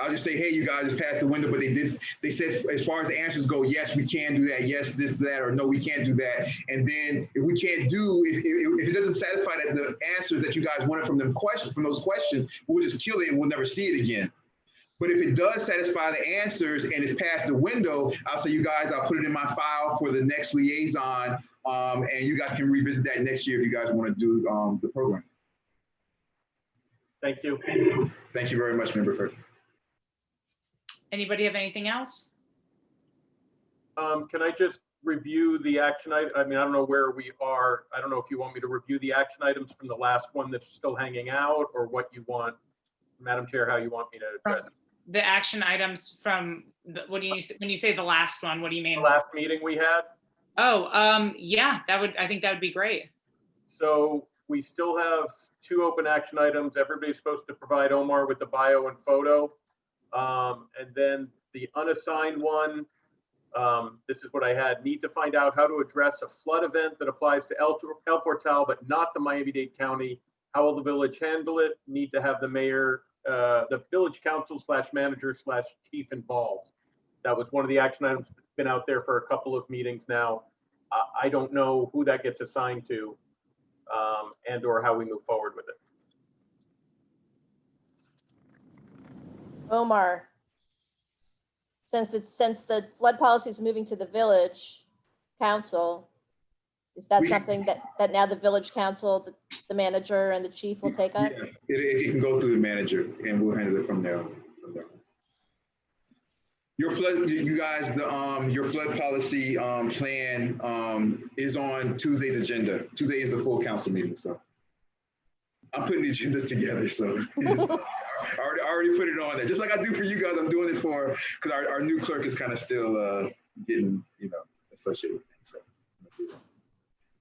I'll just say, hey, you guys, it's past the window, but they said, as far as the answers go, yes, we can do that. Yes, this, that, or no, we can't do that. And then if we can't if it doesn't satisfy the answers that you guys wanted from those questions, we'll just kill it and we'll never see it again. But if it does satisfy the answers and it's past the window, I'll say, you guys, I'll put it in my file for the next liaison, and you guys can revisit that next year if you guys want to do the program. Thank you. Thank you very much, Member Kirk. Anybody have anything else? Can I just review the action item? I mean, I don't know where we are. I don't know if you want me to review the action items from the last one that's still hanging out, or what you want, Madam Chair, how you want me to address it. The action items from when you say the last one, what do you mean? The last meeting we had. Oh, yeah, I think that would be great. So we still have 2 open action items. Everybody's supposed to provide Omar with the bio and photo. And then the unassigned one, this is what I had. Need to find out how to address a flood event that applies to El Portal, but not the Miami-Dade County. How will the village handle it? Need to have the mayor, the village council / manager / chief involved. That was one of the action items that's been out there for a couple of meetings now. I don't know who that gets assigned to, and or how we move forward with it. Omar, since the flood policy is moving to the village council, is that something that now the village council, the manager and the chief will take up? Yeah, it can go through the manager and we'll handle it from there. Your flood, you guys, your flood policy plan is on Tuesday's agenda. Tuesday is the full council meeting, so I'm putting the agendas together. So I already put it on there, just like I do for you guys. I'm doing it because our new clerk is kind of still getting associated with things.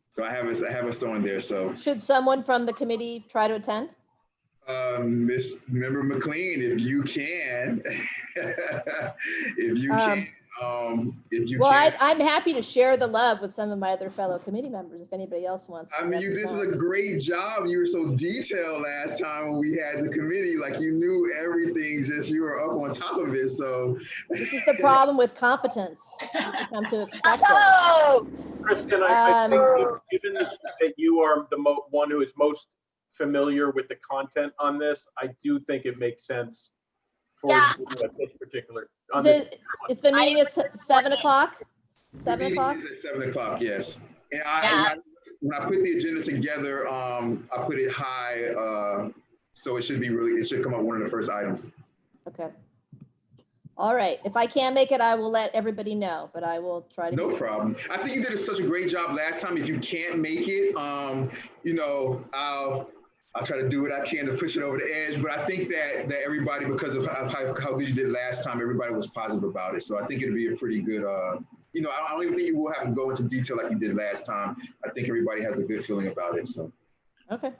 So I have us on there. So should someone from the committee try to attend? Miss Member McLean, if you can, if you can. I'm happy to share the love with some of my other fellow committee members if anybody else wants. I mean, this is a great job. You were so detailed last time when we had the committee, like you knew everything, just you were up on top of it. So this is the problem with competence. You come to expect it. Kristen, I think given that you are the one who is most familiar with the content on this, I do think it makes sense for this particular. Is the meeting at 7 o'clock? 7 o'clock? It's at 7 o'clock, yes. And when I put the agenda together, I put it high, so it should come up one of the first items. Okay. All right. If I can't make it, I will let everybody know, but I will try to. No problem. I think you did such a great job last time. If you can't make it, I'll I'll try to do what I can to push it over the edge. But I think that everybody, because of how good you did last time, everybody was positive about it. So I think it'll be a pretty good. You know, I don't even think you will have to go into detail like you did last time. I think everybody has a good feeling about it. So. Okay.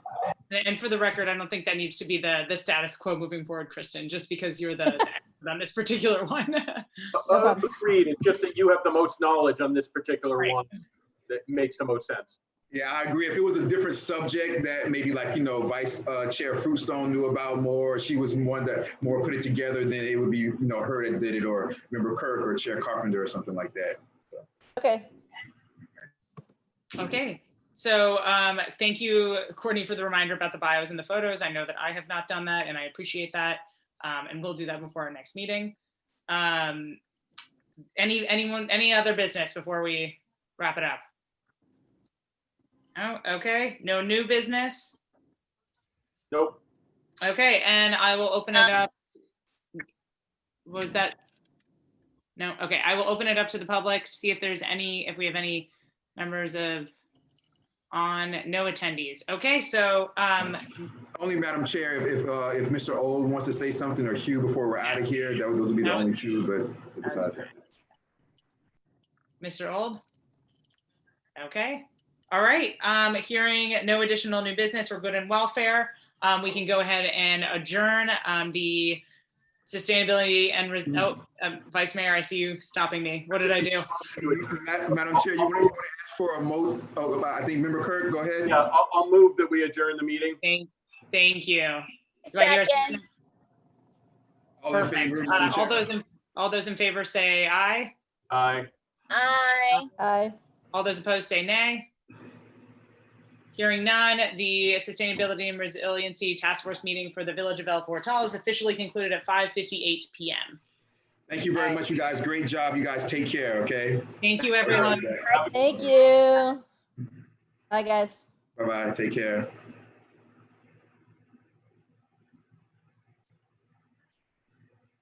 And for the record, I don't think that needs to be the status quo moving forward, Kristen, just because you're the expert on this particular one. Agreed. It's just that you have the most knowledge on this particular Right. one that makes the most sense. Yeah, I agree. If it was a different subject that maybe like, you know, Vice Chair Fruitstone knew about more, she was one that more put it together, then it would be, you know, her that did it, or Member Kirk or Chair Carpenter or something like that. So. Okay. Okay. So thank you, Courtney, for the reminder about the bios and the photos. I know that I have not done that, and I appreciate that. And we'll do that before our next meeting. Any other business before we wrap it up? Oh, okay. No new business. Nope. Okay, and I will open it up. What was that? No. Okay, I will open it up to the public to see if there's if we have any members of no attendees. Okay, so only, Madam Chair, if Mr. Old wants to say something, or Hugh, before we're out of here, those would be the only two. But besides that. Mr. Old. Okay. All right. Hearing no additional new business or good and welfare, we can go ahead and adjourn the sustainability and Vice Mayor, I see you stopping me. What did I do? Madam Chair, you want to ask for a vote? Oh, I think Member Kirk, go ahead. Yeah, I'll move that we adjourn the meeting. Thank you. Do I hear a Second. All in Perfect. favor, Madam Chair? All those in favor say aye. Aye. Aye. Aye. All those opposed say nay. Hearing none, the Sustainability and Resiliency Task Force meeting for the Village of El Portal is officially concluded at 5:58 p.m. Thank you very much, you guys. Great job. You guys take care, okay? Thank you, everyone. Thank you. Bye, guys. Bye-bye. Take care.